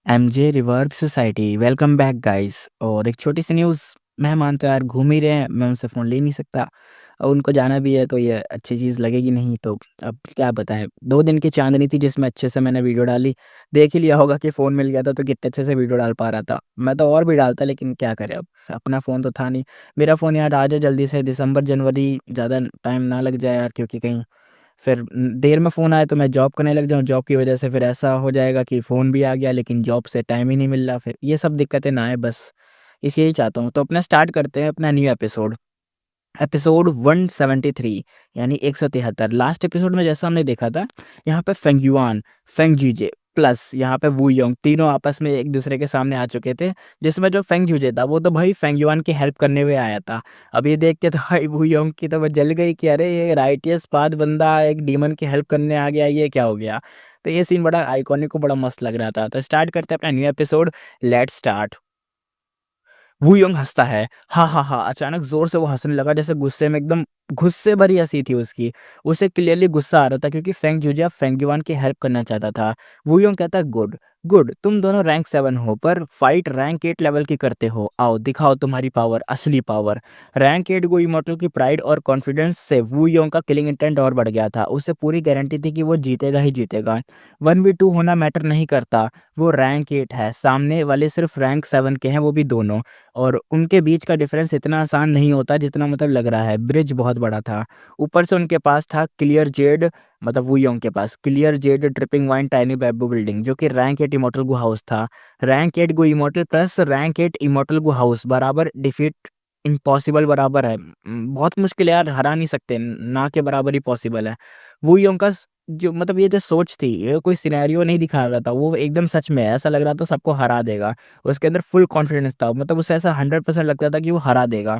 MJ reverb society welcome back guys. और एक छोटी सी न्यूज़। मेहमान तो यार घूम ही रहे हैं, मैं उनसे फ़ोन ले ही नहीं सकता और उनको जाना भी है तो ये अच्छी चीज़ लगेगी नहीं। तो अब क्या बताएं, 2 दिन की चांदनी थी जिसमें अच्छे से मैंने वीडियो डाली। देख ही लिया होगा कि फ़ोन मिल गया था तो कितने अच्छे से वीडियो डाल पा रहा था। मैं तो और भी डालता लेकिन क्या करें, अब अपना फ़ोन तो था नहीं। मेरा फ़ोन यार आ जाए जल्दी से, दिसंबर जनवरी ज़्यादा टाइम ना लग जाए यार, क्योंकि कहीं फिर देर में फ़ोन आए तो मैं जॉब करने लग जाऊँ, जॉब की वजह से फिर ऐसा हो जाएगा कि फ़ोन भी आ गया लेकिन जॉब से टाइम ही नहीं मिल रहा, फिर ये सब दिक्कतें ना आए बस, यही चाहता हूँ। तो अपना स्टार्ट करते हैं अपना न्यू एपिसोड। एपिसोड 173 यानी 173। लास्ट एपिसोड में जैसा हमने देखा था, यहाँ पे फेंग युआन, फेंग जीजे प्लस यहाँ पे वू योंग तीनों आपस में एक दूसरे के सामने आ चुके थे। जिसमें जो फेंग जीजे था वो तो भाई फेंग युआन की हेल्प करने हुए आया था। अब ये देख के तो भाई वू योंग की तो वो जल गई कि अरे ये राइटियस पाथ बंदा एक डीमन की हेल्प करने आ गया, ये क्या हो गया। तो ये सीन बड़ा आइकॉनिक को बड़ा मस्त लग रहा था। तो स्टार्ट करते हैं अपना new episode. Let's start. Wu Yong हँसता है, हाँ, हाँ, हाँ, अचानक ज़ोर से वो हँसने लगा, जैसे गुस्से में एकदम गुस्से भरी हँसी थी उसकी। उसे क्लियरली गुस्सा आ रहा था क्योंकि फेंग जूजिया फेंग युआन की हेल्प करना चाहता था। वू यंग कहता है गुड, गुड, तुम दोनों रैंक 7 हो पर फाइट रैंक 8 लेवल की करते हो। आओ दिखाओ तुम्हारी पावर, असली पावर। रैंक 8 गो इमॉर्टल की प्राइड और कॉन्फिडेंस से वू यंग का किलिंग इंटेंट और बढ़ गया था। उसे पूरी गारंटी थी कि वो जीतेगा ही जीतेगा। 1v2 होना मैटर नहीं करता, वो रैंक 8 है, सामने वाले सिर्फ रैंक 7 के हैं, वो भी दोनों। और उनके बीच का डिफरेंस इतना आसान नहीं होता जितना मतलब लग रहा है। ब्रिज बहुत बड़ा था। ऊपर से उनके पास था क्लियर जेड, मतलब वुयोंग के पास clear jade dripping wine tiny bamboo building, जो कि रैंक 8 इमॉर्टल गो हाउस था। Rank 8 Gu immortal plus rank 8 immortal Gu house बराबर डिफीट इम्पॉसिबल बराबर है। बहुत मुश्किल है यार, हरा नहीं सकते, ना के बराबर ही पॉसिबल है। वुयोंग का जो मतलब ये जो सोच थी, ये कोई सिनेरियो नहीं दिखा रहा था, वो एकदम सच में है। ऐसा लग रहा था सबको हरा देगा। उसके अंदर फुल कॉन्फिडेंस था, मतलब उसे ऐसा 100% लगता था कि वो हरा देगा।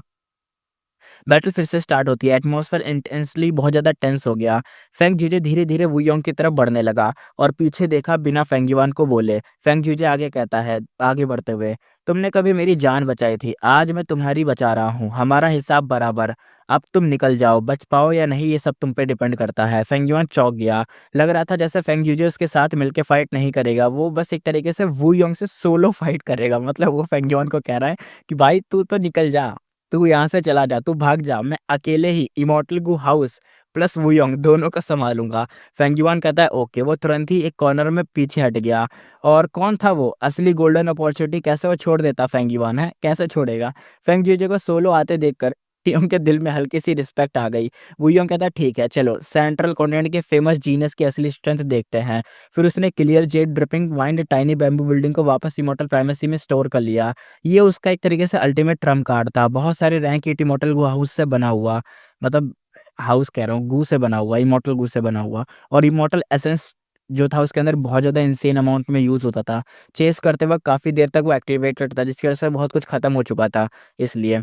बैटल फिर से स्टार्ट होती है। एटमॉस्फेयर इंटेंसली बहुत ज़्यादा टेंस हो गया। फेंग जीजे धीरे-धीरे वुयोंग की तरफ बढ़ने लगा और पीछे देखा बिना फेंग युआन को बोले। फेंग जीजे आगे कहता है, आगे बढ़ते हुए, तुमने कभी मेरी जान बचाई थी, आज मैं तुम्हारी बचा रहा हूँ। हमारा हिसाब बराबर। अब तुम निकल जाओ, बच पाओ या नहीं ये सब तुम पे डिपेंड करता है। फेंग युआन चौंक गया। लग रहा था जैसे फेंग जीजे उसके साथ मिलके फाइट नहीं करेगा, वो बस एक तरीके से वुयोंग से सोलो फाइट करेगा। मतलब वो फेंग युआन को कह रहा है कि भाई तू तो निकल जा, तू यहाँ से चला जा, तू भाग जा, मैं अकेले ही इमॉर्टल गू हाउस प्लस वुयोंग दोनों को सँभालूँगा। फेंग युआन कहता है ओके, वो तुरंत ही एक कॉर्नर में पीछे हट गया। और कौन था वो? असली गोल्डन अपॉर्च्युनिटी कैसे वो छोड़ देता फेंग युआन है? कैसे छोड़ेगा? फेंग जीजे को सोलो आते देखकर टियोंग के दिल में हल्की-सी रिस्पेक्ट आ गई। वुयोंग कहता है ठीक है चलो, सेंट्रल कॉन्टिनेंट के फेमस जीनस की असली स्ट्रेंथ देखते हैं। फिर उसने clear jade dripping wind tiny bamboo building को वापस इमॉर्टल प्राइमेसी में स्टोर कर लिया। ये उसका एक तरीके से अल्टीमेट ट्रम्प कार्ड था। बहुत सारे रैंक 8 इमॉर्टल गू हाउस से बना हुआ, मतलब हाउस कह रहा हूँ, गू से बना हुआ, इमॉर्टल गू से बना हुआ। और इमॉर्टल एसेंस जो था उसके अंदर बहुत ज़्यादा इंसेन अमाउंट में यूज़ होता था। चेज़ करते वक़्त काफ़ी देर तक वो एक्टिवेटेड था, जिसकी वजह से बहुत कुछ खत्म हो चुका था इसलिए।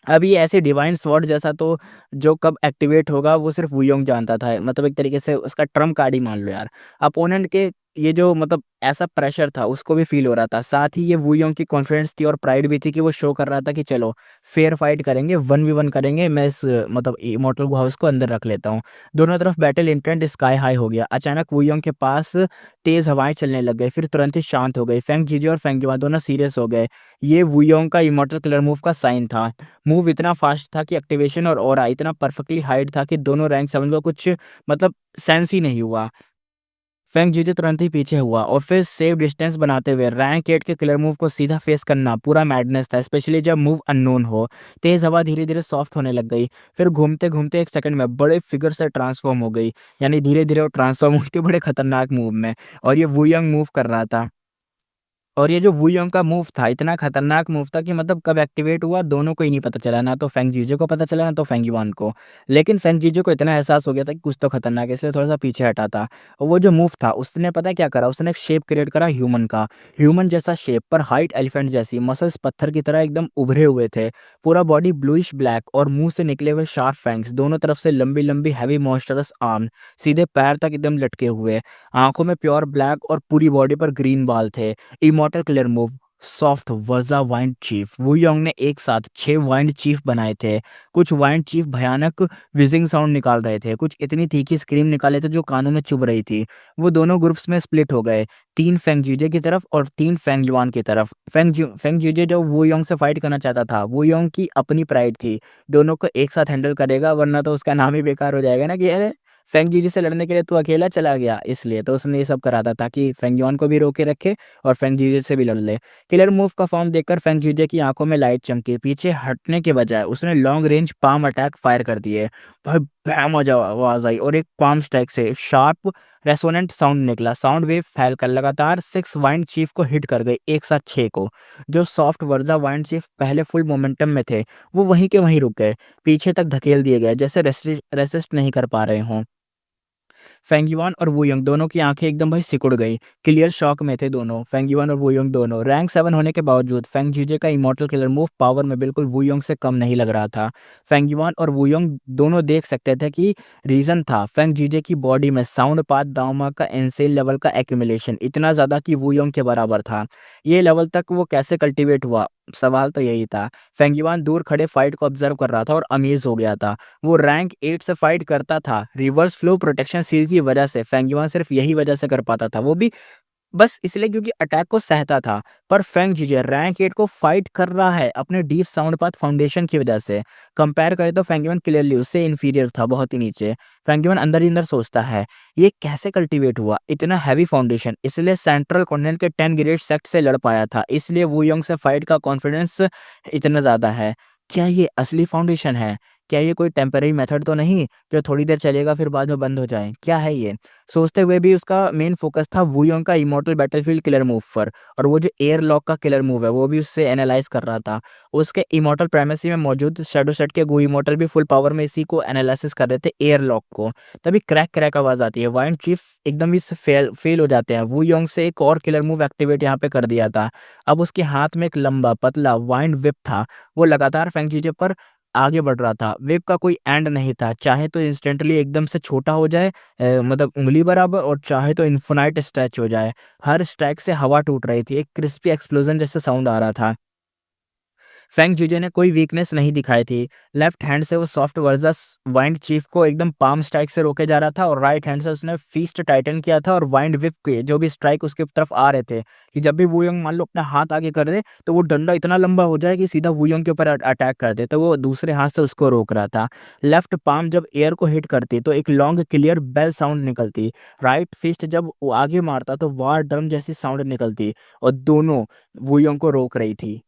अब ये ऐसे डिवाइन स्वॉर्ड जैसा तो जो कब एक्टिवेट होगा वो सिर्फ़ वुयोंग जानता था। मतलब एक तरीके से उसका ट्रम्प कार्ड ही मान लो यार। अपोनेंट के ये जो मतलब ऐसा प्रेशर था उसको भी फ़ील हो रहा था। साथ ही ये वुयोंग की कॉन्फिडेंस थी और प्राइड भी थी कि वो शो कर रहा था कि चलो फेयर फाइट करेंगे, 1v1 करेंगे। मैं इस मतलब इमॉर्टल गो हाउस को अंदर रख लेता हूँ। दोनों तरफ बैटल इंटेंट स्काई हाई हो गया। अचानक वुयोंग के पास तेज़ हवाएँ चलने लग गई, फिर तुरंत ही शांत हो गई। फेंग जीजे और फेंग युआन दोनों सीरियस हो गए। ये वुयोंग का इमॉर्टल किलर मूव का साइन था। मूव इतना फास्ट था कि एक्टिवेशन और ऑरा इतना परफेक्टली हाइड था कि दोनों रैंक 7 को कुछ मतलब सेंस ही नहीं हुआ। फेंग जीते तुरंत ही पीछे हुआ और फिर सेफ डिस्टेंस बनाते हुए रैंक 8 के किलर मूव को सीधा फेस करना पूरा मैडनेस था, स्पेशली जब मूव अननोन हो। तेज हवा धीरे-धीरे सॉफ्ट होने लग गई, फिर घूमते-घूमते 1 सेकंड में बड़े फिगर से ट्रांसफॉर्म हो गई। यानी धीरे-धीरे वो ट्रांसफॉर्म हुई थी बड़े खतरनाक मूव में, और ये वुयंग मूव कर रहा था। और ये जो वुयोंग का मूव था, इतना खतरनाक मूव था कि मतलब कब एक्टिवेट हुआ दोनों को ही नहीं पता चला, ना तो फेंग जीजे को पता चला, ना तो फेंग युआन को। लेकिन फेंग जीजे को इतना एहसास हो गया था कि कुछ तो खतरनाक है, इसलिए थोड़ा-सा पीछे हटा था। और वो जो मूव था उसने पता है क्या करा, उसने एक शेप क्रिएट करा ह्यूमन का। ह्यूमन जैसा शेप पर हाइट एलिफेंट जैसी, मसल्स पत्थर की तरह एकदम उभरे हुए थे। पूरा बॉडी ब्लूइश ब्लैक और मुँह से निकले हुए शार्प फैंग्स, दोनों तरफ से लंबी-लंबी हेवी मॉन्स्टरस आर्म, सीधे पैर तक एकदम लटके हुए। आँखों में प्योर ब्लैक और पूरी बॉडी पर ग्रीन बाल थे। इमॉर्टल क्लियर मूव, सॉफ्ट वर्जा वाइंड चीफ वुयोंग ने एक साथ 6 वाइंड चीफ बनाए थे। कुछ वाइंड चीफ भयानक विजिंग साउंड निकाल रहे थे, कुछ इतनी तीखी स्क्रीम निकाले थे जो कानों में चुभ रही थी। वो दोनों ग्रुप्स में स्प्लिट हो गए, 3 फेंग जीजे की तरफ और 3 फेंग युआन की तरफ। फेंग जीजे जो वुयोंग से फाइट करना चाहता था, वुयोंग की अपनी प्राइड थी, दोनों को एक साथ हैंडल करेगा वरना तो उसका नाम ही बेकार हो जाएगा ना कि अरे फेंग जीजे से लड़ने के लिए तू अकेला चला गया, इसलिए तो उसने ये सब करा था ताकि फेंग युआन को भी रोके रखे और फेंग जीजे से भी लड़ ले। किलर मूव का फॉर्म देखकर फेंग जीजे की आंखों में लाइट चमकी, पीछे हटने के बजाय उसने long range palm attack fire कर दिए। भाई भैम आवाज आई और एक पाम स्ट्राइक से शार्प रेसोनेंट साउंड निकला। साउंड वेव फैलकर लगातार 6 वाइंड चीफ को हिट कर गई, एक साथ 6 को। जो सॉफ्ट वर्जा वाइंड चीफ पहले फुल मोमेंटम में थे, वो वहीं के वहीं रुक गए, पीछे तक धकेल दिए गए जैसे रेसिस्ट नहीं कर पा रहे हों। फेंगयुआन और वुयोंग दोनों की आंखें एकदम भाई सिकुड़ गई, क्लियर शॉक में थे दोनों, फेंगयुआन और वुयोंग दोनों। रैंक 7 होने के बावजूद फेंग जीजे का इमॉर्टल किलर मूव पावर में बिल्कुल वुयोंग से कम नहीं लग रहा था। फेंगयुआन और वुयोंग दोनों देख सकते थे कि रीजन था फेंग जीजे की बॉडी में साउंड पाथ दाओमा का इनसेन लेवल का एक्यूमुलेशन इतना ज्यादा कि वुयोंग के बराबर था। ये लेवल तक वो कैसे कल्टीवेट हुआ, सवाल तो यही था। फेंगयुआन दूर खड़े फाइट को ऑब्जर्व कर रहा था और अमेज हो गया था। वो रैंक 8 से फाइट करता था, रिवर्स फ्लो प्रोटेक्शन सील की वजह से। फेंगयुआन सिर्फ यही वजह से कर पाता था, वो भी बस इसलिए क्योंकि अटैक को सहता था। पर फेंग जीजे रैंक 8 को फाइट कर रहा है अपने डीप साउंड पाथ फाउंडेशन की वजह से। कंपेयर करें तो फेंगयुआन क्लियरली उससे इन्फीरियर था, बहुत ही नीचे। फेंगयुआन अंदर ही अंदर सोचता है ये कैसे कल्टीवेट हुआ, इतना हैवी फाउंडेशन, इसलिए सेंट्रल कॉन्टिनेंट के 10 ग्रेड सेक्ट से लड़ पाया था, इसलिए वुयोंग से फाइट का कॉन्फिडेंस इतना ज्यादा है। क्या ये असली फाउंडेशन है? क्या ये कोई टेम्पररी मेथड तो नहीं जो थोड़ी देर चलेगा फिर बाद में बंद हो जाए? क्या है ये? सोचते हुए भी उसका मेन फोकस था वुयोंग का इमॉर्टल बैटलफील्ड किलर मूव पर, और वो जो एयर लॉक का किलर मूव है वो भी उससे एनालाइज कर रहा था। उसके इमॉर्टल प्राइमेसी में मौजूद शैडो सेट के गो इमॉर्टल भी फुल पावर में इसी को एनालिसिस कर रहे थे, एयर लॉक को। तभी क्रैक क्रैक आवाज आती है, वाइंड चीफ एकदम ही फेल हो जाते हैं। वुयोंग से एक और किलर मूव एक्टिवेट यहाँ पे कर दिया था। अब उसके हाथ में एक लंबा पतला वाइंड विप था, वो लगातार फेंग जीजे पर आगे बढ़ रहा था। वेव का कोई एंड नहीं था, चाहे तो इंस्टेंटली एकदम से छोटा हो जाए, मतलब उंगली बराबर, और चाहे तो इन्फिनाइट स्ट्रेच हो जाए। हर स्ट्राइक से हवा टूट रही थी, एक क्रिस्पी एक्सप्लोजन जैसे साउंड आ रहा था। फेंग जीजे ने कोई वीकनेस नहीं दिखाई थी। लेफ्ट हैंड से वो सॉफ्ट वर्जस वाइंड चीफ को एकदम पाम स्ट्राइक से रोके जा रहा था, और राइट हैंड से उसने फीस्ट टाइटन किया था और वाइंड विप के जो भी स्ट्राइक उसके तरफ आ रहे थे, कि जब भी वुयोंग मान लो अपना हाथ आगे कर दे तो वो डंडा इतना लंबा हो जाए कि सीधा वुयोंग के ऊपर अटैक कर दे, तो वो दूसरे हाथ से उसको रोक रहा था। लेफ्ट पाम जब एयर को हिट करती तो एक लॉन्ग क्लियर बेल साउंड निकलती। राइट फिस्ट जब वो आगे मारता तो वार ड्रम जैसी साउंड निकलती, और दोनों वुयोंग को रोक रही थी।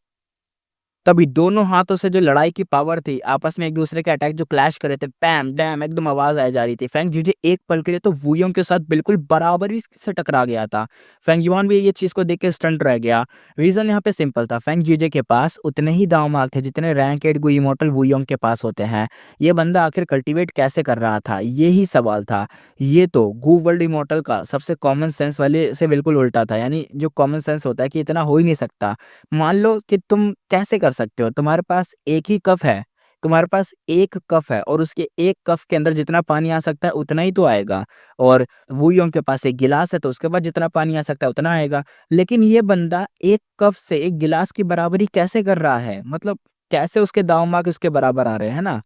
तभी दोनों हाथों से जो लड़ाई की पावर थी, आपस में एक दूसरे के अटैक जो क्लैश कर रहे थे, पैम डैम एकदम आवाज आई जा रही थी। फेंग जीजे एक पल के लिए तो वुयोंग के साथ बिल्कुल बराबरी से टकरा गया था। फेंग युआन भी ये चीज को देख के स्टंट रह गया। रीजन यहाँ पे सिंपल था, फेंग जीजे के पास उतने ही दांव थे जितने रैंक 8 गो इमॉर्टल वुयोंग के पास होते हैं। ये बंदा आखिर कल्टीवेट कैसे कर रहा था, ये ही सवाल था। ये तो गू वर्ल्ड इमॉर्टल का सबसे कॉमन सेंस वाले से बिल्कुल उल्टा था, यानी जो कॉमन सेंस होता है कि इतना हो ही नहीं सकता। मान लो कि तुम कैसे कर सकते हो, तुम्हारे पास एक ही कप है, तुम्हारे पास एक कप है और उसके एक कप के अंदर जितना पानी आ सकता है उतना ही तो आएगा, और वुयोंग के पास एक गिलास है तो उसके बाद जितना पानी आ सकता है उतना आएगा। लेकिन ये बंदा एक कप से एक गिलास की बराबरी कैसे कर रहा है, मतलब कैसे उसके दांव मार्क उसके बराबर आ रहे हैं ना,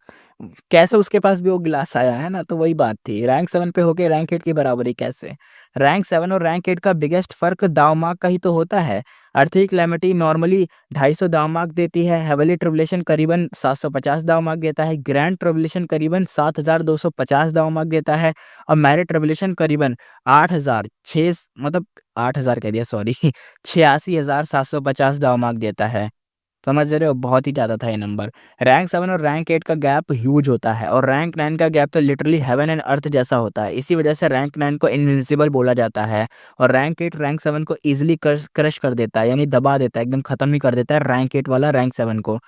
कैसे उसके पास भी वो गिलास आया है ना, तो वही बात थी, रैंक 7 पे होके रैंक 8 की बराबरी कैसे? रैंक 7 और रैंक 8 का बिगेस्ट फर्क दाव मार्क का ही तो होता है। अर्थी क्लेमिटी नॉर्मली 250 दाव मार्क देती है, हेवली ट्रिबुलेशन करीबन 750 दाव मार्क देता है, ग्रैंड ट्रिबुलेशन करीबन 7250 दाव मार्क देता है, और मैरिट ट्रिबुलेशन करीबन 8000 6 मतलब 8000 कह दिया सॉरी 86750 दाव मार्क देता है। समझ रहे हो, बहुत ही ज़्यादा था ये नंबर। रैंक 7 और रैंक 8 का गैप ह्यूज होता है, और रैंक 9 का गैप तो लिटरली हेवन एंड अर्थ जैसा होता है। इसी वजह से रैंक 9 को इनविंसिबल बोला जाता है, और रैंक 8 रैंक 7 को ईजिली क्रश कर देता है, यानी दबा देता है, एकदम खत्म ही कर देता है रैंक 8 वाला रैंक 7 को।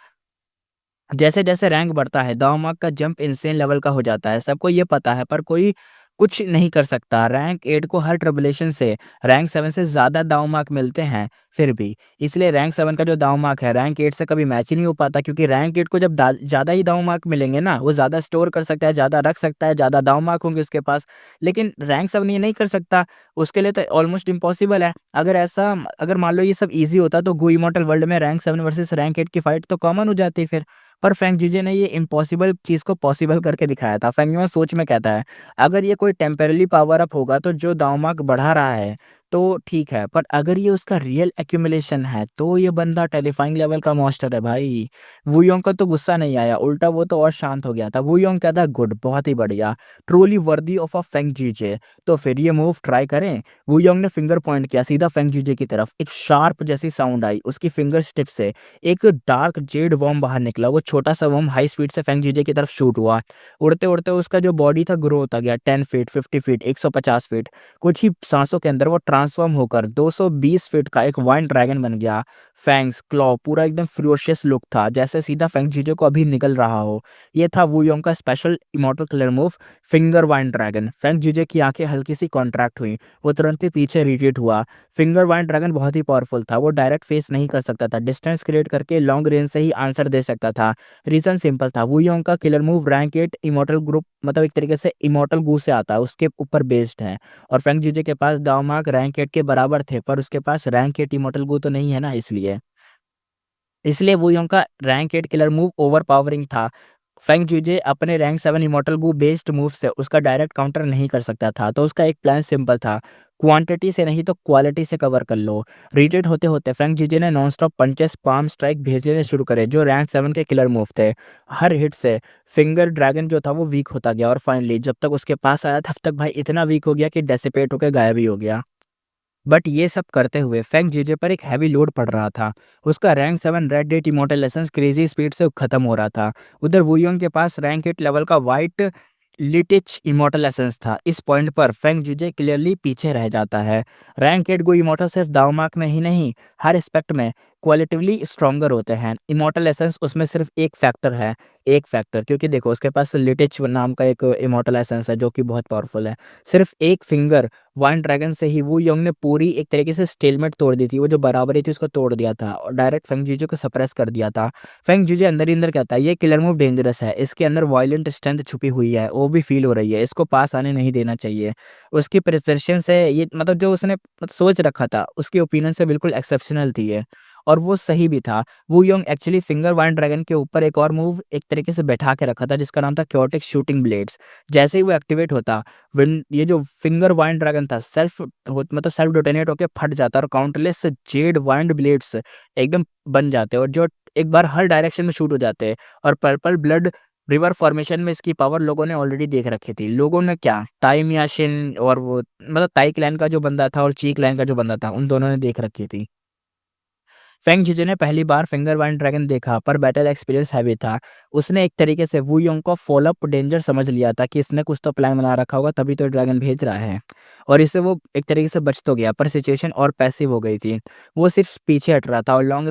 जैसे जैसे रैंक बढ़ता है दाव मार्क का जंप इंसेन लेवल का हो जाता है, सबको ये पता है, पर कोई कुछ नहीं कर सकता। रैंक 8 को हर ट्रिबुलेशन से रैंक 7 से ज़्यादा दाँव मार्क मिलते हैं, फिर भी। इसलिए रैंक 7 का जो दाँव मार्क है, रैंक 8 से कभी मैच ही नहीं हो पाता, क्योंकि रैंक 8 को जब ज़्यादा ही दाँव मार्क मिलेंगे ना, वो ज़्यादा स्टोर कर सकता है, ज़्यादा रख सकता है, ज़्यादा दाँव मार्क होंगे उसके पास। लेकिन रैंक 7 ये नहीं कर सकता, उसके लिए तो ऑलमोस्ट इम्पॉसिबल है। अगर मान लो ये सब ईज़ी होता, तो गो इमॉर्टल वर्ल्ड में रैंक 7 वर्सेस रैंक 8 की फाइट तो कॉमन हो जाती फिर। पर फेंग जीजे ने ये इम्पॉसिबल चीज़ को पॉसिबल करके दिखाया था। फेंग यूँ सोच में कहता है, अगर ये कोई टेम्परेरी पावर अप होगा तो जो दाँव मार्क बढ़ा रहा है, तो ठीक है, पर अगर ये उसका रियल एक्यूमुलेशन है, तो ये बंदा टेरिफाइंग लेवल का मॉन्स्टर है भाई। वू योंग का तो गुस्सा नहीं आया, उल्टा वो तो और शांत हो गया था। वू योंग कहता, गुड, बहुत ही बढ़िया, truly worthy of a Feng जीजे। तो फिर ये मूव ट्राई करें। वू योंग ने फिंगर पॉइंट किया सीधा फेंग जीजे की तरफ। एक शार्प जैसी साउंड आई उसकी फिंगर टिप से। एक डार्क जेड वर्म बाहर निकला। वो छोटा सा वर्म हाई स्पीड से फेंग जीजे की तरफ शूट हुआ। उड़ते-उड़ते उसका जो बॉडी था ग्रो होता गया, 10 फीट, 50 फीट, 150 फीट। कुछ ही सांसों के अंदर वो ट्रांसफ़ॉर्म होकर 220 फीट का एक वाइन ड्रैगन बन गया। फैंग्स, क्लॉ, पूरा एकदम फ़िरोशियस लुक था, जैसे सीधा फेंग जीजे को अभी निगल रहा हो। ये था वू योंग का special immortal killer move, finger vine dragon. Feng जीजे की आँखें हल्की-सी कॉन्ट्रैक्ट हुईं। वो तुरंत ही पीछे रिट्रीट हुआ। फिंगर वाइन ड्रैगन बहुत ही पावरफुल था। वो डायरेक्ट फेस नहीं कर सकता था, डिस्टेंस क्रिएट करके लॉन्ग रेंज से ही आंसर दे सकता था। रीज़न सिंपल था, वू योंग का killer move rank 8 immortal group, मतलब एक तरीके से इमॉर्टल गू से आता है, उसके ऊपर बेस्ड है। और फेंग जीजे के पास दाव मार्क रैंक 8 के बराबर थे, पर उसके पास रैंक 8 इमॉर्टल गू तो नहीं है ना, इसलिए वू योंग का रैंक 8 किलर मूव ओवरपावरिंग था। फेंग जीजे अपने रैंक 7 इमॉर्टल गू बेस्ड मूव से उसका डायरेक्ट काउंटर नहीं कर सकता था, तो उसका एक प्लान सिंपल था, क्वांटिटी से नहीं तो क्वालिटी से कवर कर लो। रिट्रीट होते-होते फेंग जीजे ने नॉनस्टॉप पंचेस, पाम स्ट्राइक भेजने शुरू करे, जो रैंक 7 के किलर मूव थे। हर हिट से फिंगर ड्रैगन जो था वो वीक होता गया, और फाइनली जब तक उसके पास आया तब तक भाई इतना वीक हो गया कि डेसिपेट होके गायब ही हो गया। बट ये सब करते हुए फेंग जीजे पर एक हैवी लोड पड़ रहा था। उसका rank 7 red date immortal essence crazy speed से खत्म हो रहा था। उधर वुयोंग के पास रैंक 8 लेवल का वाइट लिटिच इमॉर्टल एसेंस था। इस पॉइंट पर फेंग जीजे क्लियरली पीछे रह जाता है। रैंक 8 गो इमॉर्टल सिर्फ दाव मार्क में ही नहीं, हर एस्पेक्ट में क्वालिटिवली स्ट्रॉन्गर होते हैं। इमॉर्टल एसेंस उसमें सिर्फ एक फैक्टर है, एक फैक्टर, क्योंकि देखो उसके पास लिटिच नाम का एक इमॉर्टल एसेंस है जो कि बहुत पावरफुल है। सिर्फ एक फिंगर वाइन ड्रैगन से ही वू योंग ने पूरी एक तरीके से स्टेलमेट तोड़ दी थी। वो जो बराबरी थी उसको तोड़ दिया था और डायरेक्ट फेंग जीजे को सप्रेस कर दिया था। फेंग जीजे अंदर ही अंदर कहता है, ये किलर मूव डेंजरस है, इसके अंदर वायलेंट स्ट्रेंथ छुपी हुई है, वो भी फील हो रही है, इसको पास आने नहीं देना चाहिए। उसकी प्रिपरेशन से ये, मतलब जो उसने सोच रखा था, उसके ओपिनियन से बिल्कुल एक्सेप्शनल थी ये, और वो सही भी था। Wu Yong actually finger vine dragon के ऊपर एक और मूव एक तरीके से बैठा के रखा था, जिसका नाम था क्योटिक शूटिंग ब्लेड्स। जैसे ही वो एक्टिवेट होता, विन ये जो फिंगर वाइन ड्रैगन था मतलब सेल्फ डिटोनेट होके फट जाता, और काउंटलेस जेड वाइंड ब्लेड्स एकदम बन जाते, और जो एक बार हर डायरेक्शन में शूट हो जाते, और पर्पल ब्लड रिवर फॉर्मेशन में इसकी पावर लोगों ने ऑलरेडी देख रखी थी। लोगों ने क्या, ताई मियाशिन और वो, मतलब ताई क्लैन का जो बंदा था और ची क्लैन का जो बंदा था, उन दोनों ने देख रखी थी। फेंग जीजे ने पहली बार फिंगर वन ड्रैगन देखा, पर बैटल एक्सपीरियंस हैवी था। उसने एक तरीके से वू योंग को फॉलो अप डेंजर समझ लिया था कि इसने कुछ तो प्लान बना रखा होगा, तभी तो ड्रैगन भेज रहा है। और इससे वो एक तरीके से बच तो गया, पर सिचुएशन और पैसिव हो गई थी। वो सिर्फ पीछे हट रहा था, और लॉन्ग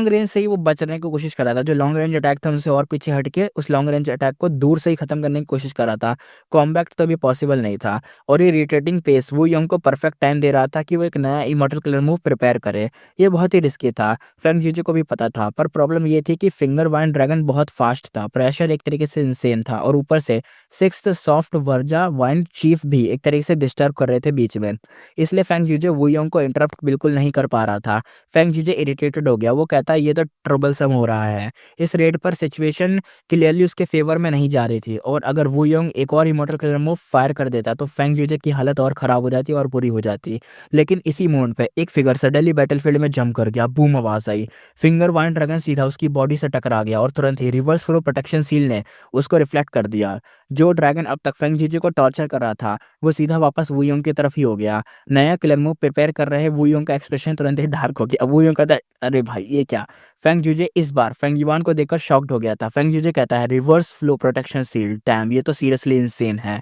रेंज से ही वो बचने की कोशिश कर रहा था। जो लॉन्ग रेंज अटैक था उनसे और पीछे हट के उस लॉन्ग रेंज अटैक को दूर से ही खत्म करने की कोशिश कर रहा था। कॉम्बैट तो अभी पॉसिबल नहीं था, और ये रोटेटिंग पेस वो यंग को परफेक्ट टाइम दे रहा था कि वो एक नया इमॉर्टल किलर मूव प्रिपेयर करे। ये बहुत ही रिस्की था, फेंग जीजे को भी पता था, पर प्रॉब्लम ये थी कि फिंगर वाइन ड्रैगन बहुत फास्ट था, प्रेशर एक तरीके से इंसेन था, और ऊपर से sixth soft versa wine chief भी एक तरीके से डिस्टर्ब कर रहे थे बीच में। इसलिए फेंग जीजे वू योंग को इंटरप्ट बिल्कुल नहीं कर पा रहा था। फेंग जीजे इरिटेटेड हो गया, वो कहता है ये तो ट्रबलसम हो रहा है। इस रेड पर सिचुएशन क्लियरली उसके फेवर में नहीं जा रही थी, और अगर वू योंग एक और इमॉर्टल किलर मूव फायर कर देता तो फेंग जीजे की हालत और खराब हो जाती और बुरी हो जाती। लेकिन इसी मोमेंट पे एक फिगर सडनली बैटलफील्ड में जंप कर गया, बूम आवाज आई। फिंगर वाइन ड्रैगन सीधा उसकी बॉडी से टकरा गया, और तुरंत ही रिवर्स फ्लो प्रोटेक्शन सील ने उसको रिफ्लेक्ट कर दिया। जो ड्रैगन अब तक फेंग जीजे को टॉर्चर कर रहा था, वो सीधा वापस वू योंग की तरफ ही हो गया। नया किलर मूव प्रिपेयर कर रहे वू योंग का एक्सप्रेशन तुरंत ही डार्क हो गया। वू योंग कहता है, अरे भाई ये क्या। फेंग जूजे इस बार फेंग युआन को देखकर शॉक्ड हो गया था। फेंग जूजे कहता है, reverse flow protection seal, dam, ये तो सीरियसली इंसेन है।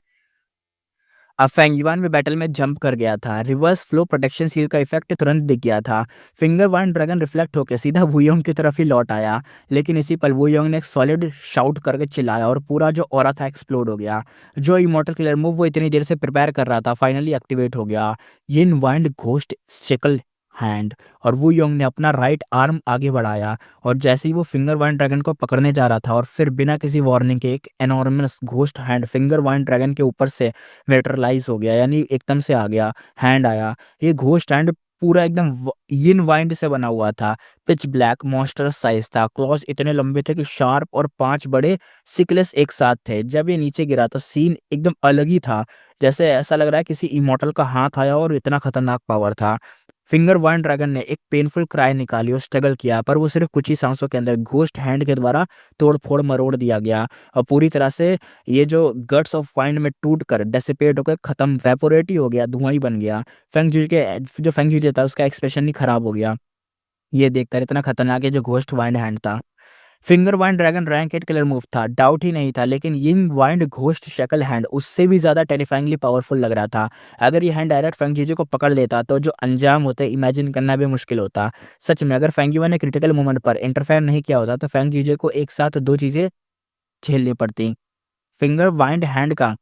अब फेंगयुआन भी बैटल में जंप कर गया था। रिवर्स फ्लो प्रोटेक्शन सील का इफेक्ट तुरंत दिख गया था। फिंगर वन ड्रैगन रिफ्लेक्ट होकर सीधा वुयोंग की तरफ ही लौट आया, लेकिन इसी पल वुयोंग ने एक सॉलिड शाउट करके चिल्लाया और पूरा जो ऑरा था एक्सप्लोड हो गया। जो इमॉर्टल किलर मूव वो इतनी देर से प्रिपेयर कर रहा था फाइनली एक्टिवेट हो गया। यिन वाइंड घोस्ट शेकल हैंड, और वुयोंग ने अपना राइट आर्म आगे बढ़ाया और जैसे ही वो फिंगर वन ड्रैगन को पकड़ने जा रहा था और फिर बिना किसी वार्निंग के एक enormous ghost hand finger one dragon के ऊपर से वेटरलाइज हो गया, यानी एकदम से आ गया, हैंड आया। ये घोस्ट हैंड पूरा एकदम यिन वाइंड से बना हुआ था। पिच ब्लैक मॉन्स्टर साइज था, क्लॉज इतने लंबे थे कि शार्प, और 5 बड़े सिकलेस एक साथ थे। जब ये नीचे गिरा तो सीन एकदम अलग ही था, जैसे ऐसा लग रहा है किसी इमॉर्टल का हाथ आया और इतना खतरनाक पावर था। फिंगर वन ड्रैगन ने एक पेनफुल क्राई निकाली और स्ट्रगल किया, पर वो सिर्फ कुछ ही सांसों के अंदर घोस्ट हैंड के द्वारा तोड़ फोड़ मरोड़ दिया गया और पूरी तरह से ये जो गट्स ऑफ वाइंड में टूट कर डेसिपेट होकर खत्म, वेपोरेट ही हो गया, धुआं ही बन गया। फेंगजी के जो फेंगजी था उसका एक्सप्रेशन ही खराब हो गया ये देखकर, इतना खतरनाक है जो घोस्ट वाइंड हैंड था। Finger wind dragon rank 8 killer move था, डाउट ही नहीं था, लेकिन यिंग वाइंड घोस्ट शक्ल हैंड उससे भी ज्यादा टेरिफाइंगली पावरफुल लग रहा था। अगर ये हैंड डायरेक्ट फेंग जीजू को पकड़ लेता तो जो अंजाम होते इमेजिन करना भी मुश्किल होता। सच में अगर फेंग युआ ने क्रिटिकल मोमेंट पर इंटरफेयर नहीं किया होता तो फेंग जीजू को एक साथ दो चीजें झेलनी पड़ती। फिंगर वाइंड हैंड का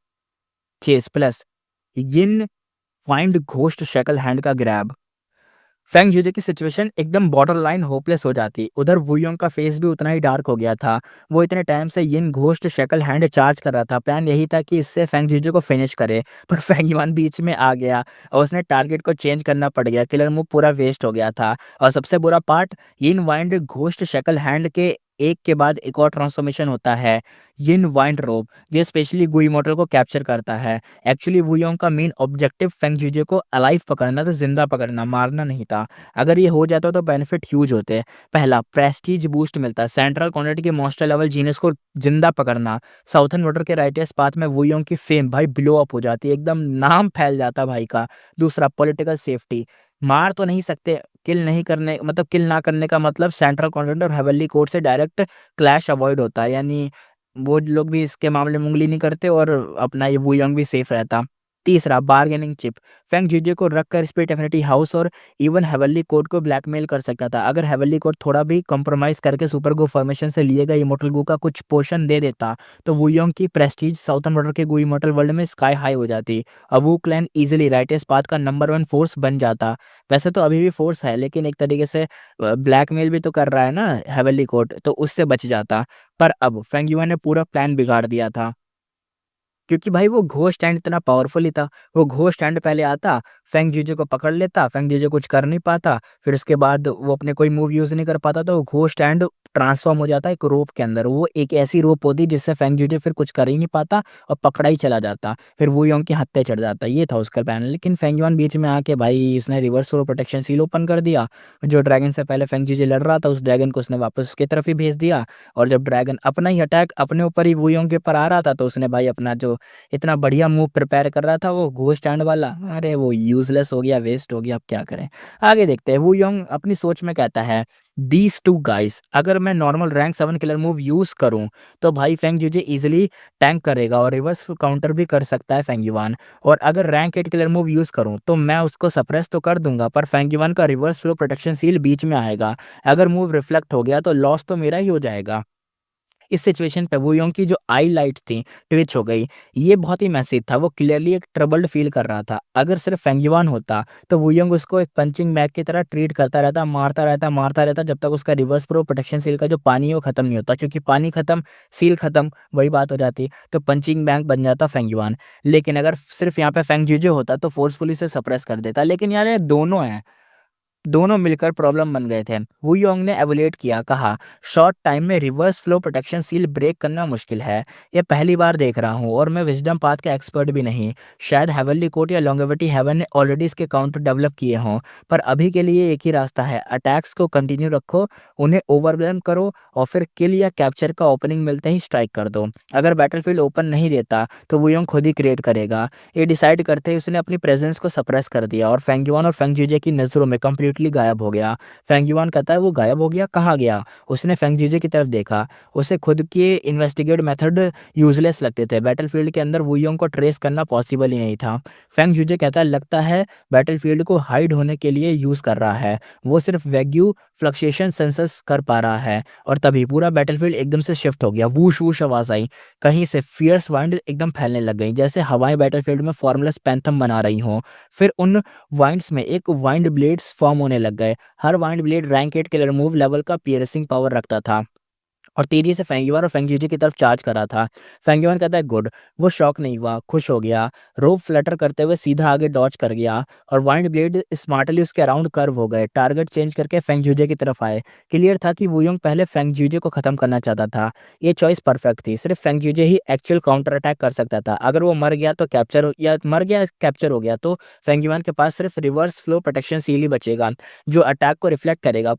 चेस प्लस यिन वाइंड घोस्ट शक्ल हैंड का ग्रैब, फेंग यूजे की सिचुएशन एकदम बॉर्डर लाइन होपलेस हो जाती। उधर वुयोंग का फेस भी उतना ही डार्क हो गया था। वो इतने टाइम से यिन घोस्ट शक्ल हैंड चार्ज कर रहा था, प्लान यही था कि इससे फेंग यूजे को फिनिश करे, पर फेंग युआन बीच में आ गया और उसने टारगेट को चेंज करना पड़ गया। किलर मूव पूरा वेस्ट हो गया था। और सबसे बुरा पार्ट, यिन वाइंड घोस्ट शक्ल हैंड के एक के बाद एक और ट्रांसफॉर्मेशन होता है, यिन वाइंड रोब, जो स्पेशली गुई मॉडल को कैप्चर करता है। एक्चुअली वुयोंग का मेन ऑब्जेक्टिव फेंग जीजे को अलाइव पकड़ना था, जिंदा पकड़ना, मारना नहीं था। अगर ये हो जाता तो बेनिफिट ह्यूज होते। पहला, प्रेस्टीज बूस्ट मिलता, सेंट्रल क्वांटिटी के मॉन्स्टर लेवल जीनस को जिंदा पकड़ना। साउथर्न वाटर के राइटेस्ट पाथ में वुयोंग की फेम भाई ब्लो अप हो जाती है, एकदम नाम फैल जाता भाई का। दूसरा, पॉलिटिकल सेफ्टी, मार तो नहीं सकते, किल नहीं करने मतलब किल ना करने का मतलब सेंट्रल कॉन्टिनेंट और हेवनली कोर्ट से डायरेक्ट क्लैश अवॉइड होता है, यानी वो लोग भी इसके मामले में उंगली नहीं करते और अपना ये वुयोंग भी सेफ रहता। तीसरा, बार्गेनिंग चिप, फेंग जीजे को रखकर स्पिरिट एफिनिटी हाउस और इवन हेवनली कोर्ट को ब्लैकमेल कर सकता था। अगर हेवनली कोर्ट थोड़ा भी कॉम्प्रोमाइज करके सुपर गो फॉर्मेशन से लिए गए इमोर्टल गो का कुछ पोर्शन दे देता तो वुयोंग की प्रेस्टीज साउथर्न बॉर्डर के गो इमोर्टल वर्ल्ड में स्काई हाई हो जाती। अब वो क्लैन इजिली राइटेस्ट पाथ का नंबर 1 फोर्स बन जाता। वैसे तो अभी भी फोर्स है, लेकिन एक तरीके से ब्लैकमेल भी तो कर रहा है ना हेवनली कोर्ट, तो उससे बच जाता। पर अब फेंग युआन ने पूरा प्लान बिगाड़ दिया था, क्योंकि भाई वो घोस्ट हैंड इतना पावरफुल ही था। वो घोस्ट हैंड पहले आता, फेंग जीजे को पकड़ लेता, फेंग जीजे कुछ कर नहीं पाता, फिर उसके बाद वो अपने कोई मूव यूज नहीं कर पाता तो वो घोस्ट हैंड ट्रांसफॉर्म हो जाता एक रोप के अंदर। वो एक ऐसी रोप होती जिससे फेंग जीजे फिर कुछ कर ही नहीं पाता और पकड़ा ही चला जाता, फिर वो योंग की हत्या चढ़ जाता। ये था उसका प्लान, लेकिन फेंग युआन बीच में आके भाई उसने reverse flow protection seal open कर दिया। जो ड्रैगन से पहले फेंग जीजे लड़ रहा था उस ड्रैगन को उसने वापस उसकी तरफ ही भेज दिया। और जब ड्रैगन अपना ही अटैक अपने ऊपर ही वुयोंग के ऊपर आ रहा था तो उसने भाई अपना जो इतना बढ़िया मूव प्रिपेयर कर रहा था वो घोस्ट स्टैंड वाला, अरे वो यूजलेस हो गया, वेस्ट हो गया। अब क्या करें, आगे देखते हैं। वो यंग अपनी सोच में कहता है, दीज टू गाइस, अगर मैं normal rank 7 killer move use करूं तो भाई फेंग जुजे इजिली टैंक करेगा और रिवर्स काउंटर भी कर सकता है फेंग युआन। और अगर रैंक 8 किलर मूव यूज करूं तो मैं उसको सप्रेस तो कर दूंगा, पर फेंग युआन का रिवर्स फ्लो प्रोटेक्शन सील बीच में आएगा। अगर मूव रिफ्लेक्ट हो गया तो लॉस तो मेरा ही हो जाएगा। इस सिचुएशन पे वुयोंग की जो आई लाइट्स थी ट्विच हो गई। ये बहुत ही मैसेज था, वो क्लियरली एक ट्रबल्ड फील कर रहा था। अगर सिर्फ फेंग युआन होता तो वुयोंग उसको एक पंचिंग बैग की तरह ट्रीट करता रहता, मारता रहता जब तक उसका रिवर्स प्रो प्रोटेक्शन सील का जो पानी है वो खत्म नहीं होता, क्योंकि पानी खत्म, सील खत्म, वही बात हो जाती। तो पंचिंग बैग बन जाता फेंग युआन। लेकिन अगर सिर्फ यहाँ पे फेंग जीजे होता तो फोर्सफुली से सप्रेस कर देता, लेकिन यार ये दोनों हैं, दोनों मिलकर प्रॉब्लम बन गए थे। वू योंग ने एवोलेट किया, कहा शॉर्ट टाइम में reverse flow protection seal break करना मुश्किल है, ये पहली बार देख रहा हूँ और मैं विजडम पाथ का एक्सपर्ट भी नहीं। शायद हेवनली कोर्ट या लॉन्गेविटी हेवन ने ऑलरेडी इसके काउंटर डेवलप किए हों, पर अभी के लिए एक ही रास्ता है, अटैक्स को कंटिन्यू रखो, उन्हें ओवरवेलम करो और फिर किल या कैप्चर का ओपनिंग मिलते ही स्ट्राइक कर दो। अगर बैटलफील्ड ओपन नहीं देता तो वू योंग खुद ही क्रिएट करेगा। ये डिसाइड करते ही उसने अपनी प्रेजेंस को सप्रेस कर दिया और फेंग युआन और फेंग जीजे की नज़रों में कंप्लीट कंप्लीटली गायब हो गया। फेंग युआन कहता है वो गायब हो गया, कहाँ गया? उसने फेंग जीजे की तरफ देखा। उसे खुद के इन्वेस्टिगेट मेथड यूज़लेस लगते थे। बैटलफ़ील्ड के अंदर वू यंग को ट्रेस करना पॉसिबल ही नहीं था। फेंग जीजे कहता है लगता है बैटलफ़ील्ड को हाइड होने के लिए यूज़ कर रहा है। वो सिर्फ़ वैग्यू फ्लक्चुएशन सेंसस कर पा रहा है। और तभी पूरा बैटलफ़ील्ड एकदम से शिफ्ट हो गया। वूश-वूश आवाज़ आई। कहीं से फ़ियर्स वाइंड एकदम फैलने लग गई, जैसे हवाएँ बैटलफ़ील्ड में फ़ॉर्मलेस पैंथम बना रही हों। फिर उन वाइंड्स में एक वाइंड ब्लेड्स फ़ॉर्म होने लग गए। हर wind blade rank 8 killer move level का पियर्सिंग पावर रखता था और तेज़ी से फेंगयुआन और फेंगजीजी की तरफ चार्ज कर रहा था। फेंगयुआन कहता है गुड। वो शॉक नहीं हुआ, खुश हो गया। रोप फ्लटर करते हुए सीधा आगे डॉज कर गया और वाइंड ब्लेड स्मार्टली उसके अराउंड कर्व हो गए। टारगेट चेंज करके फेंगजूजे की तरफ आए। क्लियर था कि वू यंग पहले फेंगजूजे को खत्म करना चाहता था। ये चॉइस परफेक्ट थी। सिर्फ फेंगजूजे ही एक्चुअल काउंटर अटैक कर सकता था। अगर वो मर गया तो कैप्चर हो गया तो फेंगयुआन के पास सिर्फ रिवर्स फ्लो प्रोटेक्शन सील ही बचेगा, जो अटैक को रिफ्लेक्ट करेगा।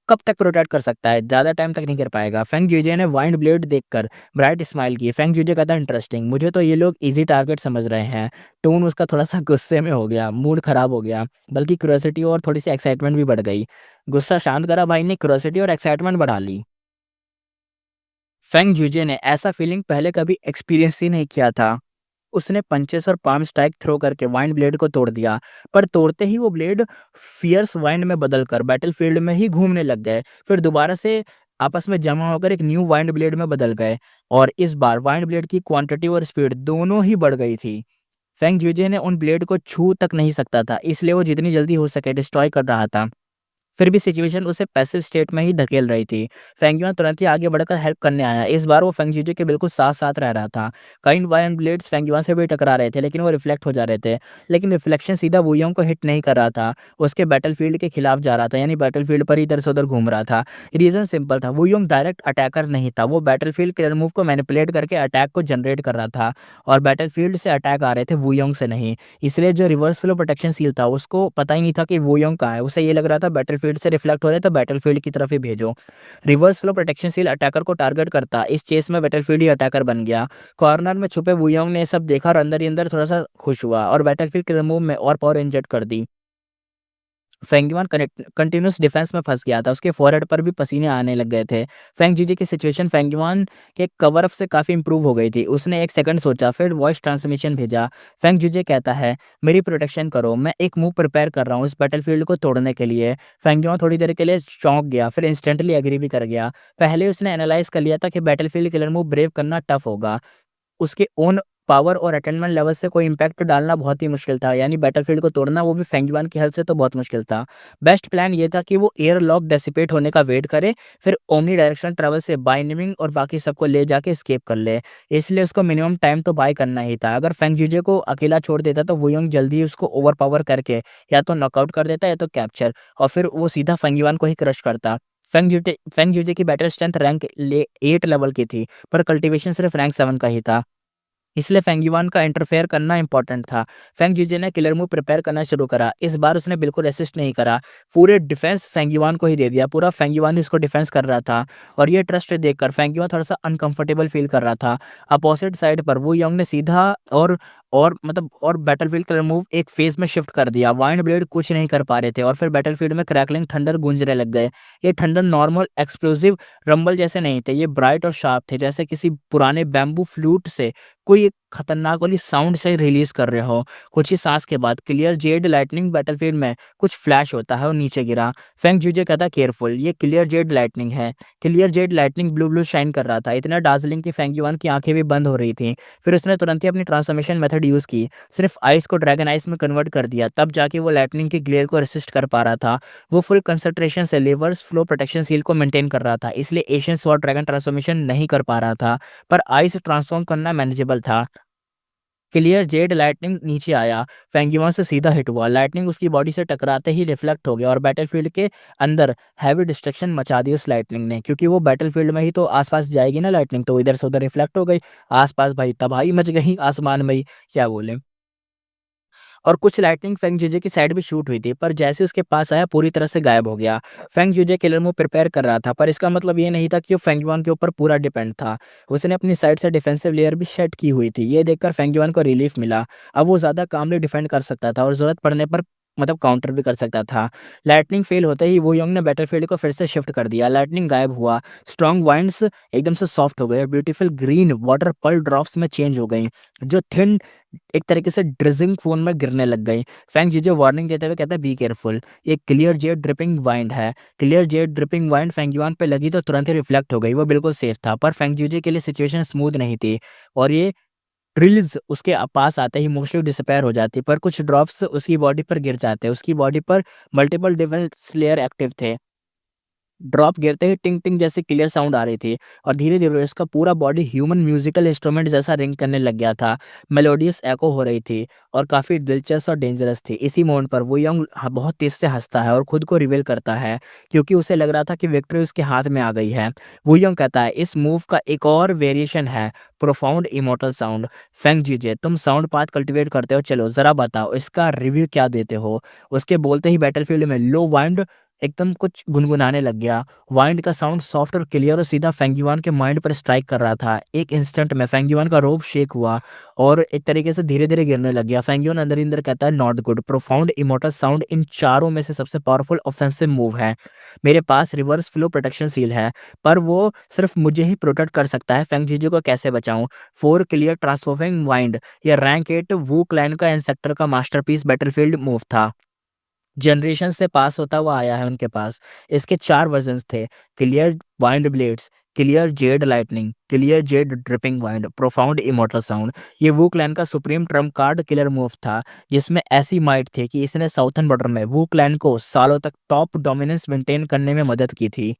कब तक प्रोटेक्ट कर सकता है? ज़्यादा टाइम तक नहीं कर पाएगा। फेंग जीजे ने वाइंड ब्लेड देखकर ब्राइट स्माइल की। फेंग जीजे कहता है इंटरेस्टिंग, मुझे तो ये लोग ईज़ी टारगेट समझ रहे हैं। टोन उसका थोड़ा-सा गुस्से में हो गया, मूड खराब हो गया, बल्कि क्यूरियोसिटी और थोड़ी-सी एक्साइटमेंट भी बढ़ गई। गुस्सा शांत करा भाई ने, क्यूरियोसिटी और एक्साइटमेंट बढ़ा ली। फेंग जीजे ने ऐसा फीलिंग पहले कभी एक्सपीरियंस ही नहीं किया था। उसने पंचेस और पाम स्ट्राइक थ्रो करके वाइंड ब्लेड को तोड़ दिया, पर तोड़ते ही वो ब्लेड फियर्स वाइंड में बदलकर बैटलफील्ड में ही घूमने लग गए। फिर दोबारा से आपस में जमा होकर एक न्यू वाइंड ब्लेड में बदल गए और इस बार वाइंड ब्लेड की क्वांटिटी और स्पीड दोनों ही बढ़ गई थी। फेंग जुजे ने उन ब्लेड को छू तक नहीं सकता था, इसलिए वो जितनी जल्दी हो सके डिस्ट्रॉय कर रहा था। फिर भी सिचुएशन उसे पैसिव स्टेट में ही धकेल रही थी। फेंग युआन तुरंत ही आगे बढ़कर हेल्प करने आया। इस बार वो फेंग जीजे के बिल्कुल साथ-साथ रह रहा था। कई वायलेंट ब्लेड्स फेंग युआन से भी टकरा रहे थे, लेकिन वो रिफ्लेक्ट हो जा रहे थे। लेकिन रिफ्लेक्शन सीधा वू यंग को हिट नहीं कर रहा था, उसके बैटलफील्ड के खिलाफ जा रहा था, यानी बैटलफील्ड पर ही इधर से उधर घूम रहा था। रीज़न सिंपल था, वू यंग डायरेक्ट अटैकर नहीं था, वो बैटलफील्ड किलर मूव को मैनिपुलेट करके अटैक को जनरेट कर रहा था और बैटलफील्ड से अटैक आ रहे थे, वू यंग से नहीं। इसलिए जो रिवर्स फ्लो प्रोटेक्शन सील था, उसको पता ही नहीं था कि वू यंग कहाँ है। उसे ये लग रहा था बैटलफील्ड से रिफ्लेक्ट हो रहे तो बैटलफील्ड की तरफ ही भेजो। Reverse flow protection seal attacker को टारगेट करता, इस चेस में बैटलफील्ड ही अटैकर बन गया। कॉर्नर में छुपे वू यंग ने सब देखा और अंदर ही अंदर थोड़ा-सा खुश हुआ और बैटलफील्ड के मूव में और पावर इंजेक्ट कर दी। फेंगयुआन कंटिन्यूअस डिफेंस में फँस गया था, उसके फोरहेड पर भी पसीने आने लग गए थे। फेंग जीजी की सिचुएशन फेंगयुआन के कवर अप से काफ़ी इंप्रूव हो गई थी। उसने 1 सेकंड सोचा, फिर वॉइस ट्रांसमिशन भेजा। फेंग जीजी कहता है, मेरी प्रोटेक्शन करो, मैं एक मूव प्रिपेयर कर रहा हूँ इस बैटलफील्ड को तोड़ने के लिए। फेंगयुआन थोड़ी देर के लिए चौंक गया, फिर इंस्टेंटली एग्री भी कर गया। पहले उसने एनालाइज़ कर लिया था कि बैटलफील्ड किलर मूव ब्रेव करना टफ होगा। उसके ओन पावर और अटेनमेंट लेवल से कोई इम्पैक्ट डालना बहुत ही मुश्किल था, यानी बैटलफील्ड को तोड़ना वो भी फेंगयुआन की हेल्प से तो बहुत मुश्किल था। बेस्ट प्लान ये था कि वो एयरलॉक डेसिपेट होने का वेट करे, फिर ओमनी डायरेक्शनल ट्रैवल से बाइनिमिंग और बाकी सबको ले जाके एस्केप कर ले। इसलिए उसको मिनिमम टाइम तो बाय करना ही था। अगर फेंग जीजे को अकेला छोड़ देता तो वो यंग जल्दी ही उसको ओवरपावर करके या तो नॉकआउट कर देता या तो कैप्चर, और फिर वो सीधा फेंगयुआन को ही क्रश करता। फेंग जीजे की बैटल स्ट्रेंथ रैंक 8 लेवल की थी, पर कल्टीवेशन सिर्फ रैंक 7 का ही था। इसलिए फेंगयुआन का इंटरफेयर करना इंपॉर्टेंट था। फेंग जीजे ने किलर मूव प्रिपेयर करना शुरू करा। इस बार उसने बिल्कुल असिस्ट नहीं करा। पूरे डिफेंस फेंगयुआन को ही दे दिया। पूरा फेंगयुआन ही उसको डिफेंस कर रहा था और ये ट्रस्ट देखकर फेंगयुआन थोड़ा-सा अनकंफर्टेबल फील कर रहा था। अपोजिट साइड पर वू यंग ने सीधा और बैटलफील्ड कलर मूव एक फेज़ में शिफ्ट कर दिया। वाइंड ब्लेड कुछ नहीं कर पा रहे थे और फिर बैटलफील्ड में क्रैकलिंग थंडर गूंजने लग गए। ये थंडर नॉर्मल एक्सप्लोसिव रंबल जैसे नहीं थे, ये ब्राइट और शार्प थे, जैसे किसी पुराने बैम्बू फ्लूट से कोई एक खतरनाक वाली साउंड से रिलीज़ कर रहे हो। कुछ ही साँस के बाद क्लियर जेड लाइटनिंग बैटलफील्ड में कुछ फ्लैश होता है और नीचे गिरा। फेंग जीजे कहता है केयरफुल, ये क्लियर जेड लाइटनिंग है। Clear Z lightning blue blue shine कर रहा था, इतना डार्ज़लिंग कि फेंगयुआन की आँखें भी बंद हो रही थीं। फिर उसने तुरंत ही अपनी ट्रांसफॉर्मेशन मेथड यूज़ की, सिर्फ़ आइस को ड्रैगन आइस में कन्वर्ट कर दिया, तब जाके वो लाइटनिंग की ग्लेयर को रेसिस्ट कर पा रहा था। वो फुल कंसंट्रेशन से रिवर्स फ्लो प्रोटेक्शन सील को मेंटेन कर रहा था, इसलिए एशियन स्वॉर्ड ड्रैगन ट्रांसफॉर्मेशन नहीं कर पा रहा था, पर आइस ट्रांसफॉर्म करना मैनेजेबल था। क्लियर जेड लाइटनिंग नीचे आया, फेंगयुआन से सीधा हिट हुआ। लाइटनिंग उसकी बॉडी से टकराते ही रिफ्लेक्ट हो गया और बैटलफील्ड के अंदर हैवी डिस्ट्रक्शन मचा दी उस लाइटनिंग ने, क्योंकि वो बैटलफील्ड में ही तो आसपास जाएगी ना लाइटनिंग, तो इधर से उधर रिफ्लेक्ट हो गई। आसपास भाई तबाही मच गई आसमान में ही, क्या बोले। और कुछ लाइटनिंग फेंग जीजे की साइड भी शूट हुई थी, पर जैसे उसके पास आया पूरी तरह से गायब हो गया। फेंग जीजे किलर मूव प्रिपेयर कर रहा था, पर इसका मतलब ये नहीं था कि वो फेंगयुआन के ऊपर पूरा डिपेंड था। उसने अपनी साइड से डिफेंसिव लेयर भी सेट की हुई थी। ये देखकर फेंगयुआन को रिलीफ मिला। अब वो ज़्यादा कामली डिफेंड कर सकता था और ज़रूरत पड़ने पर मतलब काउंटर भी कर सकता था। लाइटनिंग फ़ेल होते ही वू यंग ने बैटलफ़ील्ड को फिर से शिफ्ट कर दिया। लाइटनिंग गायब हुआ, स्ट्रॉन्ग वाइंड्स एकदम से सॉफ्ट हो गए और beautiful green water pearl drops में चेंज हो गई, जो थिन एक तरीके से ड्रिज़िंग फ़ोन में गिरने लग गई। फेंग जीजे वार्निंग देते हुए कहता है, बी केयरफुल, ये क्लियर जेड ड्रिपिंग वाइंड है। Clear jade dripping wind Feng yuan पे लगी तो तुरंत ही रिफ्लेक्ट हो गई, वो बिल्कुल सेफ था। पर फेंग जीजे के लिए सिचुएशन स्मूथ नहीं थी और ये ड्रिल्स उसके पास आते ही मोस्टली डिसअपीयर हो जाती, पर कुछ ड्रॉप्स उसकी बॉडी पर गिर जाते। उसकी बॉडी पर मल्टीपल डिफेंस लेयर एक्टिव थे। ड्रॉप गिरते ही टिंग-टिंग जैसी क्लियर साउंड आ रही थी और धीरे-धीरे उसका पूरा बॉडी ह्यूमन म्यूज़िकल इंस्ट्रूमेंट जैसा रिंग करने लग गया था। मेलोडियस एको हो रही थी और काफ़ी दिलचस्प और डेंजरस थी। इसी मोमेंट पर वो यंग बहुत तेज़ से हँसता है और खुद को रिवील करता है, क्योंकि उसे लग रहा था कि विक्ट्री उसके हाथ में आ गई है। वो यंग कहता है, इस मूव का एक और वेरिएशन है, प्रोफाउंड इमॉर्टल साउंड। फेंग जीजे, तुम साउंड पाथ कल्टीवेट करते हो, चलो ज़रा बताओ इसका रिव्यू क्या देते हो? उसके बोलते ही बैटलफील्ड में लो वाइंड एकदम कुछ गुनगुनाने लग गया। वाइंड का साउंड सॉफ्ट और क्लियर और सीधा फेंग युआन के माइंड पर स्ट्राइक कर रहा था। एक इंस्टेंट में फेंग युआन का रोब शेक हुआ और एक तरीके से धीरे-धीरे गिरने लग गया। फेंग युआन अंदर ही अंदर कहता है, not good. Profound immortal sound in चारों में से सबसे पावरफुल ऑफेंसिव मूव है। मेरे पास रिवर्स फ्लो प्रोटेक्शन सील है, पर वो सिर्फ मुझे ही प्रोटेक्ट कर सकता है। फेंग जीजू को कैसे बचाऊँ? 4 क्लियर ट्रांसफॉर्मिंग वाइंड, ये रैंक 8 वू क्लैन का इंसेक्टर का मास्टरपीस बैटलफील्ड मूव था। जनरेशन से पास होता हुआ आया है उनके पास। इसके 4 वर्ज़न्स थे, clear wind blades, clear Z lightning, clear jade dripping wind, profound immortal sound. ये वू क्लैन का supreme Trump card killer move था, जिसमें ऐसी माइट थी कि इसने साउथर्न बॉर्डर में वू क्लैन को सालों तक टॉप डोमिनेंस मेंटेन करने में मदद की थी।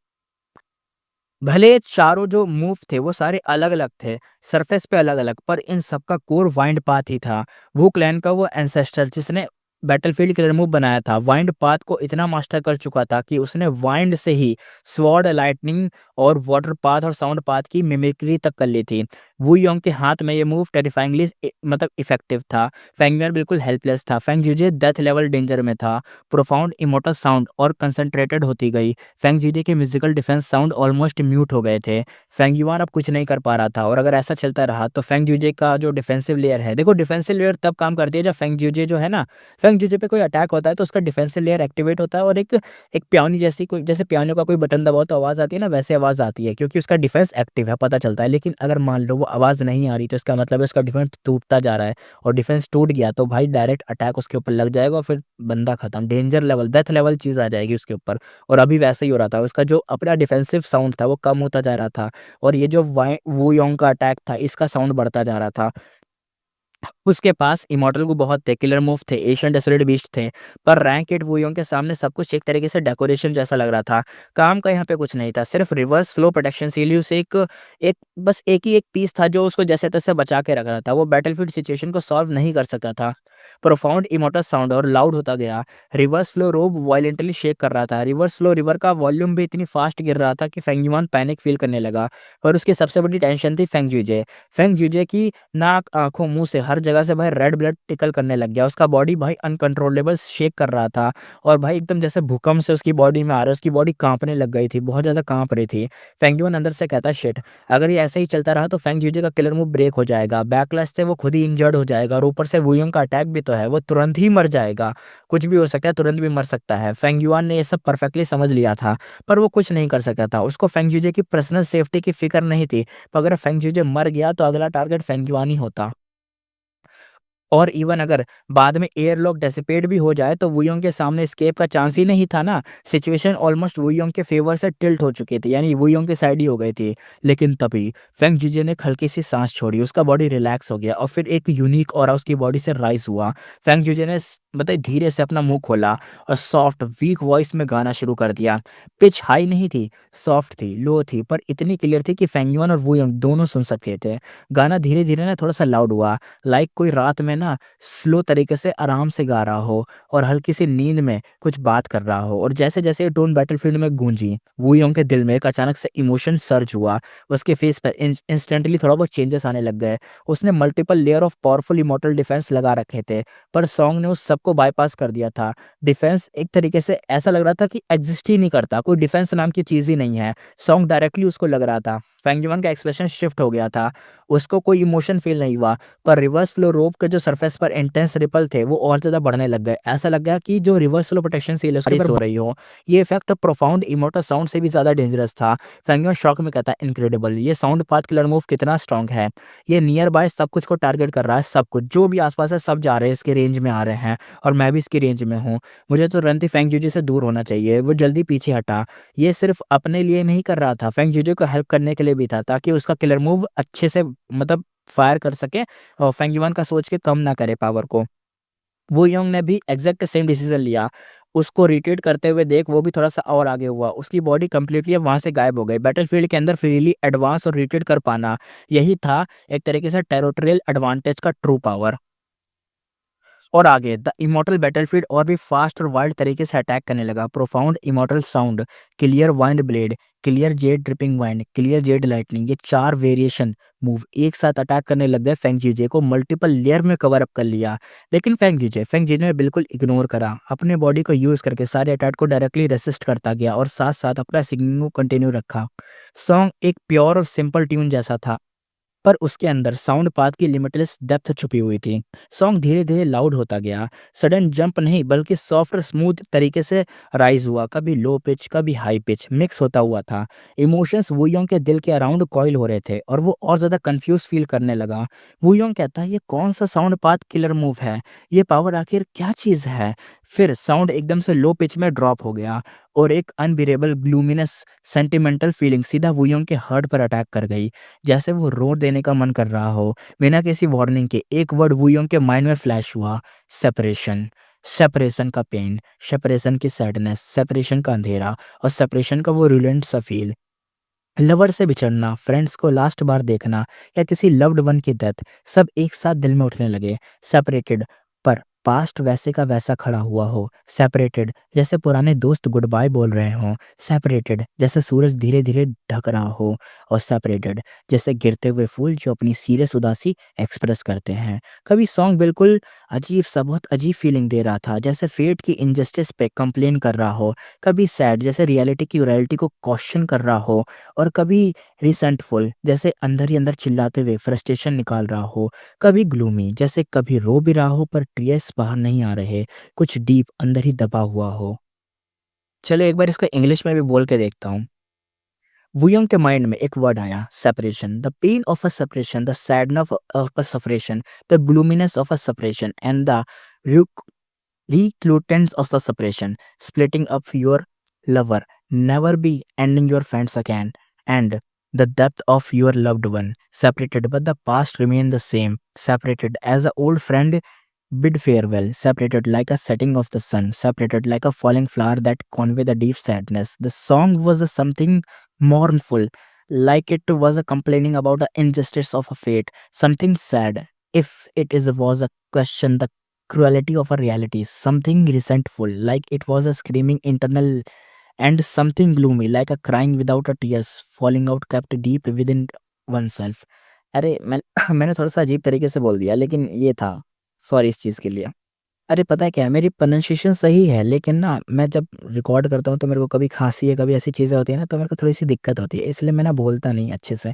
भले चारों जो मूव थे वो सारे अलग-अलग थे, सरफेस पे अलग-अलग, पर इन सबका कोर वाइंड पाथ ही था। वो क्लैन का वो एंसेस्टर जिसने बैटलफील्ड किलर मूव बनाया था, वाइंड पाथ को इतना मास्टर कर चुका था कि उसने वाइंड से ही स्वॉर्ड, लाइटनिंग और वाटर पाथ और साउंड पाथ की मिमिक्री तक कर ली थी। वू योंग के हाथ में ये मूव टेरिफाइंगली मतलब इफेक्टिव था। फेंग यून बिल्कुल हेल्पलेस था। फेंग जीजे डेथ लेवल डेंजर में था। प्रोफाउंड इमोटल साउंड और कंसंट्रेटेड होती गई। फेंग जीजे के musical defence sound almost mute हो गए थे। फेंग युआन अब कुछ नहीं कर पा रहा था और अगर ऐसा चलता रहा तो फेंग जीजे का जो डिफेंसिव लेयर है, देखो डिफेंसिव लेयर तब काम करती है जब फेंग जीजे जो है ना, फेंग जीजे पे कोई अटैक होता है तो उसका डिफेंसिव लेयर एक्टिवेट होता है और एक एक पियानो जैसी कोई, जैसे पियानो का कोई बटन दबाओ तो आवाज़ आती है ना, वैसे आवाज़ आती है क्योंकि उसका डिफेंस एक्टिव है, पता चलता है। लेकिन अगर मान लो वो आवाज़ नहीं आ रही तो इसका मतलब है उसका डिफेंस टूटता जा रहा है और डिफेंस टूट गया तो भाई डायरेक्ट अटैक उसके ऊपर लग जाएगा और फिर बंदा खत्म, डेंजर लेवल, डेथ लेवल चीज़ आ जाएगी उसके ऊपर। और अभी वैसे ही हो रहा था, उसका जो अपना डिफेंसिव साउंड था वो कम होता जा रहा था और ये जो वाई वू योंग का अटैक था इसका साउंड बढ़ता जा रहा था। उसके पास इमॉर्टल को बहुत थे, किलर मूव थे, एशियन डेसोलिड बीस्ट थे, पर रैंक 8 वूयोंग के सामने सब कुछ एक तरीके से डेकोरेशन जैसा लग रहा था। काम का यहाँ पे कुछ नहीं था, सिर्फ रिवर्स फ्लो प्रोटेक्शन सीलियस एक एक बस एक ही एक पीस था जो उसको जैसे-तैसे बचा के रख रहा था। वो बैटलफील्ड सिचुएशन को सॉल्व नहीं कर सकता था। प्रोफाउंड इमॉर्टल साउंड और लाउड होता गया। रिवर्स फ्लो रोब वायलेंटली शेक कर रहा था। रिवर्स फ्लो रिवर का वॉल्यूम भी इतनी फास्ट गिर रहा था कि फेंग युआन पैनिक फील करने लगा और उसकी सबसे बड़ी टेंशन थी फेंग जुजे। फेंग जुजे की नाक, आँखों, मुँह से हर जगह से भाई रेड ब्लड टिकल करने लग गया। उसका बॉडी भाई अनकंट्रोलेबल शेक कर रहा था और भाई एकदम जैसे भूकंप से उसकी बॉडी में आ रहा है, उसकी बॉडी काँपने लग गई थी, बहुत ज़्यादा काँप रही थी। फेंग युआन अंदर से कहता शिट! अगर ये ऐसे ही चलता रहा तो फेंग जुजे का किलर मूव ब्रेक हो जाएगा, बैकलैश से वो खुद ही इंजर्ड हो जाएगा और ऊपर से वुयोंग का अटैक भी तो है, वो तुरंत ही मर जाएगा। कुछ भी हो सकता है, तुरंत भी मर सकता है। फेंग युआन ने ये सब परफेक्टली समझ लिया था, पर वो कुछ नहीं कर सका था। उसको फेंग जुजे की पर्सनल सेफ्टी की फ़िक्र नहीं थी, पर अगर फेंग जुजे मर गया तो अगला टारगेट फेंग युआन ही होता। और इवन अगर बाद में एयरलॉक डिसिपेट भी हो जाए तो वुयोंग के सामने एस्केप का चांस ही नहीं था ना। सिचुएशन ऑलमोस्ट वुयोंग के फेवर से टिल्ट हो चुकी थी, यानी वुयोंग की साइड ही हो गई थी। लेकिन तभी फेंग जीजे ने हल्की सी सांस छोड़ी, उसका बॉडी रिलैक्स हो गया और फिर एक यूनिक ऑरा उसकी बॉडी से राइज हुआ। फेंग जीजे ने मतलब धीरे से अपना मुंह खोला और सॉफ्ट वीक वॉइस में गाना शुरू कर दिया। पिच हाई नहीं थी, सॉफ्ट थी, लो थी, पर इतनी क्लियर थी कि फेंग युआन और वुयोंग दोनों सुन सकते थे। गाना धीरे धीरे ना थोड़ा सा लाउड हुआ, लाइक कोई रात में ना स्लो तरीके से आराम से गा रहा हो और हल्की सी नींद में कुछ बात कर रहा हो। और जैसे-जैसे ये टोन बैटलफील्ड में गूंजी, वू योंग के दिल में एक अचानक से इमोशन सर्ज हुआ। उसके फेस पर इंस्टेंटली थोड़ा बहुत चेंजेस आने लग गए। उसने multiple layer of powerful immortal defence लगा रखे थे, पर सॉन्ग ने उस सबको बायपास कर दिया था। डिफेंस एक तरीके से ऐसा लग रहा था कि एग्जिस्ट ही नहीं करता, कोई डिफेंस नाम की चीज़ ही नहीं है। सॉन्ग डायरेक्टली उसको लग रहा था। फेंग युआन का एक्सप्रेशन शिफ्ट हो गया था उसको कोई इमोशन फ़ील नहीं हुआ, पर रिवर्स फ्लो रोप के जो सरफेस पर इंटेंस रिपल थे, वो और ज़्यादा बढ़ने लग गए। ऐसा लग गया कि जो रिवर्स फ्लो प्रोटेक्शन सील है, उसके ऊपर हो रही हो। ये इफ़ेक्ट प्रोफाउंड इमोर्टल साउंड से भी ज़्यादा डेंजरस था। फेंगियोन शॉक में कहता है, इनक्रेडिबल! ये साउंड पाथ किलर मूव कितना स्ट्रॉन्ग है। ये नियर बाय सब कुछ को टारगेट कर रहा है, सब कुछ। जो भी आस-पास है, सब जा रहे हैं, इसके रेंज में आ रहे हैं और मैं भी इसकी रेंज में हूँ। मुझे तो रन दी फेंग जीजी से दूर होना चाहिए। वो जल्दी पीछे हटा। ये सिर्फ़ अपने लिए नहीं कर रहा था, फेंग जीजी को हेल्प करने के लिए भी था, ताकि उसका किलर मूव अच्छे से मतलब फायर कर सके और फेंग युआन का सोच के कम ना करे पावर को। वू योंग ने भी एग्ज़ैक्ट सेम डिसीज़न लिया। उसको रिट्रीट करते हुए देख वो भी थोड़ा-सा और आगे हुआ। उसकी बॉडी कंप्लीटली अब वहाँ से गायब हो गई। बैटलफ़ील्ड के अंदर फ्रीली एडवांस और रिट्रीट कर पाना, यही था एक तरीके से टेरिटोरियल एडवांटेज का ट्रू पावर। और आगे द इमॉर्टल बैटलफील्ड और भी फास्ट और वाइल्ड तरीके से अटैक करने लगा। Profound immortal sound, clear wind blade, clear jade dripping wind, clear Z lightning, ये 4 वेरिएशन मूव एक साथ अटैक करने लग गए। फेंग जीजे को मल्टीपल लेयर में कवर अप कर लिया। लेकिन फेंग जीजे ने बिल्कुल इग्नोर करा। अपने बॉडी को यूज़ करके सारे अटैक को डायरेक्टली रेसिस्ट करता गया और साथ-साथ अपना सिंगिंग को कंटिन्यू रखा। सॉन्ग एक प्योर और सिंपल ट्यून जैसा था, पर उसके अंदर साउंड पाथ की लिमिटलेस डेप्थ छुपी हुई थी। सॉन्ग धीरे-धीरे लाउड होता गया। सडन जंप नहीं बल्कि सॉफ्ट और स्मूथ तरीके से राइज़ हुआ। कभी लो पिच, कभी हाई पिच मिक्स होता हुआ था। इमोशंस वूयोंग के दिल के अराउंड कॉइल हो रहे थे और वो और ज़्यादा कन्फ्यूज़ फ़ील करने लगा। वूयोंग कहता है, ये कौन-सा साउंड पाथ किलर मूव है? ये पावर आखिर क्या चीज़ है? फिर साउंड एकदम से लो पिच में ड्रॉप हो गया और एक अनबिरेबल ग्लूमिनस सेंटिमेंटल फीलिंग सीधा वूयोंग के हार्ट पर अटैक कर गई। जैसे वो रो देने का मन कर रहा हो। बिना किसी वार्निंग के एक वर्ड वूयोंग के माइंड में फ्लैश हुआ, सेपरेशन। सेपरेशन का पेन, सेपरेशन की सैडनेस, सेपरेशन का अंधेरा और सेपरेशन का वो रिलेंट सा फील। लवर से बिछड़ना, फ्रेंड्स को लास्ट बार देखना या किसी लव्ड वन की डेथ, सब एक साथ दिल में उठने लगे। सेपरेटेड, पर पास्ट वैसे का वैसा खड़ा हुआ हो। सेपरेटेड, जैसे पुराने दोस्त गुड बाय बोल रहे हों। सेपरेटेड, जैसे सूरज धीरे धीरे ढक रहा हो। और सेपरेटेड, जैसे गिरते हुए फूल जो अपनी सीरियस उदासी एक्सप्रेस करते हैं। कभी सॉन्ग बिल्कुल अजीब सा, बहुत अजीब फीलिंग दे रहा था, जैसे फेट की इनजस्टिस पे कंप्लेन कर रहा हो। कभी सैड, जैसे रियलिटी की रॉयल्टी को क्वेश्चन कर रहा हो। और कभी रिसेंटफुल, जैसे अंदर ही अंदर चिल्लाते हुए फ्रस्ट्रेशन निकाल रहा हो। कभी ग्लूमी, जैसे कभी रो भी रहा हो पर टीयर्स बाहर नहीं आ रहे, कुछ डीप अंदर ही दबा हुआ हो। चलो एक बार इसको इंग्लिश में भी बोल के देखता हूँ। वुयंग के माइंड में एक वर्ड आया, separation. The pain of a separation, the sadness of a separation, the gloominess of a separation and the reclutants of the separation, splitting up your lover, never be ending your friends again, and the depth of your loved one, separated but the past remain the same, separated as the old friend bid farewell, separated like a setting of the sun, separated like a falling flower that convey the deep sadness. The song was a something mournful, like it was a complaining about the injustice of a fate, something sad. If it is was a question, the cruelty of a reality, something resentful, like it was a screaming internal, and something gloomy, like a crying without a tears, falling out kept deep within oneself. अरे मैं मैंने थोड़ा-सा अजीब तरीके से बोल दिया लेकिन ये था। सॉरी इस चीज़ के लिए। अरे पता है क्या है, मेरी प्रोनंसिएशन सही है लेकिन ना मैं जब रिकॉर्ड करता हूँ तो मेरे को कभी खाँसी है, कभी ऐसी चीज़ें होती हैं ना तो मेरे को थोड़ी-सी दिक्कत होती है, इसलिए मैं ना बोलता नहीं अच्छे से।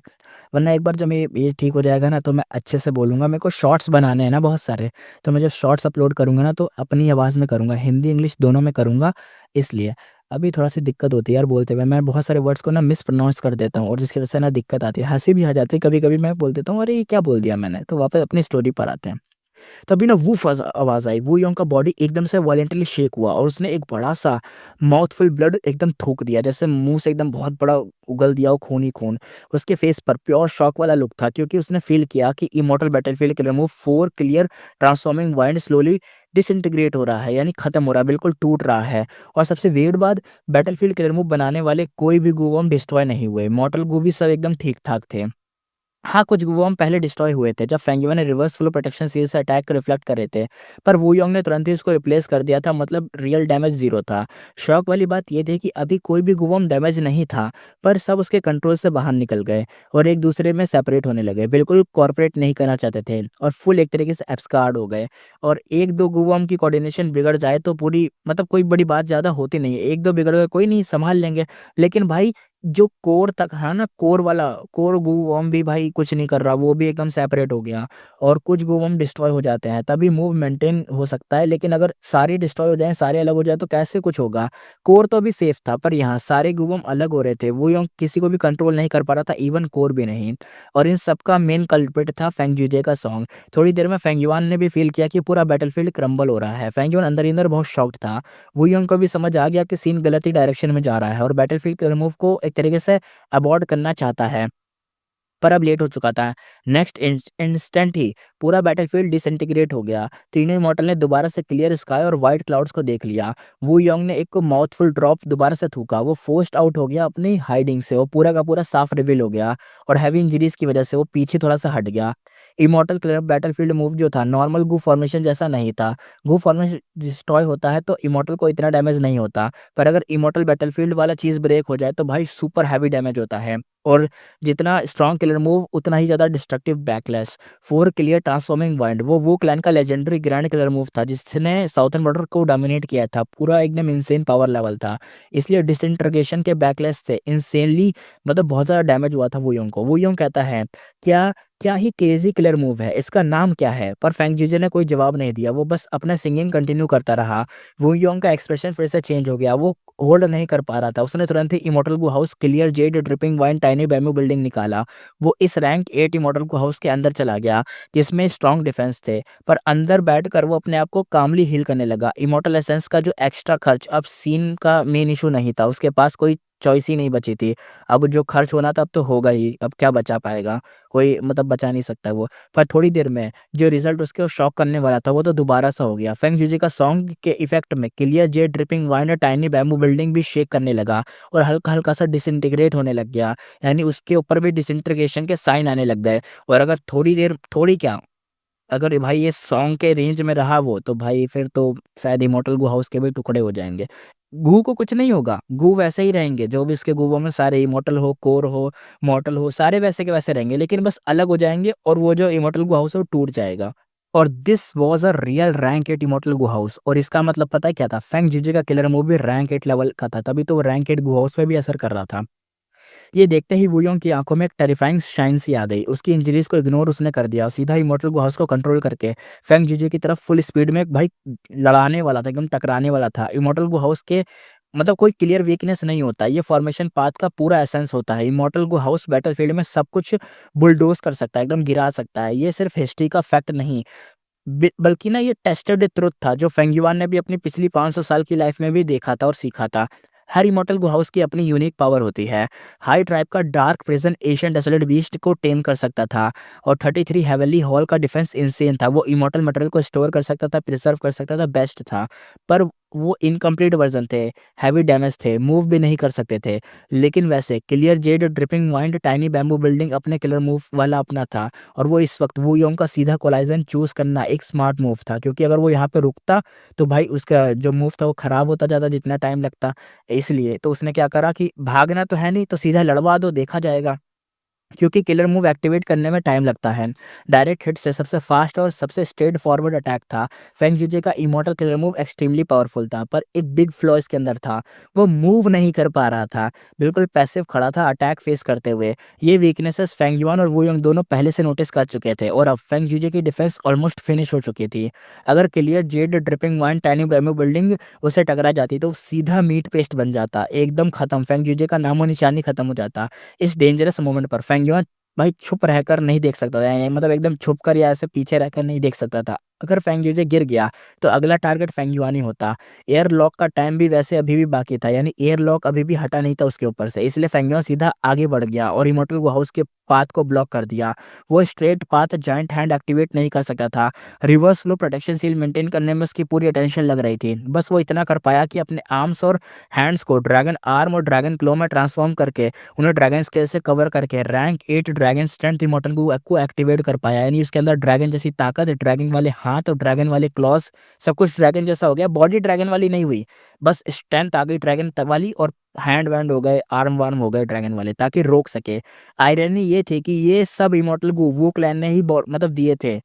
वरना एक बार जब ये ठीक हो जाएगा ना तो मैं अच्छे से बोलूँगा। मेरे को शॉर्ट्स बनाने हैं ना बहुत सारे, तो मैं जब शॉर्ट्स अपलोड करूँगा ना तो अपनी आवाज़ में करूँगा, हिंदी, इंग्लिश दोनों में करूँगा इसलिए। अभी थोड़ा-सी दिक्कत होती है यार बोलते हुए, मैं बहुत सारे वर्ड्स को ना मिसप्रोनाउंस कर देता हूँ और जिसकी वजह से ना दिक्कत आती है, हँसी भी आ जाती है कभी-कभी। मैं बोल देता हूँ, अरे! ये क्या बोल दिया मैंने? तो वापस अपनी स्टोरी पर आते हैं। तभी ना वूफ आवाज़ आई। वू योंग का बॉडी एकदम से वायलेंटली शेक हुआ और उसने एक बड़ा-सा माउथफुल ब्लड एकदम थूक दिया, जैसे मुँह से एकदम बहुत बड़ा उगल दिया हो खून ही खून। उसके फेस पर प्योर शॉक वाला लुक था क्योंकि उसने फ़ील किया कि इमॉर्टल बैटलफील्ड के remove 4 clear transforming wind slowly disintegrate हो रहा है, यानी खत्म हो रहा है, बिल्कुल टूट रहा है। और सबसे वियर्ड बात, बैटलफील्ड के रिमूव बनाने वाले कोई भी गू-वॉर्म डिस्ट्रॉय नहीं हुए। मॉर्टल गू भी सब एकदम ठीक-ठाक थे। हाँ, कुछ वुवॉर्म पहले डिस्ट्रॉय हुए थे जब फेंगयुआ ने रिवर्स फ्लो प्रोटेक्शन सीरीज से अटैक को रिफ्लेक्ट कर रहे थे, पर वू योंग ने तुरंत ही उसको रिप्लेस कर दिया था, मतलब रियल डैमेज ज़ीरो था। शॉक वाली बात ये थी कि अभी कोई भी वुवॉर्म डैमेज नहीं था, पर सब उसके कंट्रोल से बाहर निकल गए और एक दूसरे में सेपरेट होने लगे, बिल्कुल कॉर्पोरेट नहीं करना चाहते थे और फुल एक तरीके से एब्सकॉर्ड हो गए। और 1-2 वुवॉर्म की कोऑर्डिनेशन बिगड़ जाए तो पूरी मतलब कोई बड़ी बात ज़्यादा होती नहीं है, 1-2 बिगड़ गए कोई नहीं, संभाल लेंगे। लेकिन भाई जो कोर तक है ना, कोर वाला, कोर गूवॉर्म भी भाई कुछ नहीं कर रहा, वो भी एकदम सेपरेट हो गया। और कुछ गूवॉर्म डिस्ट्रॉय हो जाते हैं तभी मूव मेंटेन हो सकता है, लेकिन अगर सारे डिस्ट्रॉय हो जाएं, सारे अलग हो जाए तो कैसे कुछ होगा। कोर तो अभी सेफ था, पर यहाँ सारे गूवॉर्म अलग हो रहे थे, वो यूं किसी को भी कंट्रोल नहीं कर पा रहा था, इवन कोर भी नहीं। और इन सब का मेन कल्प्रिट था फेंग जुजे का सॉन्ग। थोड़ी देर में फेंग युआन ने भी फील किया कि पूरा बैटलफील्ड क्रम्बल हो रहा है। फेंग युआन अंदर ही अंदर बहुत शॉक्ड था। वू यंग को भी समझ आ गया कि सीन गलत ही डायरेक्शन में जा रहा है और बैटलफील्ड के रिमूव को एक तरीके से अबॉर्ड करना चाहता है, पर अब लेट हो चुका था। नेक्स्ट इंस्टेंट ही पूरा बैटलफील्ड डिसइंटीग्रेट हो गया। तीनों इमॉर्टल ने दोबारा से क्लियर स्काई और व्हाइट क्लाउड्स को देख लिया। वू यंग ने एक को माउथफुल ड्रॉप दोबारा से थूका, वो फोर्स्ड आउट हो गया अपनी हाइडिंग से, वो पूरा का पूरा साफ रिवील हो गया और हैवी इंजरीज की वजह से वो पीछे थोड़ा सा हट गया। इमॉर्टल क्लियर बैटलफील्ड मूव जो था नॉर्मल गू फॉर्मेशन जैसा नहीं था। गू फॉर्मेशन डिस्ट्रॉय होता है तो इमॉर्टल को इतना डैमेज नहीं होता, पर अगर इमॉर्टल बैटलफील्ड वाला चीज ब्रेक हो जाए तो भाई सुपर हैवी डैमेज होता है। और जितना स्ट्रॉन्ग किलर मूव उतना ही ज़्यादा destructive backlash. 4 clear transforming wind वो क्लैन का लेजेंडरी ग्रैंड किलर मूव था जिसने साउथर्न बॉर्डर को डोमिनेट किया था, पूरा एकदम इंसेन पावर लेवल था। इसलिए डिसइंटीग्रेशन के बैकलैश से इंसेनली मतलब बहुत ज़्यादा डैमेज हुआ था वूयोंग को। वूयोंग कहता है, क्या क्या ही क्रेजी किलर मूव है, इसका नाम क्या है? पर फेंग जीजे ने कोई जवाब नहीं दिया, वो बस अपना सिंगिंग कंटिन्यू करता रहा। वूयोंग का एक्सप्रेशन फिर से चेंज हो गया, वो होल्ड नहीं कर पा रहा था। उसने तुरंत ही immortal Gu house clear jade dripping wine tiny bamboo building निकाला। वो इस रैंक 8 इमॉर्टल गू हाउस के अंदर चला गया जिसमें स्ट्रॉन्ग डिफेंस थे, पर अंदर बैठकर वो अपने आप को कामली हील करने लगा। इमॉर्टल एसेंस का जो एक्स्ट्रा खर्च अब सीन का मेन इशू नहीं था, उसके पास कोई चॉइस ही नहीं बची थी। अब जो खर्च होना था अब तो होगा ही, अब क्या बचा पाएगा, कोई मतलब बचा नहीं सकता वो। पर थोड़ी देर में जो रिजल्ट उसके शॉक करने वाला था वो तो दोबारा सा हो गया। फेंग जीजी का सॉन्ग के इफेक्ट में क्लियर जेड ड्रिपिंग वाइन और टाइनी बैम्बू बिल्डिंग भी शेक करने लगा और हल्का हल्का सा डिसइंटीग्रेट होने लग गया, यानी उसके ऊपर भी डिसइंटीग्रेशन के साइन आने लग गए। और अगर थोड़ी देर, थोड़ी क्या, अगर भाई ये सॉन्ग के रेंज में रहा वो, तो भाई फिर तो शायद इमॉर्टल गू हाउस के भी टुकड़े हो जाएंगे। गू को कुछ नहीं होगा, गू वैसे ही रहेंगे, जो भी उसके गूवों में सारे इमॉर्टल हो, कोर हो, मॉर्टल हो, सारे वैसे के वैसे रहेंगे, लेकिन बस अलग हो जाएंगे और वो जो इमॉर्टल गू हाउस है वो टूट जाएगा। और this was a real rank 8 immortal Gu house. और इसका मतलब पता है क्या था? फेंग जीजे का किलर मूव भी रैंक 8 लेवल का था, तभी तो वो रैंक 8 गू हाउस पे भी असर कर रहा था। ये देखते ही वुयोंग की आंखों में एक टेरिफाइंग शाइन सी आ गई। उसकी इंजरीज को इग्नोर उसने कर दिया और सीधा इमॉर्टल गुहाउस को कंट्रोल करके फेंग जीजे की तरफ फुल स्पीड में भाई लड़ाने वाला था, एकदम टकराने वाला था। इमॉर्टल गुहाउस के मतलब कोई क्लियर वीकनेस नहीं होता, ये फॉर्मेशन पाथ का पूरा एसेंस होता है। इमॉर्टल गुहाउस बैटलफील्ड में सब कुछ बुलडोज कर सकता है, एकदम गिरा सकता है। ये सिर्फ हिस्ट्री का फैक्ट नहीं, बल्कि ना ये टेस्टेड ट्रुथ था जो फेंग युआन ने भी अपनी पिछली 500 साल की लाइफ में भी देखा था और सीखा था। हर इमॉर्टल गुहाउस की अपनी यूनिक पावर होती है। हाई ट्राइब का dark prison Asian desolate beast को टेम कर सकता था और 33 हेवनली हॉल का डिफेंस इंसेन था। वो इमॉर्टल मटेरियल को स्टोर कर सकता था, प्रिजर्व कर सकता था, बेस्ट था। पर वो इनकम्प्लीट वर्जन थे, हैवी डैमेज थे, मूव भी नहीं कर सकते थे। लेकिन वैसे clear jade dripping mind tiny bamboo building अपने किलर मूव वाला अपना था। और वो इस वक्त वू योंग का सीधा कोलाइजन चूज करना एक स्मार्ट मूव था, क्योंकि अगर वो यहाँ पे रुकता तो भाई उसका जो मूव था वो खराब होता जाता जितना टाइम लगता। इसलिए तो उसने क्या करा कि भागना तो है नहीं, तो सीधा लड़वा दो, देखा जाएगा, क्योंकि किलर मूव एक्टिवेट करने में टाइम लगता है। डायरेक्ट हिट से सबसे फास्ट और सबसे स्ट्रेट फॉरवर्ड अटैक था। फेंग जीजे का immortal killer move extremely powerful था, पर एक बिग फ्लॉ इसके अंदर था, वो मूव नहीं कर पा रहा था, बिल्कुल पैसिव खड़ा था अटैक फेस करते हुए। ये वीकनेसेस फेंग युआन और वू यंग दोनों पहले से नोटिस कर चुके थे और अब फेंग जीजे की डिफेंस ऑलमोस्ट फिनिश हो चुकी थी। अगर clear jade dripping wine tiny bamboo building उसे टकरा जाती तो वो सीधा मीट पेस्ट बन जाता, एकदम खत्म, फेंग जीजे का नामो निशान ही खत्म हो जाता। इस डेंजरस मोमेंट पर फेंग युआन भाई छुप रहकर नहीं देख सकता था, यानी मतलब एकदम छुप कर या ऐसे पीछे रहकर नहीं देख सकता था। अगर फेंग यूजे गिर गया तो अगला टारगेट फेंग युआन ही होता। एयर लॉक का टाइम भी वैसे अभी भी बाकी था, यानी एयर लॉक अभी भी हटा नहीं था उसके ऊपर से, इसलिए फेंग युआन सीधा आगे बढ़ गया और इमॉर्टल हाउस के पाथ को ब्लॉक कर दिया। वो straight path giant hand activate नहीं कर सकता था। Reverse flow protection seal maintain करने में उसकी पूरी अटेंशन लग रही थी। बस वो इतना कर पाया कि अपने आर्म्स और हैंड्स को ड्रैगन आर्म और ड्रैगन क्लो में ट्रांसफॉर्म करके उन्हें ड्रैगन स्केल से कवर करके रैंक 8 ड्रैगन स्ट्रेंथ इमॉर्टल को एक्टिवेट कर पाया, यानी उसके अंदर ड्रैगन जैसी ताकत, ड्रैगन वाले हाथ और ड्रैगन वाले क्लॉज, सब कुछ ड्रैगन जैसा हो गया। बॉडी ड्रैगन वाली नहीं हुई, बस स्ट्रेंथ आ गई ड्रैगन वाली, और हैंड वैंड हो गए, आर्म वार्म हो गए ड्रैगन वाले, ताकि रोक सके। आयरनी ये थी कि ये सब इमॉर्टल को वो क्लैन ने ही मतलब दिए थे।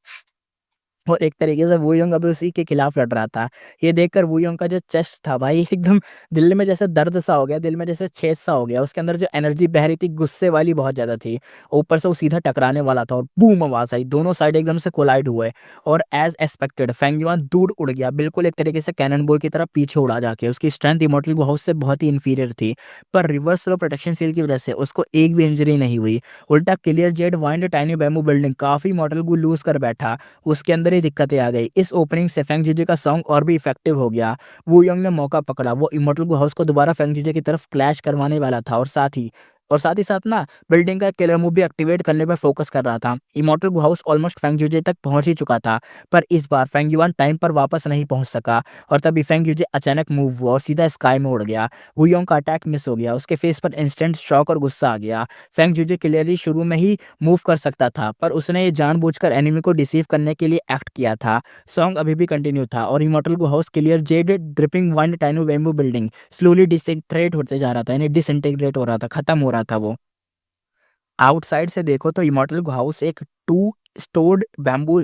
और एक तरीके से वू यंग अभी उसी के खिलाफ लड़ रहा था। ये देखकर वू यंग का जो चेस्ट था भाई एकदम दिल में जैसे दर्द सा हो गया, दिल में जैसे छेद सा हो गया। उसके अंदर जो एनर्जी बह रही थी गुस्से वाली बहुत ज़्यादा थी। ऊपर से वो सीधा टकराने वाला था और बूम आवाज़ आई, दोनों साइड एकदम से कोलाइड हुए। और एज़ एक्सपेक्टेड फेंग युआन दूर उड़ गया, बिल्कुल एक तरीके से कैनन बॉल की तरह पीछे उड़ा जाके। उसकी स्ट्रेंथ इमॉर्टल गो हाउस से बहुत ही इंफीरियर थी, पर रिवर्स स्लो प्रोटेक्शन सील की वजह से उसको एक भी इंजरी नहीं हुई। उल्टा clear Z wind tiny bamboo building काफ़ी इमॉर्टल गो लूज़ कर बैठा, उसके अंदर ही दिक्कतें आ गई। इस ओपनिंग से फेंग जीजे का सॉन्ग और भी इफेक्टिव हो गया। वू यंग ने मौका पकड़ा, वो इमॉर्टल गो हाउस को दोबारा फेंग जीजे की तरफ क्लैश करवाने वाला था, और साथ ही साथ ना बिल्डिंग का किलर मूव भी एक्टिवेट करने पर फोकस कर रहा था। Immortal Gu house almost Feng जीजे तक पहुंच ही चुका था, पर इस बार फेंग युआन टाइम पर वापस नहीं पहुंच सका। और तभी फेंग जीजे अचानक मूव हुआ और सीधा स्काई में उड़ गया। वू यंग का अटैक मिस हो गया, उसके फेस पर इंस्टेंट शॉक और गुस्सा आ गया। फेंग जीजे क्लियरली शुरू में ही मूव कर सकता था, पर उसने ये जानबूझकर एनिमी को डिसीव करने के लिए एक्ट किया था। सॉन्ग अभी भी कंटिन्यू था और immortal Gu house clear jade dripping wind tiny bamboo building slowly disintegrate होते जा रहा था, यानी डिसइंटीग्रेट हो रहा था, खत्म हो रहा था वो। आउटसाइड से देखो तो इमॉर्टल गो हाउस एक two storeyed bamboo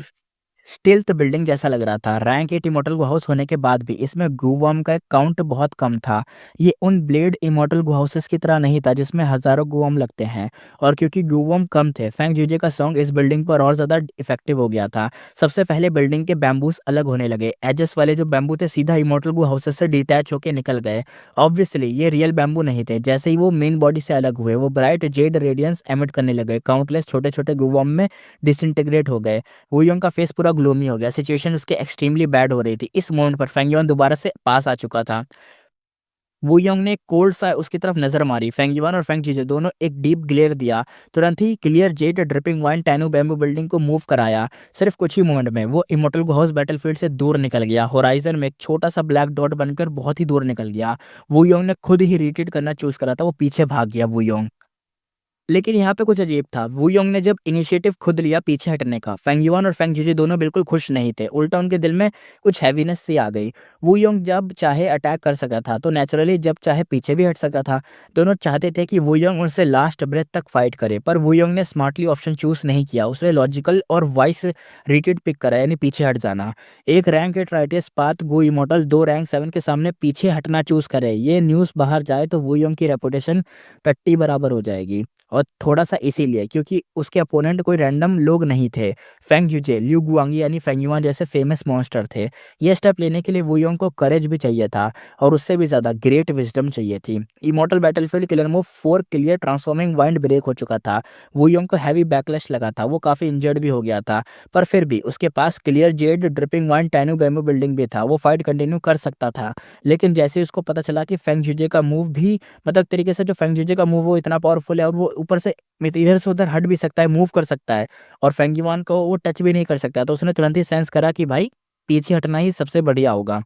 stealth building जैसा लग रहा था। रैंक 8 इमॉर्टल गो हाउस होने के बाद भी इसमें गूवॉर्म का काउंट बहुत कम था। ये उन ब्लेड इमॉर्टल गो हाउसेस की तरह नहीं था जिसमें हज़ारों गूवॉर्म लगते हैं। और क्योंकि गूवॉर्म कम थे, फेंग जीजे का सॉन्ग इस बिल्डिंग पर और ज़्यादा इफेक्टिव हो गया था। सबसे पहले बिल्डिंग के बैम्बूस अलग होने लगे। एजेस वाले जो बैम्बू थे सीधा इमॉर्टल गो हाउसेस से डिटैच होकर निकल गए। ऑब्वियसली ये रियल बैम्बू नहीं थे। जैसे ही वो मेन बॉडी से अलग हुए, वो ब्राइट जेड रेडियंस एमिट करने लगे। काउंटलेस छोटे छोटे गूवॉर्म में डिसइंटीग्रेट हो गए। वू योंग का फेस पूरा ग्लूमी हो गया, सिचुएशन उसके एक्सट्रीमली बैड हो रही थी। इस मोमेंट पर फेंग युआन दोबारा से पास आ चुका था। वू योंग ने कोल्ड सा उसकी तरफ नजर मारी। फेंग युआन और फेंग जीजे दोनों एक डीप ग्लेयर दिया। तुरंत ही clear jade dripping wine tiny bamboo building को मूव कराया। सिर्फ कुछ ही मोमेंट में वो इमोर्टल हाउस बैटलफील्ड से दूर निकल गया, होराइजन में एक छोटा सा ब्लैक डॉट बनकर बहुत ही दूर निकल गया। वू योंग ने खुद ही रिट्रीट करना चूज करा था, वो पीछे भाग गया वू योंग। लेकिन यहाँ पे कुछ अजीब था। वू योंग ने जब इनिशिएटिव खुद लिया पीछे हटने का, फेंग युआन और फेंग जीजी दोनों बिल्कुल खुश नहीं थे। उल्टा उनके दिल में कुछ हैवीनेस सी आ गई। वू योंग जब चाहे अटैक कर सकता था तो नेचुरली जब चाहे पीछे भी हट सकता था। दोनों चाहते थे कि वू योंग उनसे लास्ट ब्रेथ तक फाइट करे, पर वू योंग ने स्मार्टली ऑप्शन चूज नहीं किया। उसने लॉजिकल और वाइस रिट्रीट पिक करा, यानी पीछे हट जाना। एक रैंक एट राइटियस पाथ गो इमोर्टल दो रैंक 7 के सामने पीछे हटना चूज करे। ये न्यूज़ बाहर जाए तो वू योंग की रेपुटेशन टट्टी बराबर हो जाएगी। और थोड़ा-सा इसीलिए क्योंकि उसके अपोनेंट कोई रैंडम लोग नहीं थे। फेंग जुजे, लिu गुआंगी यानी फेंग युआन जैसे फेमस मॉन्स्टर थे। ये स्टेप लेने के लिए वू योंग को करेज भी चाहिए था और उससे भी ज़्यादा ग्रेट विज़डम चाहिए थी। Immortal battlefield killer move 4 clear transforming wind break हो चुका था। वू योंग को हैवी बैकलैश लगा था, वो काफ़ी इंजर्ड भी हो गया था। पर फिर भी उसके पास clear jade dripping wind tiny bamboo building भी था, वो फाइट कंटिन्यू कर सकता था। लेकिन जैसे ही उसको पता चला कि फेंग जुजे का मूव भी मतलब तरीके से जो फेंग जीजे का मूव वो इतना पावरफुल है और वो ऊपर से इधर से उधर हट भी सकता है, मूव कर सकता है और फेंग युआन को वो टच भी नहीं कर सकता। तो उसने तुरंत ही सेंस करा कि भाई पीछे हटना ही सबसे बढ़िया होगा।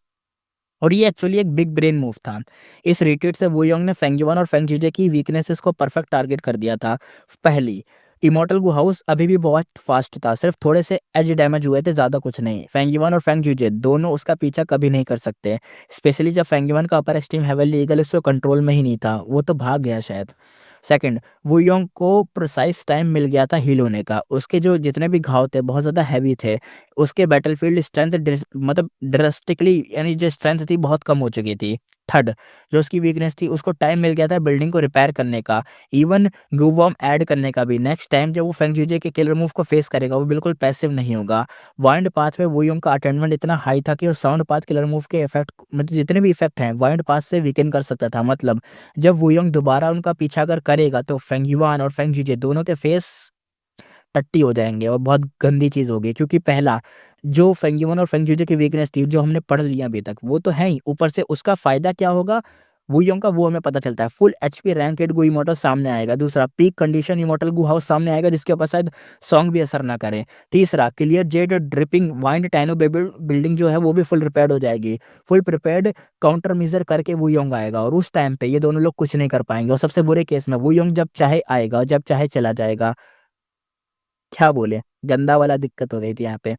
और ये एक्चुअली एक बिग ब्रेन मूव था। इस रिट्रीट से वू योंग ने फेंग युआन और फेंग जीजे की वीकनेसेस को परफेक्ट टारगेट कर दिया था। पहली, इमॉर्टल गु हाउस अभी भी बहुत फास्ट था, सिर्फ थोड़े से एज डैमेज हुए थे, ज़्यादा कुछ नहीं। फेंग युआन और फेंग जीजे दोनों उसका पीछा कभी नहीं कर सकते, स्पेशली जब फेंग युआन का अपर एक्सट्रीम हेवनली ईगल उसको कंट्रोल में ही नहीं था, वो तो भाग गया शायद। सेकंड, वू योंग को प्रिसाइज टाइम मिल गया था हील होने का। उसके जो जितने भी घाव थे बहुत ज़्यादा हैवी थे। उसके बैटलफील्ड स्ट्रेंथ मतलब ड्रास्टिकली यानी जो स्ट्रेंथ थी बहुत कम हो चुकी थी। थर्ड, जो उसकी वीकनेस थी उसको टाइम मिल गया था बिल्डिंग को रिपेयर करने का, इवन ग्लू बॉम्ब ऐड करने का भी। नेक्स्ट टाइम जब वो फेंग जीजे के किलर मूव को फेस करेगा वो बिल्कुल पैसिव नहीं होगा। वाइंड पाथ पे वू योंग का अटेंडमेंट इतना हाई था कि वो साउंड पाथ किलर मूव के इफेक्ट मतलब जितने भी इफेक्ट हैं वाइंड पाथ से वीकेन कर सकता था। मतलब जब वू योंग दोबारा उनका पीछा अगर करेगा तो फेंग युआन और फेंग जीजे दोनों के फेस टट्टी हो जाएँगे और बहुत गंदी चीज़ होगी, क्योंकि पहला जो फेंग युआन और फेंग जीजे की वीकनेस थी जो हमने पढ़ लिया अभी तक वो तो है ही, ऊपर से उसका फ़ायदा क्या होगा वू योंग का वो हमें पता चलता है। फुल एचपी रैंक 8 गू इमॉर्टल सामने आएगा। दूसरा, peak condition immortal Gu house सामने आएगा जिसके ऊपर शायद सॉन्ग भी असर ना करे। तीसरा, clear jade dripping wind tiny building जो है वो भी फुल रिपेयर्ड हो जाएगी। फुल प्रिपेयर्ड काउंटर मेजर करके वू योंग आएगा और उस टाइम पे ये दोनों लोग कुछ नहीं कर पाएँगे और सबसे बुरे केस में वू योंग जब चाहे आएगा, जब चाहे चला जाएगा। क्या बोले? गंदा वाला दिक्कत हो गई थी यहाँ पे।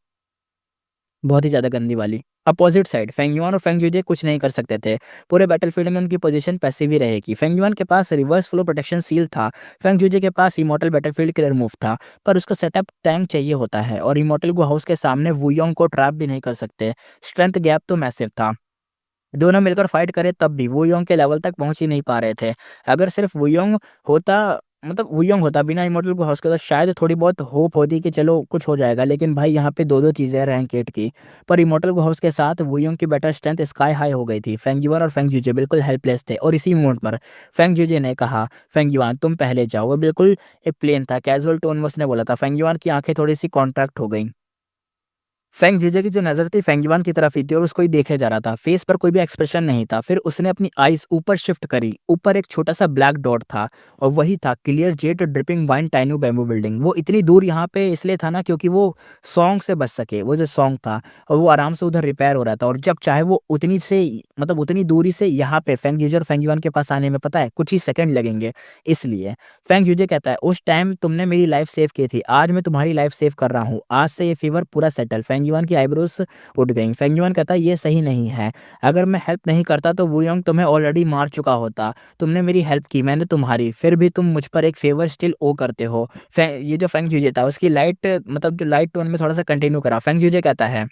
बहुत ही ज़्यादा गंदी वाली। अपोज़िट साइड फेंग युआन और फेंग ज़ूजे कुछ नहीं कर सकते थे। पूरे बैटलफ़ील्ड में उनकी पोज़ीशन पैसिव ही रहेगी। फेंग युआन के पास रिवर्स फ्लो प्रोटेक्शन सील था, फेंग ज़ूजे के पास इमॉर्टल बैटलफ़ील्ड क्लियर मूव था, पर उसको सेटअप टाइम चाहिए होता है और इमॉर्टल गो हाउस के सामने वुयोंग को ट्रैप भी नहीं कर सकते। स्ट्रेंथ गैप तो मैसिव था। दोनों मिलकर फाइट करें तब भी वुयोंग के लेवल तक पहुँच ही नहीं पा रहे थे। अगर सिर्फ़ वुयोंग होता वुयोंग होता बिना इमॉर्टल को हॉस के तो शायद थोड़ी बहुत होप होती कि चलो कुछ हो जाएगा। लेकिन भाई यहाँ पे 2-2 चीज़ें हैं रैंक 8 की। पर इमॉर्टल को हाउस के साथ वुयोंग की बैटल स्ट्रेंथ स्काई हाई हो गई थी। फेंग युआन और फेंग जूजे बिल्कुल हेल्पलेस थे और इसी मोमेंट पर फेंग जूजे ने कहा, "फेंग युआन तुम पहले जाओ।" वो बिल्कुल एक प्लेन था, कैज़ुअल टोन में उसने बोला था। फेंग युआन की आँखें थोड़ी-सी कॉन्ट्रैक्ट हो गईं। फेंग जीजे की जो नज़र थी फेंग युआन की तरफ ही थी और उसको ही देखे जा रहा था। फेस पर कोई भी एक्सप्रेशन नहीं था। फिर उसने अपनी आइज़ ऊपर शिफ्ट करी। ऊपर एक छोटा-सा ब्लैक डॉट था और वही था clear jade dripping wine tiny bamboo building. वो इतनी दूर यहाँ पे इसलिए था ना क्योंकि वो सॉन्ग से बच सके। वो जो सॉन्ग था और वो आराम से उधर रिपेयर हो रहा था और जब चाहे वो उतनी से उतनी दूरी से यहाँ पे फेंग जीजे और फेंग युआन के पास आने में पता है कुछ ही सेकंड लगेंगे इसलिए। फेंग जीजे कहता है, "उस टाइम तुमने मेरी लाइफ़ सेव की थी। आज मैं तुम्हारी लाइफ़ सेव कर रहा हूँ। आज से ये फ़ीवर पूरा सेटल।" फेंग युआन की आईब्रोज़ उठ गईं। फेंग युआन कहता है, "ये सही नहीं है। अगर मैं हेल्प नहीं करता तो वुयोंग तुम्हें ऑलरेडी मार चुका होता। तुमने मेरी हेल्प की, मैंने तुम्हारी, फिर भी तुम मुझ पर एक फ़ेवर स्टिल ओ करते हो।" ये जो फेंग जीजे था उसकी लाइट जो लाइट टोन में थोड़ा-सा कंटिन्यू करा। फेंग जीजे कहता है,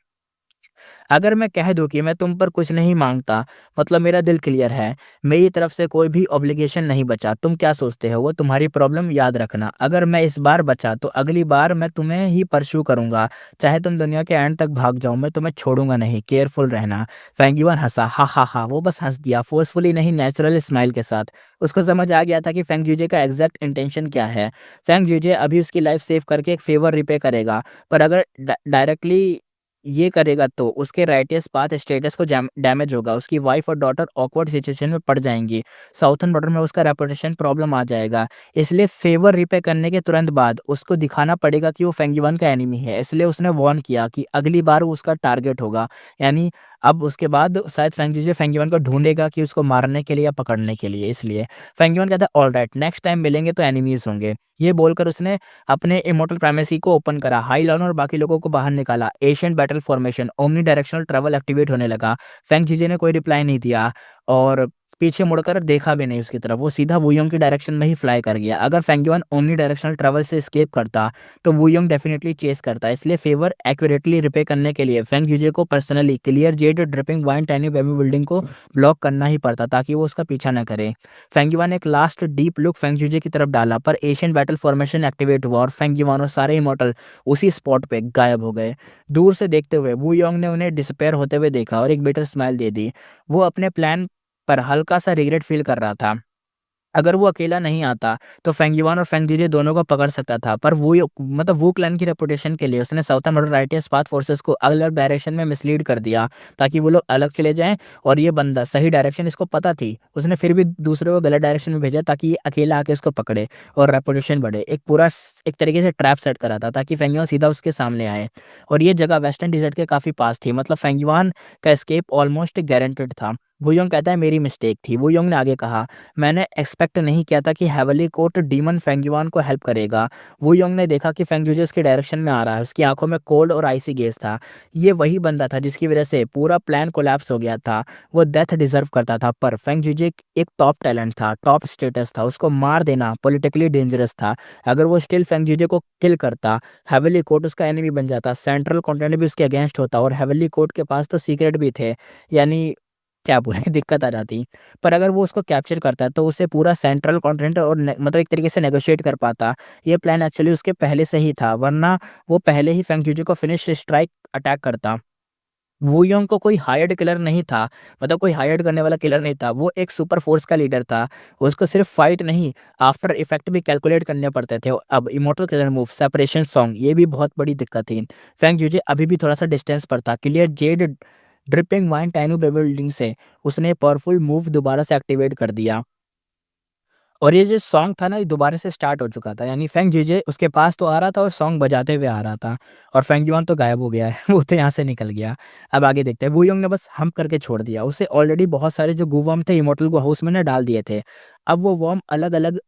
अगर मैं कह दूँ कि मैं तुम पर कुछ नहीं माँगता, मतलब मेरा दिल क्लियर है, मेरी तरफ से कोई भी ऑब्लिगेशन नहीं बचा। तुम क्या सोचते हो वो तुम्हारी प्रॉब्लम याद रखना। अगर मैं इस बार बचा तो अगली बार मैं तुम्हें ही परस्यू करूँगा। चाहे तुम दुनिया के एंड तक भाग जाओ, मैं तुम्हें छोड़ूँगा नहीं, केयरफुल रहना। फेंग युआन हँसा, हा, हा, हा, वो बस हँस दिया, फ़ोर्सफुली नहीं नेचुरल स्माइल के साथ। उसको समझ आ गया था कि फेंग जीजे का एग्ज़ैक्ट इंटेंशन क्या है। फेंग जीजे अभी उसकी लाइफ़ सेव करके एक फ़ेवर रिपे करेगा, पर अगर डायरेक्टली ये करेगा तो उसके राइटियस पाथ स्टेटस को डैमेज होगा, उसकी वाइफ और डॉटर ऑकवर्ड सिचुएशन में पड़ जाएँगी, साउथर्न बॉर्डर में उसका रेपुटेशन प्रॉब्लम आ जाएगा। इसलिए फ़ेवर रिपे करने के तुरंत बाद उसको दिखाना पड़ेगा कि वो फेंग युआन का एनिमी है, इसलिए उसने वार्न किया कि अगली बार वो उसका टारगेट होगा। यानी अब उसके बाद शायद फेंग जीजे फेंग युआन को ढूँढेगा कि उसको मारने के लिए या पकड़ने के लिए इसलिए। फेंग युआन कहता है ऑलराइट नेक्स्ट टाइम मिलेंगे तो एनिमीज़ होंगे। ये बोलकर उसने अपने इमॉर्टल प्राइमेसी को ओपन करा, हाई लॉन और बाकी लोगों को बाहर निकाला। Asian battle formation, omni directional travel activate होने लगा। फेंग जीजे ने कोई रिप्लाई नहीं दिया और पीछे मुड़कर देखा भी नहीं उसकी तरफ। वो सीधा वुयोंग की डायरेक्शन में ही फ्लाई कर गया। अगर Feng yuan omni directional travel से एस्केप करता, तो वुयोंग डेफिनिटली चेज़ करता। इसलिए फेवर एक्यूरेटली रिपे करने के लिए फेंग जीजे को personally clear jade dripping wine tiny baby building को ब्लॉक करना ही पड़ता ताकि वो उसका पीछा न करे। फेंग युआन ने एक लास्ट डीप लुक फेंग जीजे की तरफ डाला, पर एशियन बैटल फॉर्मेशन एक्टिवेट हुआ और फेंग युआन और सारे इमॉर्टल उसी स्पॉट पे गायब हो गए। दूर से देखते हुए वुयोंग ने उन्हें डिसअपियर होते हुए देखा और एक बिटर स्माइल दे दी। वो अपने प्लान पर हल्का-सा रिग्रेट फ़ील कर रहा था। अगर वो अकेला नहीं आता, तो फेंग युआन और फेंग जीजे दोनों को पकड़ सकता था, पर वू क्लैन की रेपुटेशन के लिए उसने southern border righteous path forces को अलग डायरेक्शन में मिसलीड कर दिया, ताकि वो लोग अलग चले जाएँ और ये बंदा सही डायरेक्शन इसको पता थी। उसने फिर भी दूसरे को गलत डायरेक्शन में भेजा ताकि ये अकेला आके उसको पकड़े और रेपुटेशन बढ़े। एक तरीके से ट्रैप सेट करा था ताकि फेंग युआन सीधा उसके सामने आए और ये जगह वेस्टर्न डिसर्ट के काफ़ी पास थी, मतलब फेंग युआन का एस्केप ऑलमोस्ट गारंटीड था। वुयोंग कहता है मेरी मिस्टेक थी। वुयोंग ने आगे कहा, मैंने एक्सपेक्ट नहीं किया था कि heavenly court demon Feng yuan को हेल्प करेगा। वू योंग ने देखा कि फेंग जूजे उसकी डायरेक्शन में आ रहा है। उसकी आँखों में कोल्ड और आइसी गेज़ था। ये वही बंदा था जिसकी वज़ह से पूरा प्लान कोलैप्स हो गया था। वो डेथ डिज़र्व करता था, पर फेंग जूजे एक टॉप टैलेंट था, टॉप स्टेटस था। उसको मार देना पॉलिटिकली डेंजरस था। अगर वो स्टिल फेंग जूजे को किल करता, हेवनली कोर्ट उसका एनिमी बन जाता, सेंट्रल कॉन्टिनेंट भी उसके अगेंस्ट होता और हेवनली कोर्ट के पास तो सीक्रेट भी थे। यानी क्या बोलें दिक्कत आ जाती। पर अगर वो उसको कैप्चर करता है तो उसे पूरा सेंट्रल कॉन्टिनेंट और एक तरीके से नेगोशिएट कर पाता। ये प्लान एक्चुअली उसके पहले से ही था, वरना वो पहले ही फेंग जूजू को फिनिश स्ट्राइक अटैक करता। वू योंग को कोई हायर्ड किलर नहीं था, कोई हायर्ड करने वाला किलर नहीं था। वो एक सुपर फ़ोर्स का लीडर था। उसको सिर्फ़ फाइट नहीं, आफ्टर इफ़ेक्ट भी कैलकुलेट करने पड़ते थे। अब immortal killer move, separation song, ये भी बहुत बड़ी दिक्कत थी। फेंग जूजे अभी भी थोड़ा-सा डिस्टेंस पर था। Clear jade dripping wine tiny building से उसने पावरफुल मूव दोबारा से एक्टिवेट कर दिया। और ये जो सॉन्ग था ना, ये दोबारा से स्टार्ट हो चुका था। यानी फेंग जीजे उसके पास तो आ रहा था और सॉन्ग बजाते हुए आ रहा था और फेंग युआन तो गायब हो गया है। वो तो यहाँ से निकल गया। अब आगे देखते हैं। वू योंग ने बस हम्प करके छोड़ दिया। उसे ऑलरेडी बहुत सारे जो गू वर्म थे इमॉर्टल गो हाउस में ना डाल दिए थे। अब वो वर्म अलग-अलग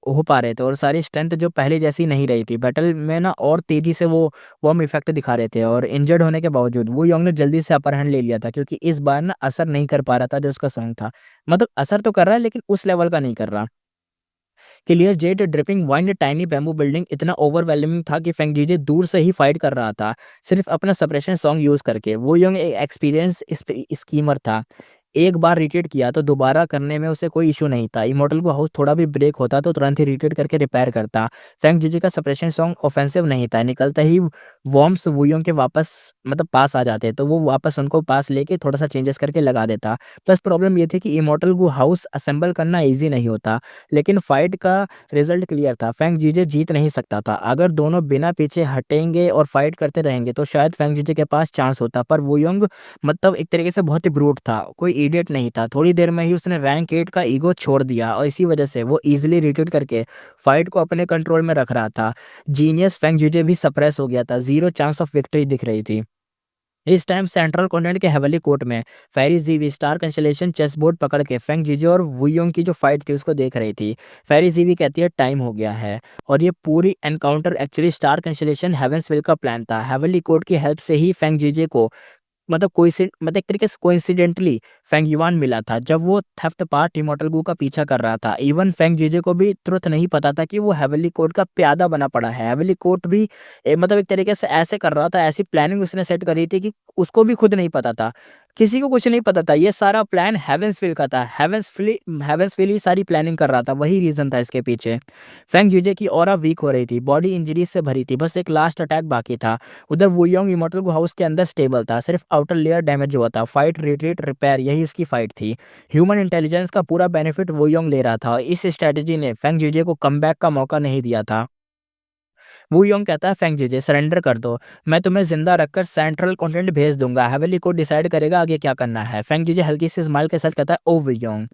हो पा रहे थे और सारी स्ट्रेंथ जो पहले जैसी नहीं रही थी। बैटल में ना और तेज़ी से वो वार्म इफ़ेक्ट दिखा रहे थे और इंजर्ड होने के बावजूद वू योंग ने जल्दी से अपर हैंड ले लिया था क्योंकि इस बार ना असर नहीं कर पा रहा था जो उसका सॉन्ग था। मतलब असर तो कर रहा है लेकिन उस लेवल का नहीं कर रहा। Clear jade dripping wind tiny bamboo building इतना ओवरवेलमिंग था कि फेंग जीजे दूर से ही फाइट कर रहा था, सिर्फ अपना सप्रेशन सॉन्ग यूज़ करके। वो यंग एक एक्सपीरियंस स्कीमर था। एक बार रिट्रीट किया तो दोबारा करने में उसे कोई इश्यू नहीं था। इमॉर्टल को हाउस थोड़ा भी ब्रेक होता तो तुरंत ही रिट्रीट करके रिपेयर करता। फेंग जीजे का सप्रेशन सॉन्ग ऑफेंसिव नहीं था। निकलते ही वॉर्म्स वुयोंग के वापस मतलब पास आ जाते तो वो वापस उनको पास लेके थोड़ा-सा चेंजेस करके लगा देता। प्लस प्रॉब्लम ये थी कि इमॉर्टल को हाउस असेंबल करना ईज़ी नहीं होता। लेकिन फाइट का रिजल्ट क्लियर था, फेंग जीजे जीत नहीं सकता था। अगर दोनों बिना पीछे हटेंगे और फाइट करते रहेंगे तो शायद फेंग जीजे के पास चांस होता, पर वू यंग मतलब एक तरीके से बहुत ही ब्रूट था, कोई इडियट नहीं था। थोड़ी देर में ही उसने रैंक 8 का ईगो छोड़ दिया और इसी वजह से वो ईज़िली रिट्रीट करके फाइट को अपने कंट्रोल में रख रहा था। जीनियस फेंग जीजे भी सप्रेस हो गया था, ज़ीरो चांस ऑफ विक्ट्री दिख रही थी। इस टाइम सेंट्रल कॉन्टिनेंट के हेवली कोर्ट में फेरी जीवी स्टार कंसलेशन चेस बोर्ड पकड़ के फेंग जीजो और वुयोंग की जो फाइट थी उसको देख रही थी। फेरी जीवी कहती है टाइम हो गया है और ये पूरी एनकाउंटर एक्चुअली स्टार कंसलेशन हेवंसविल का प्लान था। हेवली कोर्ट की हेल्प से ही फेंग जीजे को मतलब एक तरीके से कोइंसिडेंटली फेंग युआन मिला था जब वो थेफ्ट पार्ट इमॉर्टल गू का पीछा कर रहा था। इवन फेंग जीजे को भी तुरंत नहीं पता था कि वो हेवनली कोर्ट का प्यादा बना पड़ा है। हेवनली कोर्ट भी मतलब एक तरीके से ऐसे कर रहा था, ऐसी प्लानिंग उसने सेट करी थी कि उसको भी खुद नहीं पता था। किसी को कुछ नहीं पता था। ये सारा प्लान हेवेंसविल का था। हेवेंसविल ही सारी प्लानिंग कर रहा था, वही रीज़न था इसके पीछे। फेंग जीजे की ऑरा वीक हो रही थी, बॉडी इंजरीज से भरी थी, बस एक लास्ट अटैक बाकी था। उधर वुयोंग इमॉर्टल गू हाउस के अंदर स्टेबल था, सिर्फ आउटर लेयर डैमेज हुआ था। फाइट, रिट्रीट, रिपेयर यही उसकी फाइट थी। ह्यूमन इंटेलिजेंस का पूरा बेनिफिट वुयोंग ले रहा था और इस स्ट्रैटेजी ने फेंग जीजे को कमबैक का मौका नहीं दिया था। वुयोंग कहता है फेंग जीजे सरेंडर कर दो, मैं तुम्हें जिंदा रखकर सेंट्रल कॉन्टिनेंट भेज दूंगा, हेवनली को डिसाइड करेगा आगे क्या करना है। फेंग जीजे हल्की सी स्माइल के साथ कहता है ओ वुयोंग,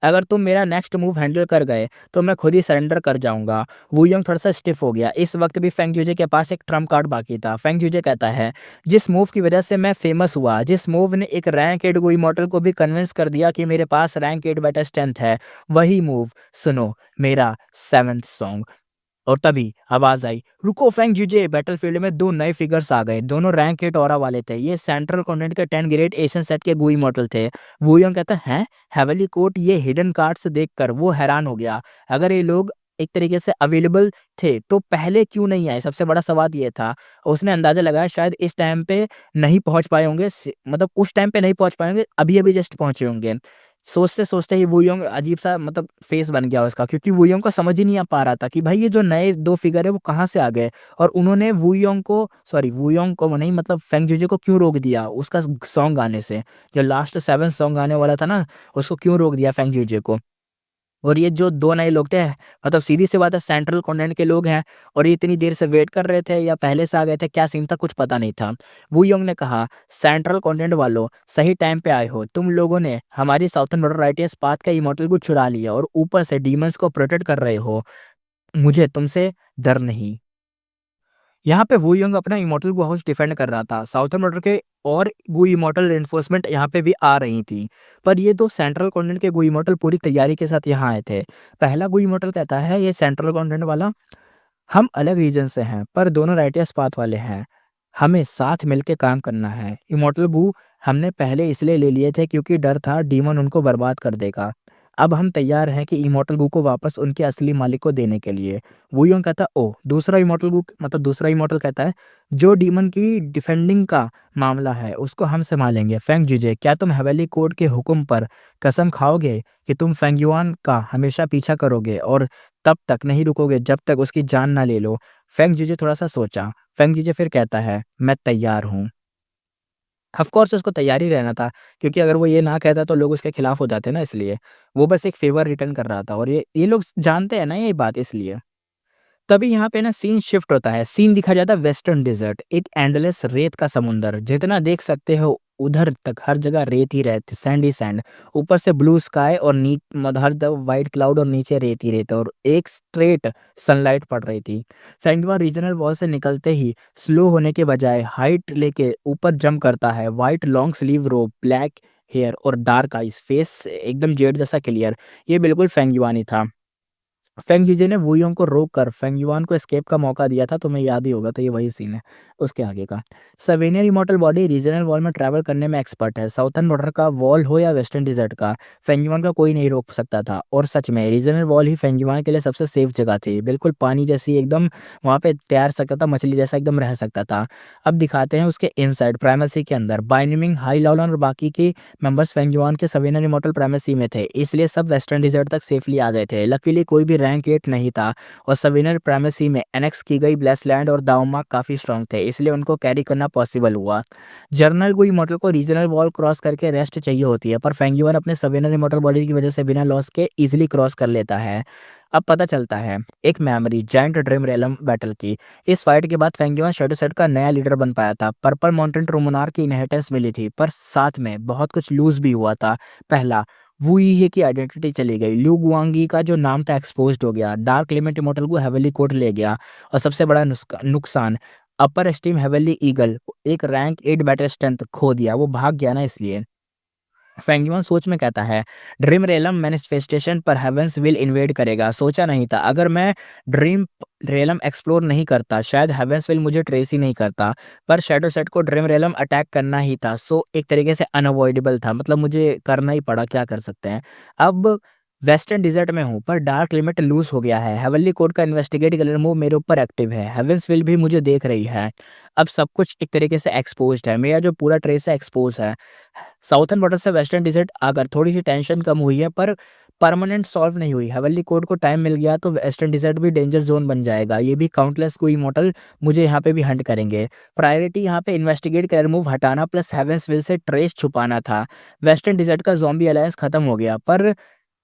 अगर तुम मेरा नेक्स्ट मूव हैंडल कर गए तो मैं खुद ही सरेंडर कर जाऊंगा। वुयोंग थोड़ा सा स्टिफ हो गया। इस वक्त भी फेंग जूजे के पास एक ट्रम्प कार्ड बाकी था। फेंग जूजे कहता है जिस मूव की वजह से मैं फेमस हुआ, जिस मूव ने एक रैंक 8 गोई मॉडल को भी कन्विंस कर दिया कि मेरे पास रैंक 8 बेटर स्ट्रेंथ है, वही मूव सुनो, मेरा 7th सॉन्ग। और तभी आवाज आई रुको फेंग जीजे। बैटलफील्ड में दो नए फिगर्स आ गए, दोनों रैंक 8 ऑरा वाले थे। ये सेंट्रल कॉन्टिनेंट के 10 ग्रेड एशियन सेट के गुई मॉडल थे। वुयोंग कहता है हेवनली कोर्ट ये हिडन कार्ड्स देखकर वो हैरान हो गया। अगर ये लोग एक तरीके से अवेलेबल थे तो पहले क्यों नहीं आए, सबसे बड़ा सवाल ये था। उसने अंदाजा लगाया शायद इस टाइम पे नहीं पहुंच पाए होंगे, मतलब उस टाइम पे नहीं पहुंच पाए होंगे, अभी अभी जस्ट पहुंचे होंगे। सोचते सोचते ही वुयोंग अजीब सा मतलब फेस बन गया उसका, क्योंकि वुयोंग को समझ ही नहीं आ पा रहा था कि भाई ये जो नए दो फिगर है वो कहाँ से आ गए और उन्होंने वुयोंग को नहीं मतलब फेंग जीजे को क्यों रोक दिया उसका सॉन्ग गाने से। जो लास्ट 7 सॉन्ग गाने वाला था ना, उसको क्यों रोक दिया फेंग जीजे को। और ये जो 2 नए लोग थे, मतलब सीधी-सी बात है सेंट्रल कॉन्टिनेंट के लोग हैं और ये इतनी देर से वेट कर रहे थे या पहले से आ गए थे, क्या सीन था कुछ पता नहीं था। वू योंग ने कहा, "सेंट्रल कॉन्टिनेंट वालों, सही टाइम पे आए हो। तुम लोगों ने हमारी साउथर्न बॉर्डर राइटियस पाथ का इमॉर्टल को चुरा लिया और ऊपर से डीमंस को प्रोटेक्ट कर रहे हो। मुझे तुमसे डर नहीं।" यहाँ पे वू यंग अपना इमॉर्टल गु हाउस डिफेंड कर रहा था। साउथर्न बॉर्डर के और गु इमॉर्टल रिइंफोर्समेंट यहाँ पे भी आ रही थी। पर ये 2 सेंट्रल कॉन्टिनेंट के गु इमॉर्टल पूरी तैयारी के साथ यहाँ आए थे। पहला गु इमॉर्टल कहता है ये सेंट्रल कॉन्टिनेंट वाला, हम अलग रीजन से हैं पर दोनों राइटियस पाथ वाले हैं। हमें साथ मिलके काम करना है। इमॉर्टल बू हमने पहले इसलिए ले लिए थे क्योंकि डर था डीमन उनको बर्बाद कर देगा। अब हम तैयार हैं कि इमॉर्टल बू को वापस उनके असली मालिक को देने के लिए। वूयोंग कहता है ओह! दूसरा इमॉर्टल कहता है जो डीमन की डिफेंडिंग का मामला है उसको हम सँभालेंगे। फेंग जीजे, क्या तुम हेवनली कोर्ट के हुक्म पर कसम खाओगे कि तुम फेंग युआन का हमेशा पीछा करोगे और तब तक नहीं रुकोगे जब तक उसकी जान ना ले लो? फेंग जीजे थोड़ा-सा सोचा। फेंग जीजे फिर कहता है मैं तैयार हूँ। ऑफ़ कोर्स उसको तैयार ही रहना था, क्योंकि अगर वो ये ना कहता तो लोग उसके खिलाफ हो जाते ना, इसलिए। वो बस एक फ़ेवर रिटर्न कर रहा था और ये लोग जानते हैं ना ये बात, इसलिए। तभी यहाँ पे ना सीन शिफ्ट होता है। सीन दिखाया जाता है वेस्टर्न डेज़र्ट, एक एंडलेस रेत का समुंदर। जितना देख सकते हो उधर तक हर जगह रेत ही रेत, सैंड ही सैंड। ऊपर से ब्लू स्काई और हर तरफ व्हाइट क्लाउड और नीचे रेत ही रेत और एक स्ट्रेट सनलाइट पड़ रही थी। फेंगवा रीजनल वॉल से निकलते ही स्लो होने के बजाय हाइट लेके ऊपर जंप करता है। व्हाइट लॉन्ग स्लीव रोब, ब्लैक हेयर और डार्क आइज़, फेस एकदम जेड जैसा क्लियर। ये बिल्कुल फेंगयुआन ही था। फेंग जीजे ने वुयोंग को रोककर फेंग युआन को एस्केप का मौका दिया था, तुम्हें याद ही होगा, तो ये वही सीन है उसके आगे का। Souvenir immortal body regional wall में ट्रैवल करने में एक्सपर्ट है। साउथर्न बॉर्डर का वॉल हो या वेस्टर्न डिजर्ट का, फेंग युआन का कोई नहीं रोक सकता था। और सच में रीजनल वॉल ही फेंग युआन के लिए सबसे सेफ जगह थी, बिल्कुल पानी जैसी एकदम, वहाँ पे तैर सकता था, मछली जैसा एकदम रह सकता था। अब दिखाते हैं उसके इनसाइड प्राइमेसी के अंदर। बाइनिमिंग, हाई लाउलन और बाकी के मेंबर्स फेंग युआन के सवेनियर इमॉर्टल प्राइमेसी में थे, इसलिए सब वेस्टर्न डिजर्ट तक सेफली आ गए थे। लकीली कोई भी रैंक 8 नहीं था, और सवेनियर प्राइमेसी में एनेक्स की गई ब्लेसलैंड और दाओमाक काफ़ी स्ट्रांग थे, इसलिए उनको कैरी करना पॉसिबल हुआ। जर्नल गुई मॉडल को रीजनल वॉल क्रॉस करके रेस्ट चाहिए होती है, पर फेंग युआन अपने सवेनियर इमॉर्टल बॉडी की वजह से बिना लॉस के इजीली क्रॉस कर लेता है। अब पता चलता है एक मेमोरी जायंट ड्रीम रेलम बैटल की। इस फाइट के बाद फेंग युआन शैडो सेट का नया लीडर बन पाया था। पर्पल माउंटेन ट्रू मोनार्क की इनहेरिटेंस मिली थी, पर साथ में बहुत कुछ लूज भी हुआ था। पहला, वू यीहे की आइडेंटिटी चली गई, लू गुआंगी का जो नाम था एक्सपोज्ड हो गया, डार्क एलिमेंट इमॉर्टल को हेवनली कोर्ट ले गया, और सबसे बड़ा नुकसान, अपर स्टीम हेवनली ईगल एक रैंक 8 बैटल स्ट्रेंथ खो दिया, वो भाग गया ना इसलिए। फेंगयुआन सोच में कहता है ड्रीम रेलम मैनिफेस्टेशन पर हेवेंस विल इन्वेड करेगा। सोचा नहीं था, अगर मैं ड्रीम रेलम एक्सप्लोर नहीं करता शायद हेवेंस विल मुझे ट्रेस ही नहीं करता, पर शैडो सेट को ड्रीम रेलम अटैक करना ही था, सो एक तरीके से अनअवॉइडेबल था, मतलब मुझे करना ही पड़ा, क्या कर सकते हैं। अब वेस्टर्न डिजर्ट में हूँ, पर डार्क लिमिट लूज हो गया है। हेवनली कोड का इन्वेस्टिगेट कलर मूव मेरे ऊपर एक्टिव है, हेवेंस विल भी मुझे देख रही है। अब सब कुछ एक तरीके से एक्सपोज्ड है, मेरा जो पूरा ट्रेस है एक्सपोज है। साउथर्न बॉर्डर से वेस्टर्न डिसर्ट आकर थोड़ी सी टेंशन कम हुई है, पर परमानेंट सॉल्व नहीं हुई। हेवनली कोड को टाइम मिल गया तो वेस्टर्न डिसर्ट भी डेंजर जोन बन जाएगा, ये भी काउंटलेस कोई मॉडल मुझे यहाँ पे भी हंट करेंगे। प्रायोरिटी यहाँ पे इन्वेस्टिगेट कलर मूव हटाना प्लस हेवेंस विल से ट्रेस छुपाना था। वेस्टर्न डिसर्ट का ज़ॉम्बी अलायंस खत्म हो गया, पर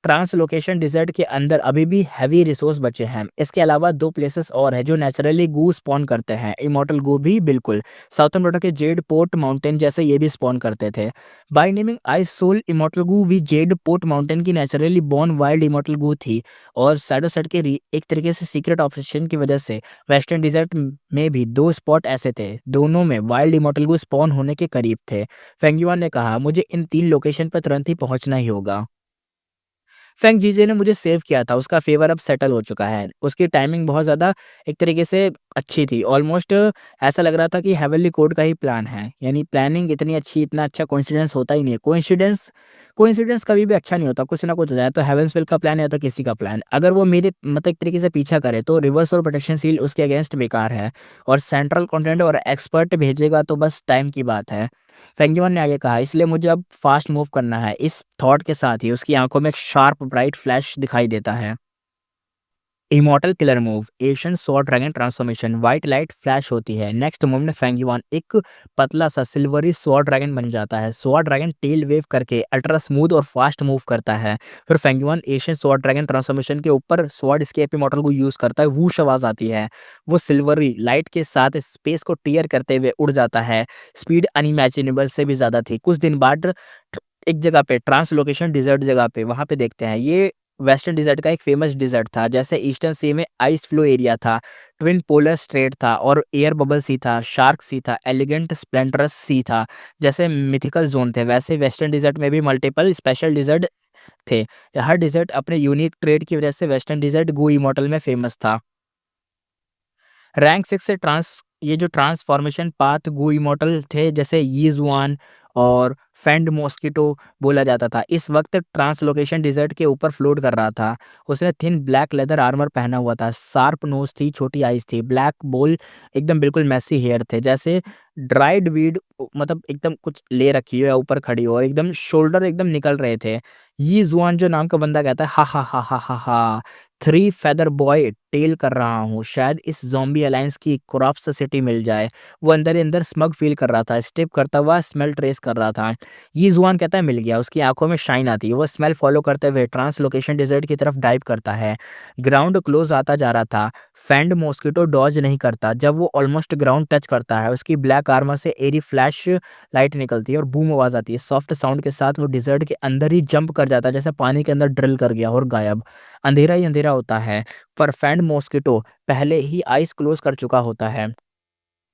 ट्रांसलोकेशन डिजर्ट के अंदर अभी भी हैवी रिसोर्स बचे हैं। इसके अलावा 2 प्लेसेस और है जो नेचुरली गू स्पॉन करते हैं, इमॉर्टल गू भी बिल्कुल साउथर्न बॉर्डर के जेड पोर्ट माउंटेन जैसे ये भी स्पॉन करते थे। By naming ice soul immortal Gu भी जेड पोर्ट माउंटेन की naturally born wild immortal Gu थी, और शैडो सेट के एक तरीके से सीक्रेट ऑपरेशन की वजह से वेस्टर्न डिजर्ट में भी 2 स्पॉट ऐसे थे, दोनों में वाइल्ड इमॉर्टल गू स्पॉन होने के करीब थे। फेंगयुआन ने कहा मुझे इन 3 लोकेशन पर तुरंत ही पहुंचना ही होगा। फेंग जीजे ने मुझे सेव किया था, उसका फ़ेवर अब सेटल हो चुका है। उसकी टाइमिंग बहुत ज़्यादा एक तरीके से अच्छी थी, ऑलमोस्ट ऐसा लग रहा था कि हेवनली कोड का ही प्लान है। यानी प्लानिंग इतनी अच्छी, इतना अच्छा कोइंसिडेंस होता ही नहीं है। कोइंसिडेंस कोइंसिडेंस कभी भी अच्छा नहीं होता, कुछ ना कुछ हो जाए, तो हेवेंस विल का प्लान या तो किसी का प्लान। अगर वो मेरे मतलब एक तरीके से पीछा करे तो रिवर्स और प्रोटेक्शन सील उसके अगेंस्ट बेकार है, और सेंट्रल कंटेंट और एक्सपर्ट भेजेगा तो बस टाइम की बात है। फेंगयुआन ने आगे कहा इसलिए मुझे अब फास्ट मूव करना है। इस थॉट के साथ ही उसकी आंखों में एक शार्प ब्राइट फ्लैश दिखाई देता है। Immortal killer move Asian sword dragon transformation, white light flash होती है। नेक्स्ट मूव में फेंगयुआन एक पतला सा सिल्वरी स्वॉर्ड ड्रैगन बन जाता है। स्वॉर्ड ड्रैगन टेल वेव करके अल्ट्रा स्मूथ और फास्ट मूव करता है। फिर फेंगयुआन एशियन स्वॉर्ड ड्रैगन ट्रांसफॉर्मेशन के ऊपर स्वॉर्ड स्केप इमॉर्टल को यूज करता है। वूश आवाज आती है, वो सिल्वरी लाइट के साथ स्पेस को टीयर करते हुए उड़ जाता है। स्पीड अनइमेजिनेबल से भी ज्यादा थी। कुछ दिन बाद एक जगह पे ट्रांसलोकेशन डिजर्ट जगह पे वहां पे देखते हैं, ये वेस्टर्न डिजर्ट का एक फेमस डिजर्ट था। जैसे ईस्टर्न सी में आइस फ्लो एरिया था, ट्विन पोलर स्ट्रेट था, और एयर बबल सी था, शार्क सी था, एलिगेंट स्प्लेंडरस सी था, जैसे मिथिकल जोन थे, वैसे वेस्टर्न डिजर्ट में भी मल्टीपल स्पेशल डिजर्ट थे। हर डिजर्ट अपने यूनिक ट्रेड की वजह से वेस्टर्न डिजर्ट गू इमॉर्टल में फेमस था। रैंक 6 से ये जो ट्रांसफॉर्मेशन पाथ गू इमॉर्टल थे, जैसे यीज़ुआन और फेंड मॉस्किटो बोला जाता था, इस वक्त ट्रांसलोकेशन डिजर्ट के ऊपर फ्लोट कर रहा था। उसने थिन ब्लैक लेदर आर्मर पहना हुआ था, शार्प नोज थी, छोटी आइज थी, ब्लैक बोल, एकदम बिल्कुल मैसी हेयर थे, जैसे ड्राइड वीड, मतलब एकदम कुछ ले रखी हो या ऊपर खड़ी हो, और एकदम शोल्डर एकदम निकल रहे थे। ये जुआन जो नाम का बंदा कहता है हा हा हा हा हा हा, 3 फेदर बॉय टेल कर रहा हूँ, शायद इस ज़ॉम्बी अलायंस की कोरप्स सिटी मिल जाए। वो अंदर ही अंदर स्मग फील कर रहा था, स्टेप करता हुआ स्मेल ट्रेस कर रहा था। ये जुआन कहता है मिल गया, उसकी आंखों में शाइन आती है, वो स्मेल फॉलो करते हुए ट्रांसलोकेशन डिजर्ट की तरफ डाइव करता है। ग्राउंड क्लोज आता जा रहा था। फैंड मॉस्किटो डॉज नहीं करता, जब वो ऑलमोस्ट ग्राउंड टच करता है उसकी ब्लैक आर्मर से एरी फ्लैश लाइट निकलती है और बूम आवाज आती है। सॉफ्ट साउंड के साथ वो डिजर्ट के अंदर ही जंप कर जाता है, जैसे पानी के अंदर ड्रिल कर गया, और गायब। अंधेरा ही अंधेरा होता है, पर फैंड मॉस्किटो पहले ही आइस क्लोज कर चुका होता है।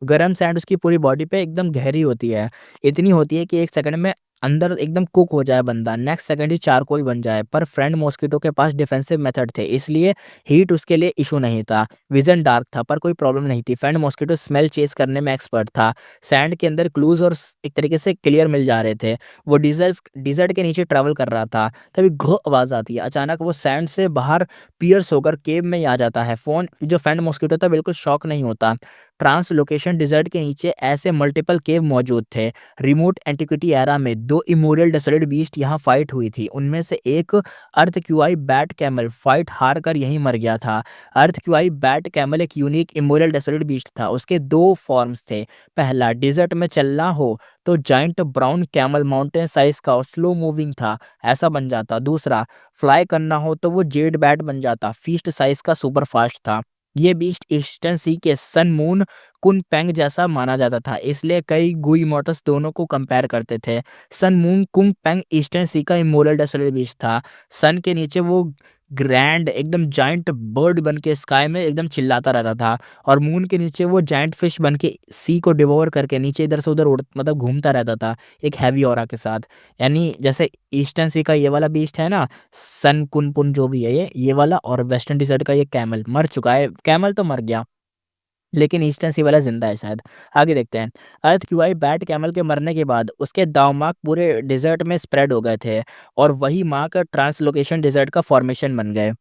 गरम सैंड उसकी पूरी बॉडी पे एकदम गहरी होती है, इतनी होती है कि 1 सेकंड में अंदर एकदम कुक हो जाए बंदा, नेक्स्ट सेकंड ही चारकोल बन जाए। पर फ्रेंड मॉस्किटो के पास डिफेंसिव मेथड थे, इसलिए हीट उसके लिए इशू नहीं था। विजन डार्क था पर कोई प्रॉब्लम नहीं थी। फ्रेंड मॉस्किटो स्मेल चेस करने में एक्सपर्ट था। सैंड के अंदर क्लूज और एक तरीके से क्लियर मिल जा रहे थे। वो डिजर्ट के नीचे ट्रैवल कर रहा था, तभी घो आवाज आती है। अचानक वो सैंड से बाहर पियर्स होकर केव में ही आ जाता है। फोन जो फ्रेंड मॉस्किटो था बिल्कुल शॉक नहीं होता। ट्रांस लोकेशन डिजर्ट के नीचे ऐसे मल्टीपल केव मौजूद थे। रिमोट एंटिक्विटी एरा में दो इमोरल डेसर्ट बीस्ट यहाँ फाइट हुई थी। उनमें से एक अर्थ क्यूआई बैट कैमल फाइट हार कर यहीं मर गया था। अर्थ क्यूआई बैट कैमल एक यूनिक इमोरल डेसर्ट बीस्ट था। उसके दो फॉर्म्स थे। पहला, डिजर्ट में चलना हो तो giant brown camel mountain size का और स्लो मूविंग था, ऐसा बन जाता। दूसरा, फ्लाई करना हो तो वो जेड बैट बन जाता, फीस्ट साइज का सुपर फास्ट था। ये बीस्ट ईस्टर्न सी के सन मून कुन पेंग जैसा माना जाता था, इसलिए कई गुई मोटर्स दोनों को कंपेयर करते थे। सन मून कुंग पेंग ईस्टर्न सी का इमोरल डेसर्ट बीस्ट था। सन के नीचे वो ग्रैंड एकदम जाइंट बर्ड बन के स्काई में एकदम चिल्लाता रहता था, और मून के नीचे वो जाइंट फिश बन के सी को डिवोर करके नीचे इधर से उधर उड़ मतलब घूमता रहता था, एक हैवी ऑरा के साथ। यानी जैसे ईस्टर्न सी का ये वाला बीस्ट है ना, सन कुनपुन जो भी है ये वाला, और वेस्टर्न डिजर्ट का ये कैमल मर चुका है। कैमल तो मर गया, लेकिन ईस्टर्न सी वाला ज़िंदा है शायद। आगे देखते हैं। अर्थ क्यूआई बैट कैमल के मरने के बाद उसके दाव पूरे डिज़र्ट में स्प्रेड हो गए थे, और वही मार्क ट्रांसलोकेशन डिज़र्ट का फॉर्मेशन बन गए।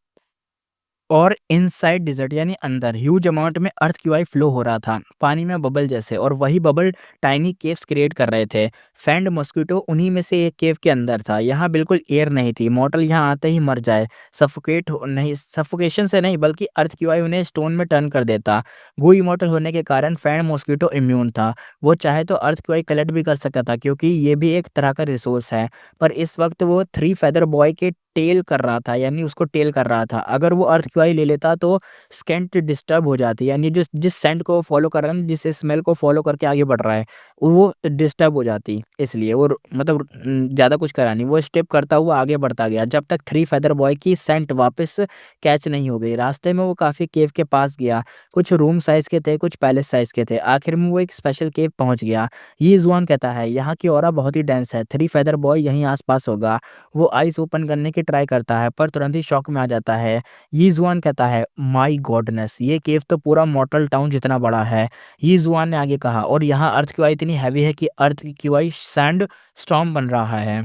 और इनसाइड डिज़र्ट यानी अंदर ह्यूज अमाउंट में अर्थ क्यूआई फ्लो हो रहा था, पानी में बबल जैसे, और वही बबल टाइनी केव्स क्रिएट कर रहे थे। फैंड मॉस्किटो उन्हीं में से एक केव के अंदर था। यहाँ बिल्कुल एयर नहीं थी, मॉर्टल यहाँ आते ही मर जाए। सफोकेशन से नहीं बल्कि अर्थ क्यूआई उन्हें स्टोन में टर्न कर देता। वो इमॉर्टल होने के कारण फैंड मॉस्किटो इम्यून था। वो चाहे तो अर्थ क्यूआई कलेक्ट भी कर सकता था, क्योंकि ये भी एक तरह का रिसोर्स है। पर इस वक्त वो थ्री फेदर बॉय के टेल कर रहा था, यानी उसको टेल कर रहा था। अगर वो अर्थ क्यूआई ले लेता तो स्केंट डिस्टर्ब हो जाती, यानी जिस जिस सेंट को फॉलो कर रहा है, जिस स्मेल को फॉलो करके आगे बढ़ रहा है, वो डिस्टर्ब हो जाती। इसलिए वो मतलब ज़्यादा कुछ करा नहीं, वो स्टेप करता हुआ आगे बढ़ता गया जब तक थ्री फेदर बॉय की सेंट वापस कैच नहीं हो गई। रास्ते में वो काफ़ी केव के पास गया, कुछ रूम साइज़ के थे, कुछ पैलेस साइज़ के थे। आखिर में वो एक स्पेशल केव पहुंच गया। ये जुआन कहता है यहाँ की ऑरा बहुत ही डेंस है, थ्री फेदर बॉय यहीं आसपास होगा। वो आइस ओपन करने की ट्राई करता है पर तुरंत ही शॉक में आ जाता है। ये जुआन कहता है माय गॉडनेस, ये केव तो पूरा मॉर्टल टाउन जितना बड़ा है। ये जुआन ने आगे कहा, और यहाँ अर्थ क्यूआई इतनी हैवी है कि अर्थ क्यूआई सैंड स्टॉर्म बन रहा है।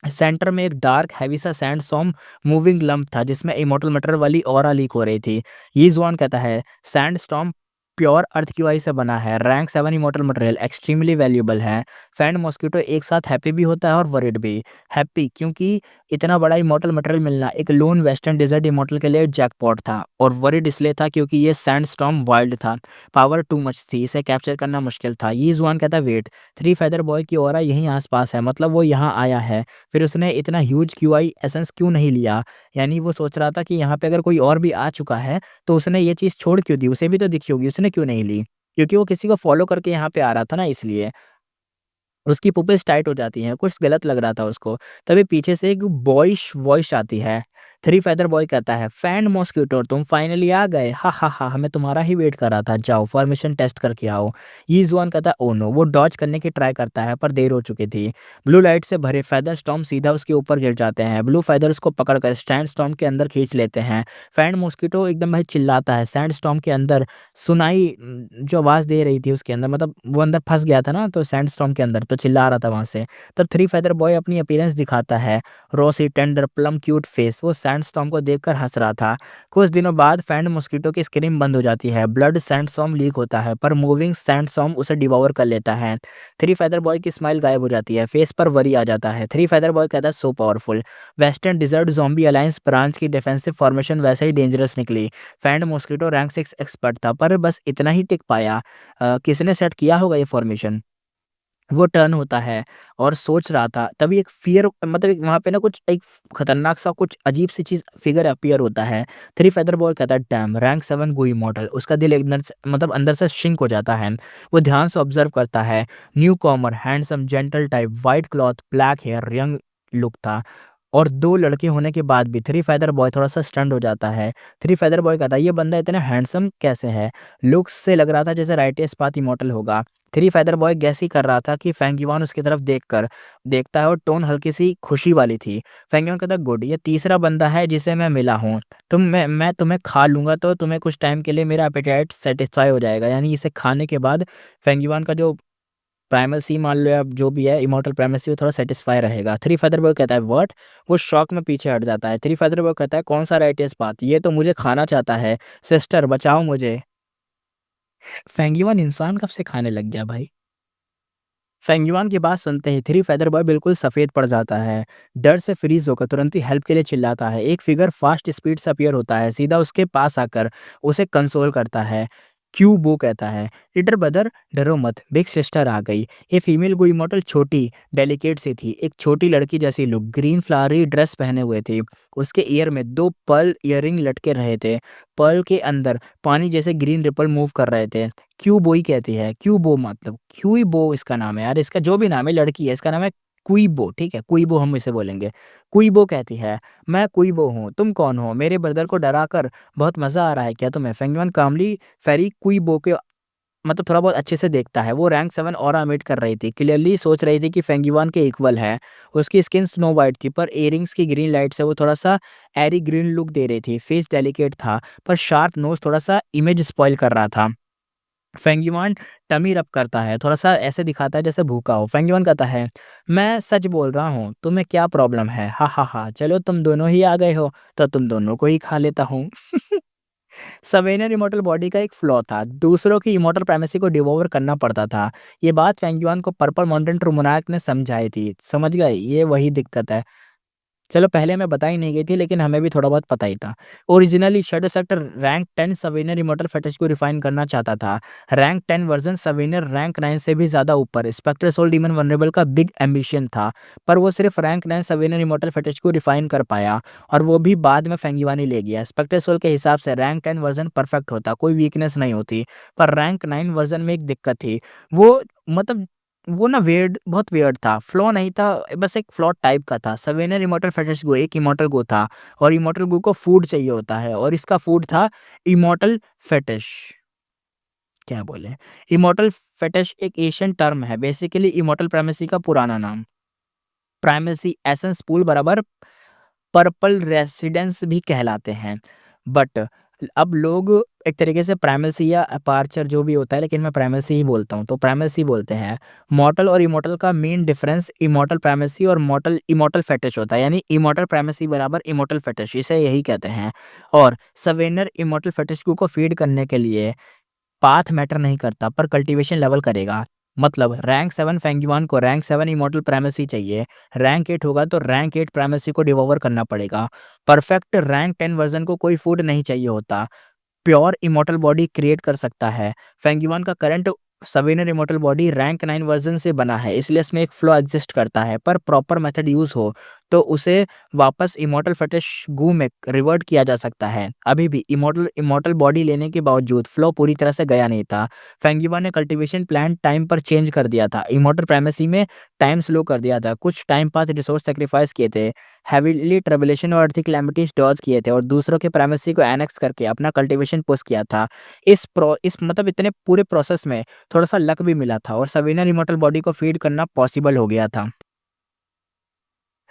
सेंटर में एक डार्क हैवी सा सैंड स्टॉर्म मूविंग लंप था, जिसमें इमॉर्टल मैटर वाली ऑरा लीक हो रही थी। ये जुआन कहता है सैंड स्टॉर्म प्योर अर्थ क्यूआई से बना है, rank 7 immortal material extremely valuable है। फैंड मॉस्किटो एक साथ हैप्पी भी होता है और वरिड भी। हैप्पी क्योंकि इतना बड़ा इमॉर्टल मटेरियल मिलना एक लोन वेस्टर्न डेजर्ट इमॉर्टल के लिए जैकपॉट था, और वरिड इसलिए था क्योंकि ये सैंड स्टॉर्म वाइल्ड था, पावर टू मच थी, इसे कैप्चर करना मुश्किल था। ये जुआन कहता है वेट, थ्री फेदर बॉय की ऑरा यहीं आसपास है, मतलब वो यहाँ आया है, फिर उसने इतना ह्यूज क्यूआई एसेंस क्यों नहीं लिया। यानी वो सोच रहा था कि यहाँ पे अगर कोई और भी आ चुका है तो उसने ये चीज़ छोड़ क्यों दी, उसे भी तो दिखी होगी, उसने क्यों नहीं ली? क्योंकि वो किसी को फ़ॉलो करके यहाँ पे आ रहा था ना, इसलिए। उसकी पुपिल्स टाइट हो जाती हैं, कुछ गलत लग रहा था उसको। तभी पीछे से एक बॉयिश वॉइस आती है। थ्री फेदर बॉय कहता है, "फैंड मॉस्किटो तुम फाइनली आ गए। हा, हा, हा, हा, मैं तुम्हारा ही वेट कर रहा था। जाओ फॉर्मेशन टेस्ट करके आओ।" यी ज़ुआन कहता है, "ओह नो!" वो डॉज करने की ट्राई करता है पर देर हो चुकी थी। ब्लू लाइट से भरे फेदर स्टॉर्म सीधा उसके ऊपर गिर जाते हैं। ब्लू फेदर्स को पकड़कर सैंड स्टॉर्म के अंदर खींच लेते हैं। फैंड मॉस्किटो एकदम भाई चिल्लाता है। सैंड स्टॉर्म के अंदर सुनाई जो आवाज़ दे रही थी उसके अंदर, मतलब वो अंदर फँस गया था ना तो सैंड स्टॉर्म के अंदर, तो चिल्ला रहा था वहाँ से। तब थ्री फेदर बॉय अपनी अपीयरेंस दिखाता है, rosy tender plum cute face. वो सैंडस्टॉर्म को देखकर हंस रहा था। कुछ दिनों बाद फैंड मॉस्किटो की स्क्रीम बंद हो जाती है। ब्लड सैंडस्टॉर्म लीक होता है पर मूविंग सैंडस्टॉर्म उसे डिवोर कर लेता है। थ्री फेदर बॉय की स्माइल गायब हो जाती है, फेस पर वरी आ जाता है। थ्री फेदर बॉय कहता है so powerful. Western desert zombie alliance branch की डिफेंसिव फॉर्मेशन वैसे ही डेंजरस निकली। फैंड मॉस्किटो रैंक 6 एक्सपर्ट था पर बस इतना ही टिक पाया। किसने सेट किया होगा ये फॉर्मेशन? वो टर्न होता है और सोच रहा था, तभी एक फ़ियर मतलब एक वहाँ पे ना कुछ एक खतरनाक सा कुछ अजीब सी चीज़ फिगर अपीयर होता है। थ्री फेदर बॉय कहता है डैम! रैंक 7 गुई मॉडल। उसका दिल अंदर से मतलब अंदर से श्रिंक हो जाता है। वो ध्यान से ऑब्ज़र्व करता है। Newcomer, handsome, gentle type, white cloth, black hair, young look था। और 2 लड़के होने के बाद भी थ्री फेदर बॉय थोड़ा-सा स्टन्ड हो जाता है। थ्री फेदर बॉय कहता है, "ये बंदा इतना हैंडसम कैसे है? लुक्स से लग रहा था जैसे राइट इस्पात इमॉर्टल होगा।" थ्री फेदर बॉय गेस ही कर रहा था कि फेंगिवान उसकी तरफ देखता है और टोन हल्की-सी खुशी वाली थी। फेंगिवान कहता है, "गुड, ये तीसरा बंदा है जिसे मैं मिला हूँ। मैं तुम्हें खा लूँगा तो तुम्हें कुछ टाइम के लिए मेरा एपेटाइट सैटिस्फाई हो जाएगा।" यानी इसे खाने के बाद फेंगिवान का जो प्राइमेसी मान लो या जो भी है इमॉर्टल प्राइमेसी वो थोड़ा सैटिस्फाई रहेगा। थ्री फेदर बॉय कहता है व्हाट? वो शॉक में पीछे हट जाता है। थ्री फेदर बॉय कहता है कौन-सा राइटियस पाथ? ये तो मुझे खाना चाहता है। सिस्टर बचाओ मुझे। फेंगिवान इंसान कब से खाने लग गया भाई? फेंगिवान की बात सुनते ही थ्री फेदर बॉय बिल्कुल सफ़ेद पड़ जाता है। डर से फ्रीज़ होकर तुरंत ही हेल्प के लिए चिल्लाता है। एक फिगर फ़ास्ट स्पीड से अपीयर होता है, सीधा उसके पास आकर उसे कंसोल करता है। क्यूबो कहता है, "लिटिल ब्रदर डरो मत, बिग सिस्टर आ गई।" ये फीमेल गुई मॉडल छोटी, डेलिकेट सी थी। एक छोटी लड़की जैसी लुक, ग्रीन फ्लावरी ड्रेस पहने हुए थी। उसके ईयर में 2 पर्ल इयररिंग लटके रहे थे। पर्ल के अंदर पानी जैसे ग्रीन रिपल मूव कर रहे थे। क्यूबो ही कहती है, क्यूबो मतलब क्यूइबो इसका नाम है यार, इसका जो भी नाम है लड़की है, इसका नाम है क्विबो, ठीक है? क्विबो हम इसे बोलेंगे। क्विबो कहती है, "मैं क्विबो हूँ, तुम कौन हो? मेरे ब्रदर को डराकर बहुत मज़ा आ रहा है क्या तुम्हें?" फेंगमैन कामली फेरी क्विबो के मतलब थोड़ा बहुत अच्छे से देखता है। वो रैंक 7 ऑरा एमिट कर रही थी, क्लियरली सोच रही थी कि फेंगिवान के इक्वल है। उसकी स्किन स्नो व्हाइट थी पर इयररिंग्स की ग्रीन लाइट से वो थोड़ा-सा एरी ग्रीन लुक दे रही थी। फेस डेलिकेट था पर शार्प नोज़ थोड़ा-सा इमेज स्पॉइल कर रहा था। फेंगिवान टमी रब करता है, थोड़ा-सा ऐसे दिखाता है जैसे भूखा हो। फेंगिवान कहता है, "मैं सच बोल रहा हूँ, तुम्हें क्या प्रॉब्लम है? हा, हा, हा! चलो तुम दोनों ही आ गए हो, तो तुम दोनों को ही खा लेता हूँ।" सवेनियर इमॉर्टल बॉडी का एक फ्लॉ था, दूसरों की इमॉर्टल प्राइमेसी को डिवोर करना पड़ता था। ये बात फेंगिवान को पर्पल माउंटेन ट्रूमोनार्क ने समझाई थी। समझ गए? ये वही दिक्कत है। चलो पहले हमें बताई नहीं गई थी लेकिन हमें भी थोड़ा बहुत पता ही था। Originally shadow sector rank 10 souvenir immortal fetish को रिफाइन करना चाहता था। रैंक 10 वर्ज़न सवेनियर रैंक 9 से भी ज़्यादा ऊपर स्पेक्टर सोल डीमन वल्नरेबल का बिग एम्बिशन था। पर वो सिर्फ रैंक 9 सवेनियर इमॉर्टल फेटिश को रिफाइन कर पाया और वो भी बाद में फेंगिवानी ले गया। स्पेक्टर सोल के हिसाब से रैंक 10 वर्ज़न परफेक्ट होता, कोई वीकनेस नहीं होती। पर रैंक 9 वर्ज़न में एक दिक्कत थी। वो मतलब वो ना बहुत वियर्ड था, फ्लॉ नहीं था, बस एक फ्लॉ टाइप का था। सवेनियर इमॉर्टल फेटिश गो एक इमॉर्टल गो था और इमॉर्टल गो को फूड चाहिए होता है और इसका फूड था इमॉर्टल फेटिश। क्या बोले? इमॉर्टल फेटिश एक एशियन टर्म है, बेसिकली इमॉर्टल प्राइमेसी का पुराना नाम। प्राइमेसी एसेंस पूल बराबर पर्पल रेसिडेंस भी कहलाते हैं। बट अब लोग एक तरीके से प्राइमेसी या अपार्चर जो भी होता है लेकिन मैं प्राइमेसी ही बोलता हूँ, तो प्राइमेसी बोलते हैं। मॉर्टल और इमॉर्टल का मेन डिफरेंस इमॉर्टल प्राइमेसी और मॉर्टल इमॉर्टल फेटिश होता है, यानी इमॉर्टल प्राइमेसी बराबर इमॉर्टल फेटिश, इसे यही कहते हैं। और सवेनियर इमॉर्टल फेटिश को फीड करने के लिए पाथ मैटर नहीं करता पर कल्टीवेशन लेवल करेगा। मतलब रैंक 7 फेंगिवान को रैंक 7 इमॉर्टल प्राइमेसी चाहिए, रैंक 8 होगा तो रैंक 8 प्राइमेसी को डिवोवर करना पड़ेगा। परफेक्ट रैंक 10 वर्ज़न को कोई फूड नहीं चाहिए होता। प्योर इमॉर्टल बॉडी क्रिएट कर सकता है। फेंगिवान का current souvenir immortal body rank 9 version से बना है, इसलिए इसमें एक फ्लॉ एग्ज़िस्ट करता है, पर प्रॉपर मेथड यूज़ हो, तो उसे वापस इमॉर्टल फेटिश गू में रिवर्ट किया जा सकता है। अभी भी इमॉर्टल इमॉर्टल बॉडी लेने के बावजूद फ्लॉ पूरी तरह से गया नहीं था। फेंगिवान ने कल्टीवेशन प्लान टाइम पर चेंज कर दिया था, इमॉर्टल प्राइमेसी में टाइम स्लो कर दिया था, कुछ टाइम पास रिसोर्स सैक्रिफाइस किए थे, हेवीली ट्रबुलेशन और आर्थिक कैलेमिटीज़ डॉज किए थे और दूसरों के प्राइमेसी को एनेक्स करके अपना कल्टीवेशन पुश किया था। इस मतलब इतने पूरे प्रोसेस में थोड़ा-सा लक भी मिला था और सवीना इमॉर्टल बॉडी को फीड करना पॉसिबल हो गया था।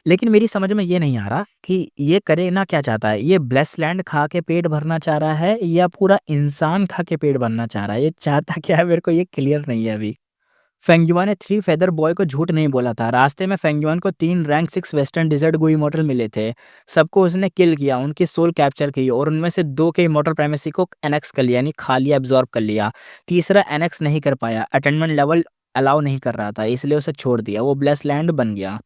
लेकिन मेरी समझ में ये नहीं आ रहा कि ये करे ना क्या चाहता है? ये ब्लेस्ड लैंड खा के पेट भरना चाह रहा है या पूरा इंसान खा के पेट भरना चाह रहा है? ये चाहता क्या है मेरे को ये क्लियर नहीं है अभी। फेंगयुआन ने थ्री फेदर बॉय को झूठ नहीं बोला था। रास्ते में फेंगयुआन को 3 रैंक 6 वेस्टर्न डिज़र्ट गो इमॉर्टल मिले थे। सबको उसने किल किया, उनकी सोल कैप्चर की और उनमें से 2 के इमॉर्टल प्राइमेसी को एनेक्स कर लिया यानी खा लिया, एब्ज़ॉर्ब कर लिया। तीसरा एनेक्स नहीं कर पाया, अटेन्मेंट लेवल अलाउ नहीं कर रहा था इसलिए उसे छोड़ दिया, वो ब्लेस्ड लैंड बन गया।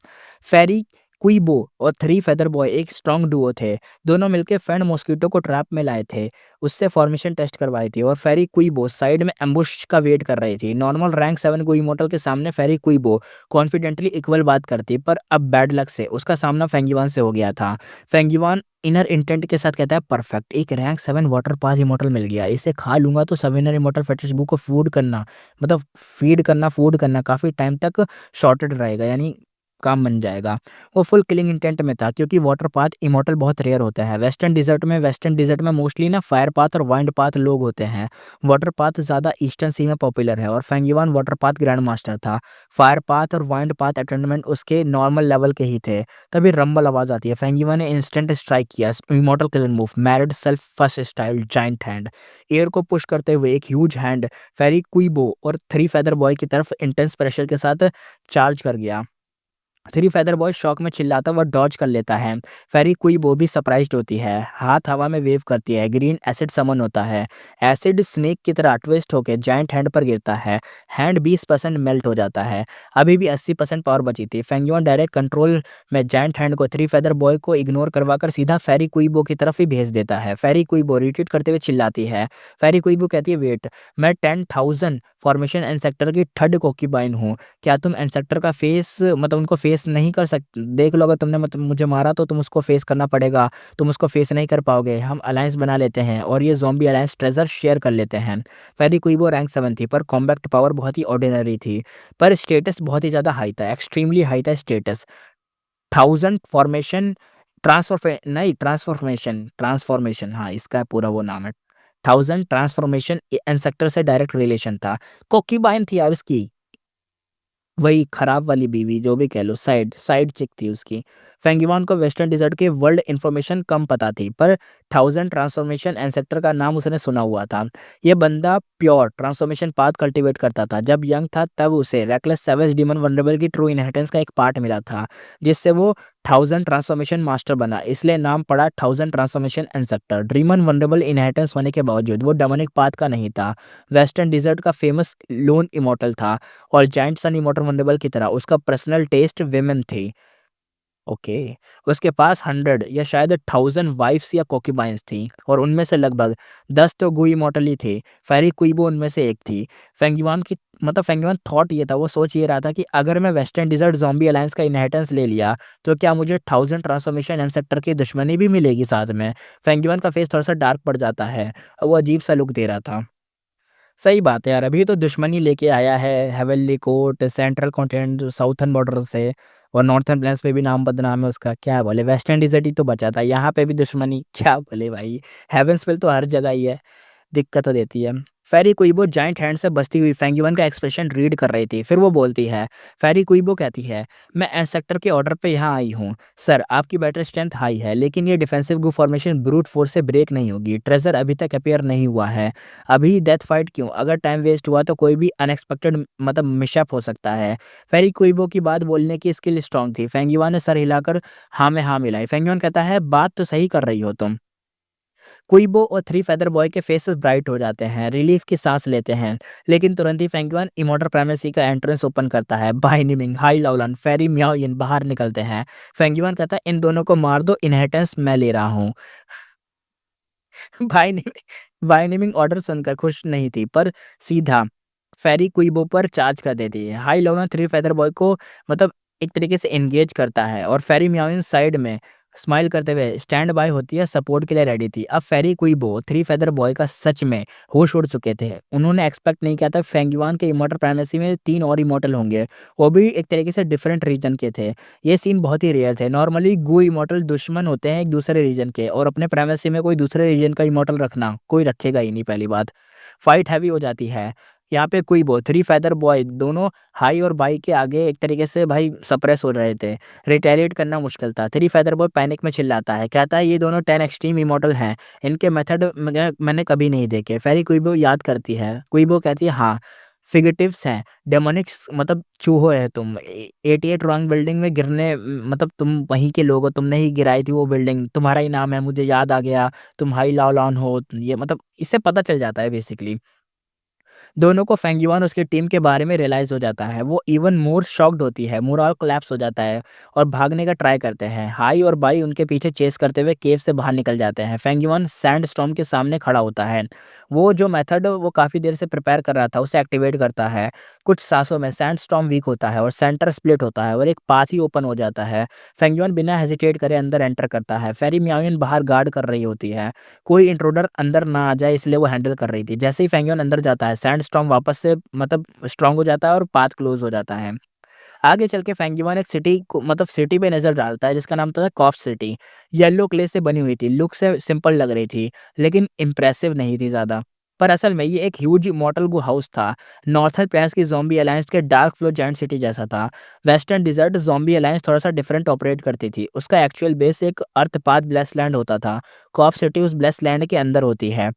फेरी क्विबो और थ्री फेदर बॉय एक स्ट्रॉन्ग डुओ थे। दोनों मिलकर फैंड मॉस्किटो को ट्रैप में लाए थे। उससे फॉर्मेशन टेस्ट करवाई थी और फेरी क्विबो साइड में एम्बुश का वेट कर रही थी। नॉर्मल रैंक 7 गो इमॉर्टल के सामने फेरी क्विबो कॉन्फिडेंटली इक्वल बात करती, पर अब बैड लक से उसका सामना फेंगिवान से हो गया था। फेंगिवान इनर इंटेंट के साथ कहता है परफेक्ट, एक रैंक 7 वाटर पास इमॉर्टल मिल गया, इसे खा लूंगा तो सविनर इमॉर्टल फेटिश बुक को फूड करना मतलब फीड करना फूड करना काफ़ी टाइम तक शॉर्टेड रहेगा, यानी काम बन जाएगा। वो फुल किलिंग इंटेंट में था क्योंकि वाटर पाथ इमॉर्टल बहुत रेयर होते हैं। वेस्टर्न डिज़र्ट में मोस्टली ना फायर पाथ और वाइंड पाथ लोग होते हैं। वाटर पाथ ज़्यादा ईस्टर्न सी में पॉपुलर है और फेंगिवान वाटर पाथ ग्रैंड मास्टर था। फायर पाथ और वाइंड पाथ अटेंडमेंट उसके नॉर्मल लेवल के ही थे। तभी रंबल आवाज़ आती है। फेंगिवा ने इंस्टेंट स्ट्राइक किया, immortal killing move, married self first style giant hand. Air को पुश करते हुए एक ह्यूज हैंड फेरी क्विबो और थ्री फेदर बॉय की तरफ इंटेंस प्रेशर के साथ चार्ज कर गया। थ्री फेदर बॉय शॉक में चिल्लाता हुआ डॉज कर लेता है। फेरी क्विबो भी सरप्राइज्ड होती है, हाथ हवा में वेव करती है। ग्रीन एसिड समन होता है। एसिड स्नेक की तरह ट्विस्ट होकर जायंट हैंड पर गिरता है। हैंड 20% मेल्ट हो जाता है। अभी भी 80% पावर बची थी। फेंगियोन डायरेक्ट कंट्रोल में जायंट हैंड को थ्री फेदर बॉय को इग्नोर करवाकर सीधा फेरी क्विबो की तरफ ही भेज देता है। फेरी क्विबो रिट्रीट करते हुए चिल्लाती है। फेरी क्विबो कहती है, वेट, मैं 10,000 फॉर्मेशन एंड सेक्टर की थर्ड कोकीबाइन हूँ। क्या तुम इंसेक्टर का फेस मतलब उनको फेस नहीं कर सकते? देख लो, अगर तुमने मतलब मुझे मारा तो तुम उसको फेस करना पड़ेगा। तुम उसको फेस नहीं कर पाओगे। हम अलायंस बना लेते हैं और ये ज़ॉम्बी अलायंस ट्रेजर शेयर कर लेते हैं। फेरी क्विबो रैंक 7 थी पर कॉम्बैक्ट पावर बहुत ही ऑर्डिनरी थी। पर स्टेटस बहुत ही ज़्यादा हाई था, एक्सट्रीमली हाई था स्टेटस। 1000 फॉर्मेशन ट्रांसफॉर्मेशन ट्रांसफॉर्मेशन, हाँ इसका पूरा वो नाम है। 1000 ट्रांसफॉर्मेशन इंसेक्टर से डायरेक्ट रिलेशन था। कोकीबाइन थी यार उसकी, वही खराब वाली बीवी जो भी कह लो, साइड साइड चिक थी उसकी। फेंगिवान को वेस्टर्न डिजर्ट के वर्ल्ड इन्फॉर्मेशन कम पता थी पर 1000 ट्रांसफॉर्मेशन एंसेप्टर का नाम उसने सुना हुआ था। ये बंदा प्योर ट्रांसफॉर्मेशन पाथ कल्टीवेट करता था। जब यंग था तब उसे रेकलेस सैवेज डीमन वनरेबल की ट्रू इनहेरिटेंस का एक पार्ट मिला था जिससे वो 1000 ट्रांसफॉर्मेशन मास्टर बना, इसलिए नाम पड़ा 1000 ट्रांसफॉर्मेशन एंसेप्टर। ड्रीमन वनरेबल इनहेरिटेंस होने के बावजूद वो डेमोनिक पाथ का नहीं था। वेस्टर्न डिजर्ट का फेमस लोन इमॉर्टल था और जायंट सन इमॉर्टल वंडरबल की तरह उसका पर्सनल टेस्ट विमेन थी। ओके। उसके पास 100 या शायद 1000 वाइफ्स या कोकिबाइंस थी और उनमें से लगभग 10 तो गुई इमॉर्टल ही थे। फेरी कुइबो उनमें से एक थी। फेंगिवान थॉट ये था, वो सोच ये रहा था कि अगर मैं वेस्टर्न डिजर्ट ज़ॉम्बी अलायंस का इनहेरिटेंस ले लिया तो क्या मुझे 1000 ट्रांसफॉर्मेशन एंसेप्टर की दुश्मनी भी मिलेगी साथ में। फेंगिवान का फेस थोड़ा सा डार्क पड़ जाता है और वो अजीब सा लुक दे रहा था। सही बात है यार, अभी तो दुश्मनी लेके आया है heavenly court, central continent, southern border से और नॉर्थर्न प्लेन्स पे भी नाम बदनाम है उसका। क्या बोले, वेस्टर्न डिजर्ट ही तो बचा था, यहाँ पे भी दुश्मनी, क्या बोले भाई। हेवंसफील्ड तो हर जगह ही है, दिक्कत तो देती है। फेरी कुइबो जाइंट हैंड से बचती हुई फेंगिवन का एक्सप्रेशन रीड कर रही थी। फिर वो बोलती है, फेरी कुइबो कहती है, मैं एस सेक्टर के ऑर्डर पे यहाँ आई हूँ। सर, आपकी बैटल स्ट्रेंथ हाई है लेकिन ये डिफेंसिव गु फॉर्मेशन ब्रूट फोर्स से ब्रेक नहीं होगी। ट्रेजर अभी तक अपेयर नहीं हुआ है। अभी डेथ फाइट क्यों? अगर टाइम वेस्ट हुआ तो कोई भी अनएक्सपेक्टेड मतलब मिशअप हो सकता है। फेरी कुइबो की बात बोलने की स्किल स्ट्रांग थी। फेंगिवा ने सर हिलाकर हाँ में हाँ मिलाई। फेंगिवन कहता है, बात तो सही कर रही हो तुम। कुइबो और थ्री फेदर बॉय के फेसेस ब्राइट हो जाते हैं, रिलीफ की सांस लेते हैं। लेकिन तुरंत ही फेंगुआन इमॉर्टल प्राइमेसी का एंट्रेंस ओपन करता है। बाय निमिंग, हाई लाउलन, फेरी मियाओ बाहर निकलते हैं। फेंगुआन कहता है, इन दोनों को मार दो, इनहेरिटेंस मैं ले रहा हूँ। बाय नेमिंग ऑर्डर सुनकर खुश नहीं थी पर सीधा फेरी क्विबो पर चार्ज कर देती है। हाई लोना थ्री फेदर बॉय को मतलब एक तरीके से एंगेज करता है और फेरी म्याओइन साइड में स्माइल करते हुए स्टैंड बाय होती है, सपोर्ट के लिए रेडी थी। अब फेरी क्विबो थ्री फेदर बॉय का सच में होश उड़ चुके थे। उन्होंने एक्सपेक्ट नहीं किया था फेंगवान के इमॉर्टल प्राइमेसी में 3 और इमॉर्टल होंगे, वो भी एक तरीके से डिफरेंट रीजन के थे। ये सीन बहुत ही रेयर थे। नॉर्मली गु इमॉर्टल दुश्मन होते हैं एक दूसरे रीजन के और अपने प्राइमेसी में कोई दूसरे रीजन का इमॉर्टल रखना कोई रखेगा ही नहीं, पहली बात। फाइट हैवी हो जाती है। यहाँ पे क्विबो, थ्री फेदर बॉय दोनों हाई और बाई के आगे एक तरीके से भाई सप्रेस हो रहे थे। रिटेलिएट करना मुश्किल था। थ्री फेदर बॉय पैनिक में चिल्लाता है, कहता है ये दोनों 10 एक्सट्रीम इमॉर्टल हैं, इनके मेथड मैंने कभी नहीं देखे। फेरी क्विबो याद करती है। क्विबो कहती है, हाँ फिगेटिव्स हैं, डेमोनिक्स मतलब चूहो है तुम। 88 रॉन्ग बिल्डिंग में गिरने मतलब तुम वहीं के लोग हो, तुमने ही गिराई थी वो बिल्डिंग, तुम्हारा ही नाम है, मुझे याद आ गया, तुम हाई लाओलॉन हो। ये मतलब इससे पता चल जाता है बेसिकली। दोनों को फेंगिवान और उसकी टीम के बारे में रियलाइज़ हो जाता है। वो इवन मोर शॉक्ड होती है, मोरल कोलैप्स हो जाता है और भागने का ट्राई करते हैं। हाई और बाई उनके पीछे चेस करते हुए केव से बाहर निकल जाते हैं। फेंगिवान सैंड स्टॉर्म के सामने खड़ा होता है। वो जो मेथड वो काफ़ी देर से प्रिपेयर कर रहा था उसे एक्टिवेट करता है। कुछ सांसों में सैंड स्टॉर्म वीक होता है और सेंटर स्प्लिट होता है और एक पाथ ही ओपन हो जाता है। फेंगिवान बिना हेजिटेट करे अंदर एंटर करता है। फेरी मियाओइन बाहर गार्ड कर रही होती है, कोई इंट्रूडर अंदर ना आ जाए इसलिए वो हैंडल कर रही थी। जैसे ही फेंगियन अंदर जाता है, सैंड स्टॉर्म वापस से मतलब स्ट्रांग हो जाता है और पाथ क्लोज हो जाता है। आगे चल के फेंगिवान एक सिटी को मतलब सिटी पे नज़र डालता है जिसका नाम था कॉफ सिटी। येलो क्ले से बनी हुई थी, लुक से सिंपल लग रही थी, लेकिन इम्प्रेसिव नहीं थी ज़्यादा। पर असल में ये एक ह्यूज इमॉर्टल गू हाउस था। नॉर्थर्न प्लेन्स की ज़ॉम्बी अलायंस के डार्क फ्लो जायंट सिटी जैसा था। वेस्टर्न डिज़र्ट ज़ॉम्बी अलायंस थोड़ा-सा डिफरेंट ऑपरेट करती थी। उसका एक्चुअल बेस एक अर्थ-पाथ ब्लेस्ड लैंड होता था। कॉफ सिटी उस ब्लेस्ड लैंड के अंदर होती है।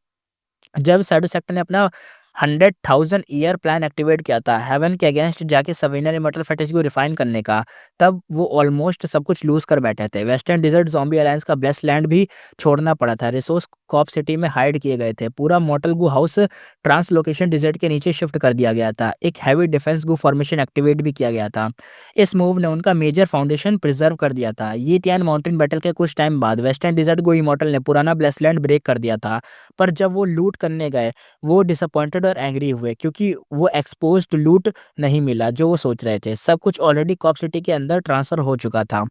जब शैडो सेक्टर ने अपना 100,000 ईयर प्लान एक्टिवेट किया था, हेवन के अगेंस्ट जाके सवीना इमॉर्टल फैंटेसी को रिफाइन करने का, तब वो ऑलमोस्ट सब कुछ लूज़ कर बैठे थे। वेस्टर्न डिज़र्ट ज़ॉम्बी अलायंस का ब्लेस्ड लैंड भी छोड़ना पड़ा था। रिसोर्स कॉप सिटी में हाइड किए गए थे। पूरा मॉर्टल गू हाउस ट्रांसलोकेशन डिज़र्ट के नीचे शिफ्ट कर दिया गया था। एक हैवी डिफेंस गू फॉर्मेशन एक्टिवेट भी किया गया था। इस मूव ने उनका मेजर फाउंडेशन प्रिजर्व कर दिया था। यीटियान माउंटेन बैटल के कुछ टाइम बाद वेस्टर्न डिज़र्ट गू इमॉर्टल ने पुराना ब्लेस्ड लैंड ब्रेक कर दिया था। पर जब वो लूट करने गए, वो डिसअपॉइंटेड और एंग्री हुए क्योंकि वो एक्सपोज्ड लूट नहीं मिला जो वो सोच रहे थे। सब कुछ ऑलरेडी कॉप सिटी के अंदर ट्रांसफ़र हो चुका था।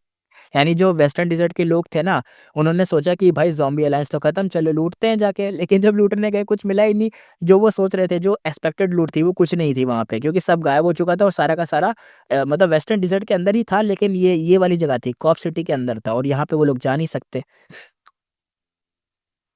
यानी जो वेस्टर्न डिज़र्ट के लोग थे ना, उन्होंने सोचा कि भाई ज़ॉम्बी अलायंस तो खत्म, चलो लूटते हैं जाके। लेकिन जब लूटने गए कुछ मिला ही नहीं। जो वो सोच रहे थे, जो एक्सपेक्टेड लूट थी वो कुछ नहीं थी वहाँ पे, क्योंकि सब गायब हो चुका था और सारा का सारा मतलब वेस्टर्न डिज़र्ट के अंदर ही था, लेकिन ये वाली जगह थी, कॉप सिटी के अंदर था और यहाँ पे वो लोग जा नहीं सकते।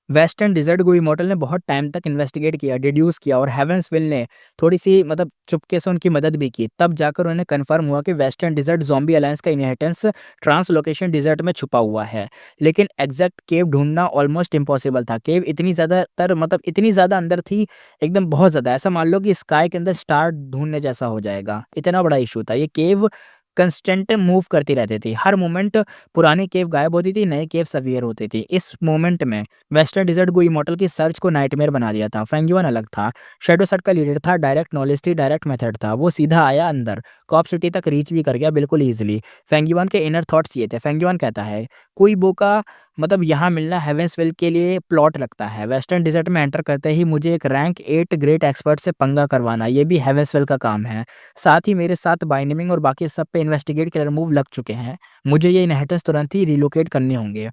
वेस्टर्न डिज़र्ट गो इमॉर्टल ने बहुत टाइम तक इन्वेस्टिगेट किया, डिड्यूस किया और हेवंसविल ने थोड़ी-सी मतलब चुपके से उनकी मदद भी की। तब जाकर उन्हें कन्फर्म हुआ कि वेस्टर्न डिज़र्ट ज़ॉम्बी अलायंस का इनहेरिटेंस ट्रांसलोकेशन डिज़र्ट में छुपा हुआ है। लेकिन एग्ज़ैक्ट केव ढूँढना ऑलमोस्ट इम्पॉसिबल था। केव इतनी ज़्यादातर मतलब इतनी ज़्यादा अंदर थी, एकदम बहुत ज़्यादा। ऐसा मान लो कि स्काई के अंदर स्टार ढूँढने जैसा हो जाएगा, इतना बड़ा इश्यू था। ये केव कंस्टेंट मूव करती रहती थी। हर मोमेंट पुरानी केव गायब होती थी, नई केव्स अपीयर होती थी। इस मोमेंट में वेस्टर्न डिज़र्ट गो इमॉर्टल की सर्च को नाइटमेयर बना दिया था। फेंगयुआन अलग था, शैडो सेट का लीडर था, डायरेक्ट नॉलेज थी, डायरेक्ट मेथड था। वो सीधा आया अंदर, कॉप सिटी तक रीच भी कर गया बिल्कुल ईज़िली। फेंगयुआन के इनर थॉट्स ये थे। फेंगयुआन कहता है, कोई बोका मतलब यहाँ मिलना हेवेंसविल के लिए प्लॉट लगता है। वेस्टर्न डिज़र्ट में एंटर करते ही मुझे एक रैंक 8 ग्रेट एक्सपर्ट से पंगा करवाना, ये भी हेवेंसविल का काम है। साथ ही मेरे साथ बाइंडिंग और बाकी सब पे इन्वेस्टिगेट किलर मूव लग चुके हैं। मुझे ये इनहेरिटेंस तुरंत ही रिलोकेट करने होंगे।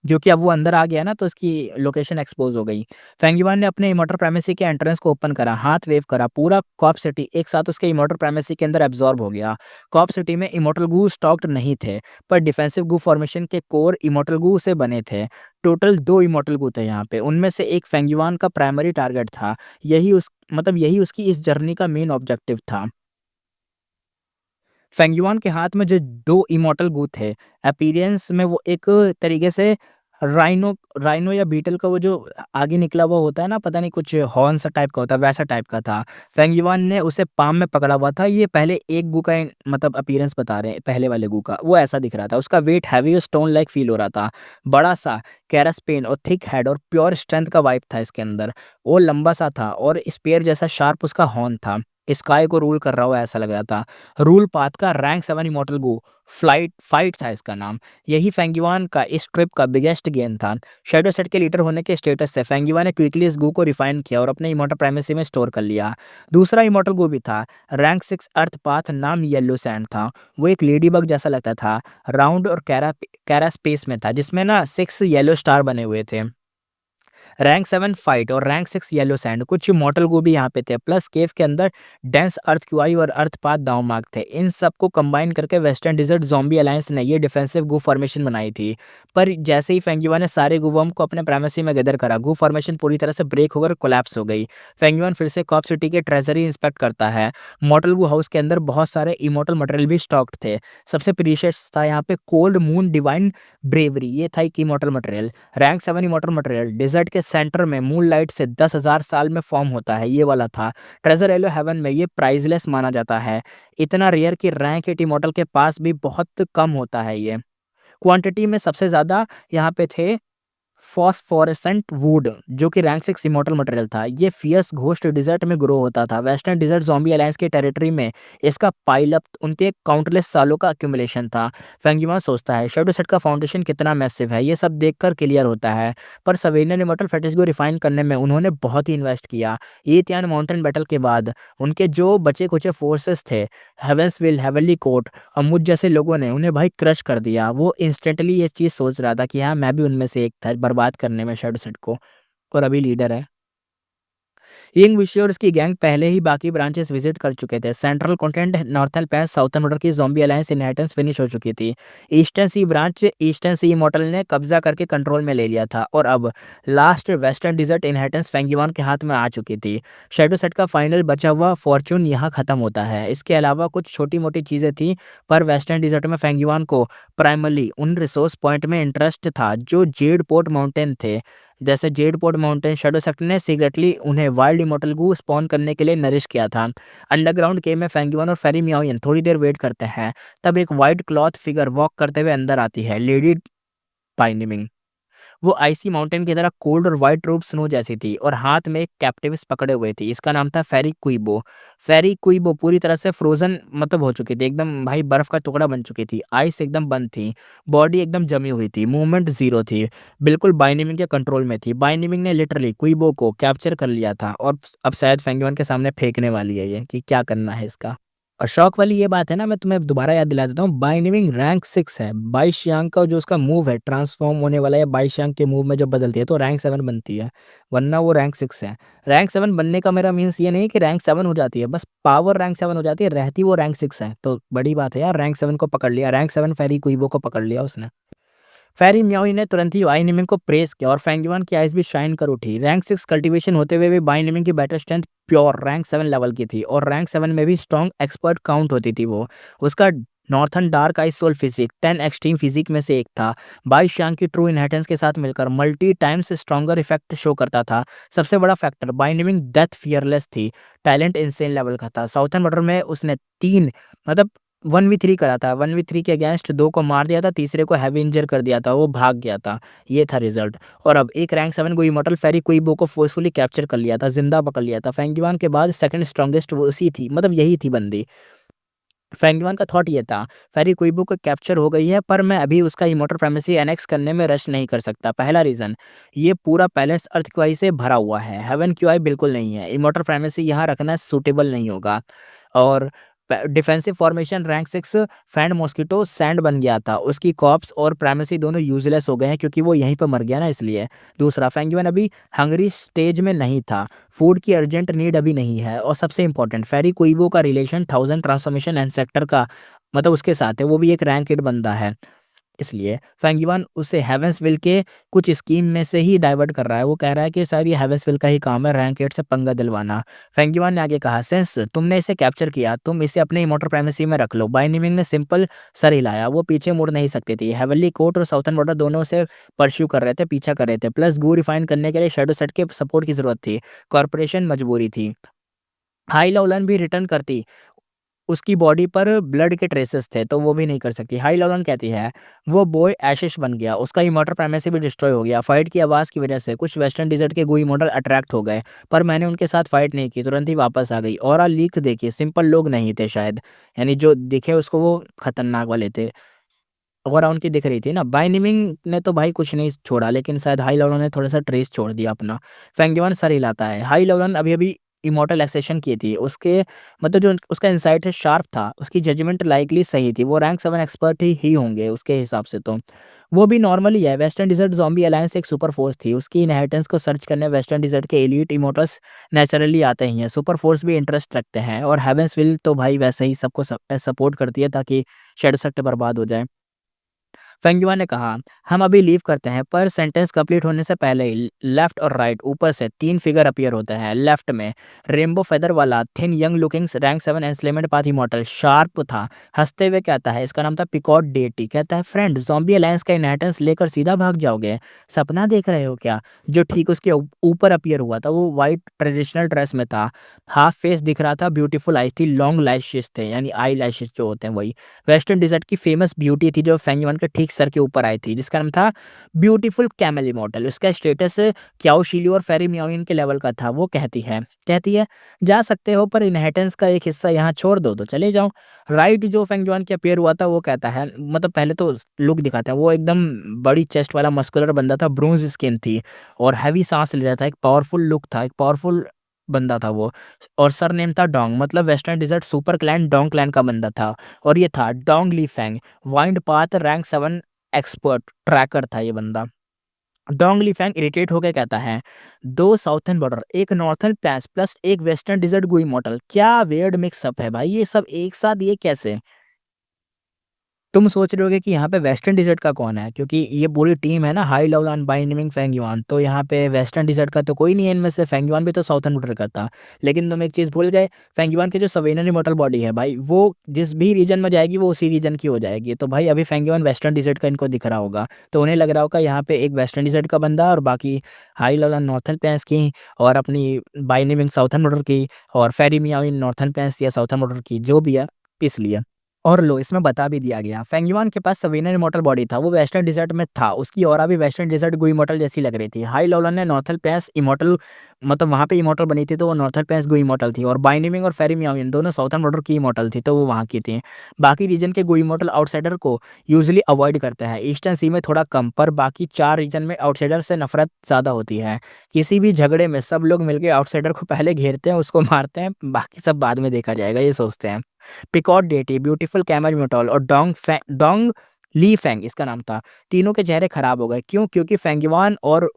जो कि अब वो अंदर आ गया ना, तो उसकी लोकेशन एक्सपोज़ हो गई। फेंगिवान ने अपने इमॉर्टल प्राइमेसी के एंट्रेंस को ओपन करा, हाथ वेव करा, पूरा कॉप सिटी एक साथ उसके इमॉर्टल प्राइमेसी के अंदर एब्ज़ॉर्ब हो गया। कॉप सिटी में इमॉर्टल गू स्टॉक्ड नहीं थे, पर डिफेंसिव गू फॉर्मेशन के कोर इमॉर्टल गू से बने थे। टोटल 2 इमॉर्टल गू थे यहाँ पे, उनमें से एक फेंगिवान का प्राइमरी टारगेट था। यही उसकी इस जर्नी का मेन ऑब्जेक्टिव था। फेंगयुआन के हाथ में जो 2 इमॉर्टल गू थे, अपीयरेंस में वो एक तरीके से राइनो राइनो या बीटल का वो जो आगे निकला हुआ होता है ना, पता नहीं कुछ हॉर्न सा टाइप का होता है, वैसा टाइप का था। फेंगयुआन ने उसे पाम में पकड़ा हुआ था। ये पहले एक गू का मतलब अपीयरेंस बता रहे हैं, पहले वाले गू का, वो ऐसा दिख रहा था। उसका वेट हैवी और स्टोन लाइक फील हो रहा था। बड़ा-सा कैरास्पेन और थिक हेड और प्योर स्ट्रेंथ का वाइब था इसके अंदर। वो लंबा-सा था और स्पेयर जैसा शार्प उसका हॉर्न था। स्काई को रूल कर रहा हो ऐसा लग रहा था। रूल पाथ का रैंक 7 इमॉर्टल गो फ्लाइट फाइट था इसका नाम। यही फेंगिवान का इस ट्रिप का बिगेस्ट गेन था। शैडो सेट के लीडर होने के स्टेटस से फेंगिवान ने क्विकली इस गो को रिफाइन किया और अपने इमॉर्टल प्राइमेसी में स्टोर कर लिया। दूसरा इमॉर्टल गो भी था, रैंक 6 अर्थ पाथ, नाम येलो सैंड था। वो एक लेडी बग जैसा लगता था, राउंड और कैरा स्पेस में था, जिसमें ना 6 येलो स्टार बने हुए थे। रैंक 7 फाइट और रैंक 6 येलो सैंड, कुछ मॉर्टल गो भी यहाँ पे थे, प्लस केव के अंदर डेंस अर्थ क्यूआई और अर्थ पाथ दांव मार्क थे। इन सबको कंबाइन करके वेस्टर्न डिजर्ट ज़ॉम्बी अलायंस ने ये डिफेंसिव गो फॉर्मेशन बनाई थी। पर जैसे ही फेंगयुआ ने सारे गुवम को अपने प्राइमेसी में गैदर करा, गो फॉर्मेशन पूरी तरह से ब्रेक होकर कोलैप्स हो गई। फेंगयुआन फिर से कॉप सिटी के ट्रेजरी इंस्पेक्ट करता है। मॉर्टल गो हाउस के अंदर बहुत सारे इमॉर्टल मटेरियल भी स्टॉक्ड थे। सबसे प्रीशियस था यहाँ पे कोल्ड मून डिवाइन ब्रेवरी, ये था एक immortal material. Rank 7 immortal material desert के सेंटर में मूनलाइट से 10,000 साल में फॉर्म होता है, ये वाला था। ट्रेजर एलो हेवन में ये प्राइसलेस माना जाता है। इतना रेयर कि रैंक 8 इमॉर्टल के पास भी बहुत कम होता है ये। क्वांटिटी में सबसे ज़्यादा यहाँ पे थे फॉस्फोरेसेंट वुड, जो कि रैंक 6 इमॉर्टल मटेरियल था। ये फियर्स घोस्ट डिजर्ट में ग्रो होता था। वेस्टर्न डिजर्ट ज़ॉम्बी अलायंस के टेरिटरी में इसका पाइल अप उनके काउंटलेस सालों का एक्यूमुलेशन था। फेंगिमा सोचता है शैडो सेट का फाउंडेशन कितना मैसिव है, ये सब देखकर क्लियर होता है। पर सवेनियन इमॉर्टल फेटिस को रिफाइन करने में उन्होंने बहुत ही इन्वेस्ट किया। ये त्यान माउंटेन बैटल के बाद उनके जो बचे-खुचे फोर्सेस थे, हेवेंसविल, हेवनली कोर्ट और मुझ जैसे लोगों ने उन्हें भाई क्रश कर दिया। वो इंस्टेंटली ये चीज़ सोच रहा था कि हाँ, मैं भी उनमें से एक था बर्बाद करने में शैडो सेट को, और अभी लीडर है। यंग विशी और उसकी गैंग पहले ही बाकी ब्रांचेस विजिट कर चुके थे। सेंट्रल कॉन्टिनेंट, नॉर्थर्न पैस, साउथर्न बॉर्डर की ज़ॉम्बी अलायंस इनहेरिटेंस फिनिश हो चुकी थी। ईस्टर्न सी ब्रांच ईस्टर्न सी इमॉर्टल ने कब्जा करके कंट्रोल में ले लिया था और अब लास्ट वेस्टर्न डिजर्ट इनहेरिटेंस फेंगिवान के हाथ में आ चुकी थी। शैडो सेट का फाइनल बचा हुआ फॉर्चून यहाँ खत्म होता है। इसके अलावा कुछ छोटी मोटी चीज़ें थी, पर वेस्टर्न डिजर्ट में फेंगिवान को प्राइमरली उन रिसोर्स पॉइंट में इंटरेस्ट था जो जेड पोर्ट माउंटेन थे। जैसे Z port mountain shadow sector ने सीक्रेटली उन्हें वाइल्ड इमॉर्टल गू स्पॉन करने के लिए नरिश किया था। अंडरग्राउंड केव में फेंगिवान और फेरी मियाओयन थोड़ी देर वेट करते हैं, तब एक वाइट क्लॉथ फिगर वॉक करते हुए अंदर आती है, लेडी पाइनिमिंग। वो आइसी माउंटेन की तरह कोल्ड और वाइट रोब स्नो जैसी थी और हाथ में एक कैप्टिवस पकड़े हुए थी। इसका नाम था फेरी कुइबो। फेरी कुइबो पूरी तरह से फ्रोजन मतलब हो चुकी थी, एकदम भाई बर्फ का टुकड़ा बन चुकी थी। आइस एकदम बंद थी, बॉडी एकदम जमी हुई थी, मूवमेंट जीरो थी, बिल्कुल बाइनिमिंग के कंट्रोल में थी। बाइनिमिंग ने लिटरली कुइबो को कैप्चर कर लिया था और अब शायद फेंगवन के सामने फेंकने वाली है ये कि क्या करना है इसका। और शौक वाली ये बात है ना, मैं तुम्हें दोबारा याद दिला देता हूँ, बाइनिमिंग रैंक 6 है। बाईशियांग का जो उसका मूव है ट्रांसफॉर्म होने वाला, या बाईशियांग के मूव में जब बदलती है तो रैंक 7 बनती है, वरना वो रैंक 6 है। रैंक 7 बनने का मेरा मीन्स ये नहीं कि रैंक 7 हो जाती है, बस पावर रैंक 7 हो जाती है, रहती वो रैंक 6 है। तो बड़ी बात है यार, रैंक 7 को पकड़ लिया, रैंक 7 फेरी कुइबो को पकड़ लिया उसने। फेरी मियाओई ने तुरंत ही बाइनिमिंग को प्रेस किया और फेंगयुआन की आइज भी शाइन कर उठी। रैंक 6 कल्टीवेशन होते हुए भी बाइनिमिंग की battle strength pure rank 7 level की थी और रैंक 7 में भी स्ट्रॉन्ग एक्सपर्ट काउंट होती थी वो। उसका northern dark ice soul physique 10 extreme physique में से एक था। बाईस शांग की ट्रू इनहेरिटेंस के साथ मिलकर multi times stronger effect show करता था। सबसे बड़ा फैक्टर, बाइनिमिंग डेथ फियरलेस थी, टैलेंट इंसेन लेवल का था। साउथर्न बॉर्डर में उसने 3 मतलब 1v3 करा था, 1v3 के अगेंस्ट 2 को मार दिया था, तीसरे को हैवी इंजर कर दिया था, वो भाग गया था। ये था रिजल्ट। और अब एक रैंक 7 को इमॉर्टल फेरी कुइबो को फोर्सफुली कैप्चर कर लिया था, जिंदा पकड़ लिया था। फेंगिवान के बाद सेकंड स्ट्रॉन्गेस्ट वो उसी थी, मतलब यही थी बंदी। फेंगिवान का थॉट ये था, फेरी कुइबो को कैप्चर हो गई है, पर मैं अभी उसका इमॉर्टल प्राइमेसी एनेक्स करने में रश नहीं कर सकता। पहला रीजन, ये पूरा पैलेस अर्थ क्यूआई से भरा हुआ है, हेवन क्यूआई बिल्कुल नहीं है, इमॉर्टल प्राइमेसी यहाँ रखना सूटेबल नहीं होगा। और defensive formation rank 6 fang mosquito sand बन गया था, उसकी कॉप्स और प्राइमेसी दोनों यूजलेस हो गए हैं क्योंकि वो यहीं पर मर गया ना, इसलिए। दूसरा, फेंगिवन अभी हंगरी स्टेज में नहीं था, फूड की अर्जेंट नीड अभी नहीं है। और सबसे इंपॉर्टेंट, फेरी कुइबो का रिलेशन 1000 ट्रांसफॉर्मेशन एंड सेक्टर का मतलब उसके साथ है, वो भी एक रैंक 8 बंदा है, इसलिए फेंगिवान उसे हेवेंसविल के कुछ स्कीम में से ही डाइवर्ट कर रहा है। वो कह रहा है कि शायद ये हेवेंसविल का ही काम है रैंक 8 से पंगा दिलवाना। फेंगिवान ने आगे कहा, सेंस तुमने इसे कैप्चर किया, तुम इसे अपने इमॉर्टल प्राइमेसी में रख लो। बाइनिमिंग ने सिंपल सर हिलाया, वो पीछे मुड़ नहीं सकती थी। हेवनली कोर्ट और साउथर्न बॉर्डर दोनों से परस्यू कर रहे थे, पीछा कर रहे थे, प्लस गू रिफाइन करने के लिए शैडो सेट के सपोर्ट की जरूरत थी। कॉर्पोरेशन मजबूरी थी। हाई लवलन भी रिटर्न करती, उसकी बॉडी पर ब्लड के ट्रेसेस थे, तो वो भी नहीं कर सकती। हाई लॉलन कहती है, वो बॉय एशिश बन गया, उसका इमॉर्टल प्राइमेसी भी डिस्ट्रॉय हो गया। फाइट की आवाज़ की वजह से कुछ वेस्टर्न डिजर्ट के गू इमॉर्टल अट्रैक्ट हो गए, पर मैंने उनके साथ फाइट नहीं की, तुरंत ही वापस आ गई। और लीक देखिए, सिंपल लोग नहीं थे शायद, यानी जो दिखे उसको वो खतरनाक वाले थे। और उनकी दिख रही थी ना। बाइनिमिंग ने तो भाई कुछ नहीं छोड़ा, लेकिन शायद हाई लॉलन ने थोड़ा सा ट्रेस छोड़ दिया अपना। फेंगिवन सर हिलाता है। हाई लॉलन अभी अभी इमॉर्टल एक्सेशन की थी, उसके मतलब जो उसका इंसाइट है शार्प था, उसकी जजमेंट लाइकली सही थी। वो रैंक 7 एक्सपर्ट ही होंगे उसके हिसाब से, तो वो भी नॉर्मल ही है। वेस्टर्न डिजर्ट ज़ॉम्बी अलायंस एक सुपर फोर्स थी, उसकी इनहेरिटेंस को सर्च करने वेस्टर्न डिजर्ट के एलीट इमोर्टल्स नेचुरली आते ही हैं। सुपर फोर्स भी इंटरेस्ट रखते हैं और हेवेंसविल तो भाई वैसे ही सबको सपोर्ट करती है ताकि शैडो सेक्टर बर्बाद हो जाए। फेंगयुआ ने कहा, हम अभी लीव करते हैं, पर सेंटेंस कंप्लीट होने से पहले ही लेफ्ट और राइट ऊपर से 3 फिगर अपीयर होते हैं। लेफ्ट में रेनबो फेदर वाला thin young looking rank 7 enslavement path immortal sharp था, हंसते हुए कहता है, इसका नाम था पिकॉट डेटी। कहता है, फ्रेंड ज़ॉम्बी अलायंस का इनहेरिटेंस लेकर सीधा भाग जाओगे, सपना देख रहे हो क्या? जो ठीक उसके ऊपर अपीयर हुआ था वो वाइट ट्रेडिशनल ड्रेस में था, हाफ फेस दिख रहा था, ब्यूटीफुल आइज थी, लॉन्ग लैशेस थे, यानी आई लैशेस जो होते हैं वही। वेस्टर्न डिजर्ट की फेमस ब्यूटी थी जो फेंगयुआन के ठीक सर के ऊपर आई थी, जिसका नाम था ब्यूटीफुल कैमल इमॉर्टल। उसका स्टेटस क्याओ शिलियो और फेरी मियाओइन के लेवल का था। वो कहती है जा सकते हो, पर इनहेरिटेंस का एक हिस्सा यहाँ छोड़ दो तो चले जाओ। राइट जो फेंगयुआन के अपीयर हुआ था वो कहता है, मतलब पहले तो लुक दिखाता है, वो एकदम बड़ी चेस्ट वाला मस्कुलर बंदा था, ब्रोंज स्किन थी और हैवी सांस ले रहा था, एक पावरफुल लुक था, एक पावरफुल बंदा था वो। और सर नेम था डोंग, मतलब western desert super clan Dong clan का बंदा था। और ये था Dong Li Fang, wind path rank 7 expert tracker था ये बंदा। डोंगलीफैंग इरिटेट होकर कहता है, 2 southern border, 1 northern plains plus 1 western desert Gu model. क्या वियर्ड मिक्स अप है भाई ये सब एक साथ, ये कैसे? तुम सोच रहे होगे कि यहाँ पे वेस्टर्न डिज़र्ट का कौन है? क्योंकि ये पूरी टीम है ना, हाई लवलान, बाइनिमिंग, फेंगयुआन, तो यहाँ पे वेस्टर्न डिज़र्ट का तो कोई नहीं है इनमें से, फेंगयुआन भी तो साउथर्न बॉर्डर का था। लेकिन तुम एक चीज़ भूल गए, फेंगयुआन की जो सवेनरी मोटल बॉडी है भाई, वो जिस भी रीजन में जाएगी वो उसी रीजन की हो जाएगी। तो भाई अभी फेंगयुआन वेस्टर्न डिज़र्ट का इनको दिख रहा होगा, तो उन्हें लग रहा होगा यहाँ पे एक वेस्टर्न डिज़र्ट का बंदा और बाकी हाई लवलान नॉर्थर्न प्लेन्स की और अपनी बाइनिमिंग साउथर्न बॉर्डर की और फेरी मियाओ नॉर्थर्न प्लेन्स या साउथर्न बॉर्डर की, जो भी है, इसलिए। और लो इसमें बता भी दिया गया, फेंगयुआन के पास सवेनर इमॉर्टल बॉडी था, वो वेस्टर्न डिज़र्ट में था, उसकी ऑरा भी वेस्टर्न डिज़र्ट गो इमॉर्टल जैसी लग रही थी। हाई लॉलन ने नॉर्थर्न पैस इमॉर्टल, मतलब वहाँ पे इमॉर्टल बनी थी तो वो नॉर्थर्न पैस गो इमॉर्टल थी, और बाइनिमिंग और फेरी मियाओ दोनों साउथर्न बॉर्डर की इमॉर्टल थी, तो वो वहाँ की थी। बाकी रीजन के गो इमॉर्टल आउटसाइडर को यूजुअली अवॉइड करते हैं, ईस्टर्न सी में थोड़ा कम, पर बाकी 4 रीजन में आउटसाइडर से नफरत ज़्यादा होती है। किसी भी झगड़े में सब लोग मिलके आउटसाइडर को पहले घेरते हैं, उसको मारते हैं, बाकी सब बाद में देखा जाएगा, ये सोचते हैं। पिकॉट डेटी, ब्यूटीफुल कैमल म्यूटॉल और डोंग ली फैंग इसका नाम था। तीनों के चेहरे खराब हो गए। क्यों? क्योंकि फेंगयुआन और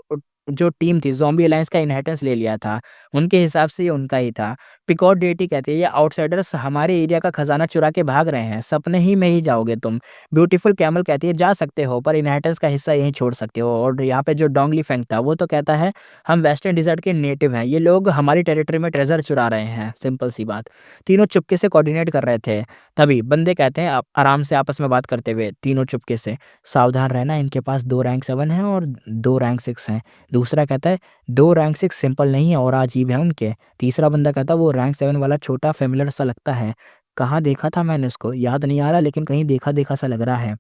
जो टीम थी ज़ॉम्बी अलायंस का इनहेरिटेंस ले लिया था। उनके हिसाब से ये उनका ही था। पिकॉट डेटी कहती है, ये आउटसाइडर्स हमारे एरिया का खजाना चुरा के भाग रहे हैं, सपने ही में ही जाओगे तुम। ब्यूटीफुल कैमल कहती है, जा सकते हो पर इनहेरिटेंस का हिस्सा यहीं छोड़ सकते हो। और यहाँ पे जो डोंग ली फैंग था वो तो कहता है, हम वेस्टर्न डिजर्ट के नेटिव हैं, ये लोग हमारी टेरिटरी में ट्रेजर चुरा रहे हैं, सिंपल सी बात। तीनों चुपके से कोऑर्डिनेट कर रहे थे। तभी बंदे कहते हैं, आप आराम से आपस में बात करते हुए, तीनों चुपके से, सावधान रहना, इनके पास 2 रैंक 7 हैं और 2 रैंक 6 हैं। दूसरा कहता है, 2 रैंक 6 सिंपल नहीं है और अजीब है उनके। तीसरा बंदा कहता है, वो रैंक 7 वाला छोटा फेमिलियर सा लगता है, कहाँ देखा था मैंने उसको, याद नहीं आ रहा, लेकिन कहीं देखा देखा सा लग रहा है।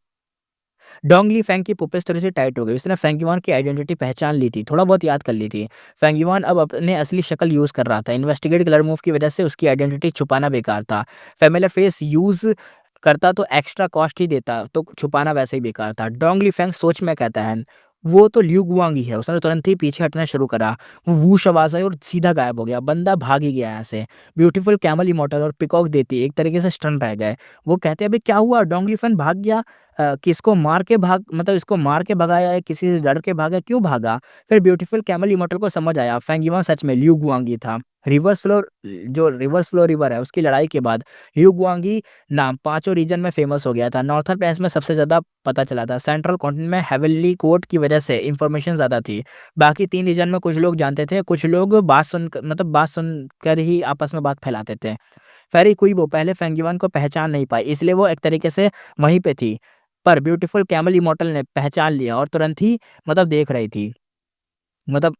डोंगली फैंग की पुप्पेस थोड़ी सी टाइट हो गई, उसने फेंगयुआन की आइडेंटिटी पहचान ली थी, थोड़ा बहुत याद कर ली थी। फेंगयुआन अब अपने असली शक्ल यूज़ कर रहा था, इन्वेस्टिगेट कलर मूव की वजह से उसकी आइडेंटिटी छुपाना बेकार था। फेमिलियर फेस यूज़ करता तो एक्स्ट्रा कॉस्ट ही देता, तो छुपाना वैसे ही बेकार था। डोंगली फैंग सोच में कहता है, वो तो ल्यू गुआंग ही है, उसने तुरंत ही पीछे हटना शुरू करा। वो वूश आवाज़ आई और सीधा गायब हो गया, बंदा भाग ही गया यहाँ से। ब्यूटीफुल कैमल इमॉर्टल और पिकॉक देती एक तरीके से स्टन रह गए। वो कहते हैं, अबे क्या हुआ, डोंगली फैंग भाग गया? किसको मार के भाग, मतलब इसको मार के भगाया है, किसी से डर के भागा, क्यों भागा? फिर ब्यूटीफुल कैमल इमॉर्टल को समझ आया, फेंगयुआन सच में ल्यू गुआंगी था। रिवर्स फ्लो रिवर है, उसकी लड़ाई के बाद ल्यू गुआंगी नाम पाँचों रीजन में फेमस हो गया था। नॉर्थर्न प्लेन्स में सबसे ज़्यादा पता चला था, सेंट्रल कॉन्टिनेंट में हेवनली कोर्ट की वजह से इन्फॉर्मेशन ज़्यादा थी। बाकी 3 रीजन में कुछ लोग जानते थे, कुछ लोग बात सुनकर ही आपस में बात फैलाते थे। फेरी कुइबो पहले फेंगयुआन को पहचान नहीं पाई, इसलिए वो एक तरीके से वहीं पे थी। पर ब्यूटीफुल कैमल इमॉर्टल ने पहचान लिया और तुरंत ही देख रही थी। मतलब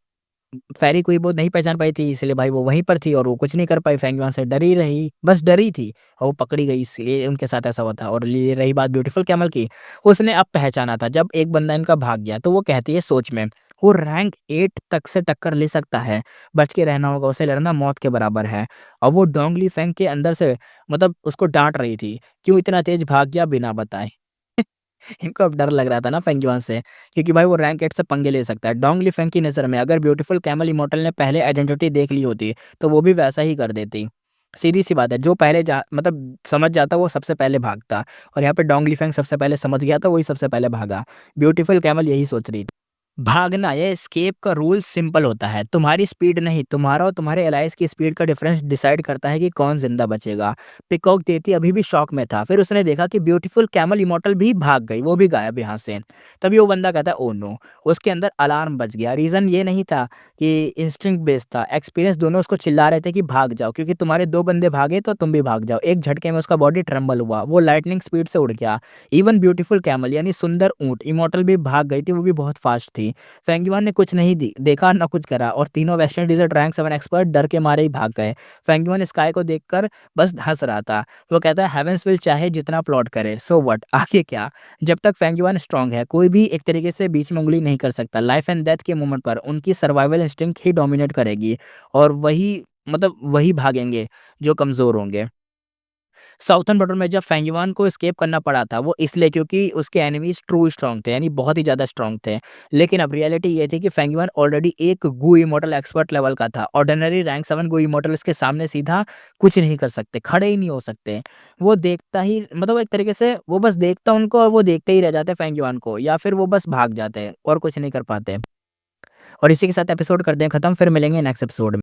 फेरी कुइबो नहीं पहचान पाई थी, इसलिए भाई वो वहीं पर थी और वो कुछ नहीं कर पाई, फेंगयुआन से डरी रही, बस डरी थी और वो पकड़ी गई, इसलिए उनके साथ ऐसा हुआ था। और ये रही बात ब्यूटीफुल कैमल की, उसने अब पहचाना था जब एक बंदा इनका भाग गया, तो वो कहती है सोच में, वो रैंक 8 तक से टक्कर ले सकता है, बच के रहना होगा, उसे लड़ना मौत के बराबर है। और वो डोंगली फैंग के अंदर से उसको डाँट रही थी, क्यों इतना तेज़ भाग गया बिना बताए? इनको अब डर लग रहा था ना फेंगयुआन से, क्योंकि भाई वो रैंक 8 से पंगे ले सकता है। डोंगली फैंग की नज़र में अगर ब्यूटीफुल कैमल इमॉर्टल ने पहले आइडेंटिटी देख ली होती, तो वो भी वैसा ही कर देती। सीधी-सी बात है, जो पहले समझ जाता वो सबसे पहले भागता, और यहाँ पे डोंगली फैंग सबसे पहले समझ गया था, वही सबसे पहले भागा। ब्यूटीफुल कैमल यही सोच रही थी। भागना या एस्केप का रूल सिंपल होता है, तुम्हारी स्पीड नहीं, तुम्हारा और तुम्हारे एलाइज की स्पीड का डिफरेंस डिसाइड करता है कि कौन जिंदा बचेगा। पिकॉक देती अभी भी शॉक में था, फिर उसने देखा कि ब्यूटीफुल कैमल इमॉर्टल भी भाग गई, वो भी गायब यहाँ से। तभी वो बंदा कहता है, ओ नो, उसके अंदर अलार्म बज गया। रीज़न ये नहीं था कि इंस्टिंक्ट बेस्ड था, एक्सपीरियंस दोनों उसको चिल्ला रहे थे कि भाग जाओ, क्योंकि तुम्हारे 2 बंदे भागे तो तुम भी भाग जाओ। एक झटके में उसका बॉडी ट्रम्बल हुआ, वो लाइटनिंग स्पीड से उड़ गया। इवन ब्यूटीफुल कैमल यानी सुंदर ऊँट इमॉर्टल भी भाग गई थी, वो भी बहुत फास्ट थी। फेंगयुआन ने कुछ नहीं देखा ना कुछ करा, और तीनों वेस्टर्न डिजर्ट रैंक 7 एक्सपर्ट डर के मारे ही भाग गए। फेंगयुआन स्काई को देखकर बस हंस रहा था। वो कहता है, हेवेंस विल चाहे जितना प्लॉट करे, सो व्हाट, आगे क्या? जब तक फेंगयुआन स्ट्रांग है, कोई भी एक तरीके से बीच में उंगली नहीं कर सकता। लाइफ एंड डेथ के मोमेंट पर उनकी सर्वाइवल इंस्टिंक्ट ही डोमिनेट करेगी, और वही भागेंगे जो कमजोर होंगे। साउथर्न बॉर्डर में जब फेंगयुआन को एस्केप करना पड़ा था, वो इसलिए क्योंकि उसके एनिमीज़ ट्रू स्ट्रॉन्ग थे, यानी बहुत ही ज़्यादा स्ट्रॉन्ग थे। लेकिन अब रियलिटी ये थी कि फेंगयुआन ऑलरेडी एक गू इमॉर्टल एक्सपर्ट लेवल का था। ऑर्डिनरी रैंक 7 गू इमॉर्टल उसके सामने सीधा कुछ नहीं कर सकते, खड़े ही नहीं हो सकते। वो देखता ही, एक तरीके से वो बस देखता उनको और वो देखते ही रह जाते फेंगयुआन को, या फिर वो बस भाग जाते और कुछ नहीं कर पाते। और इसी के साथ एपिसोड करते हैं खत्म, फिर मिलेंगे नेक्स्ट एपिसोड में।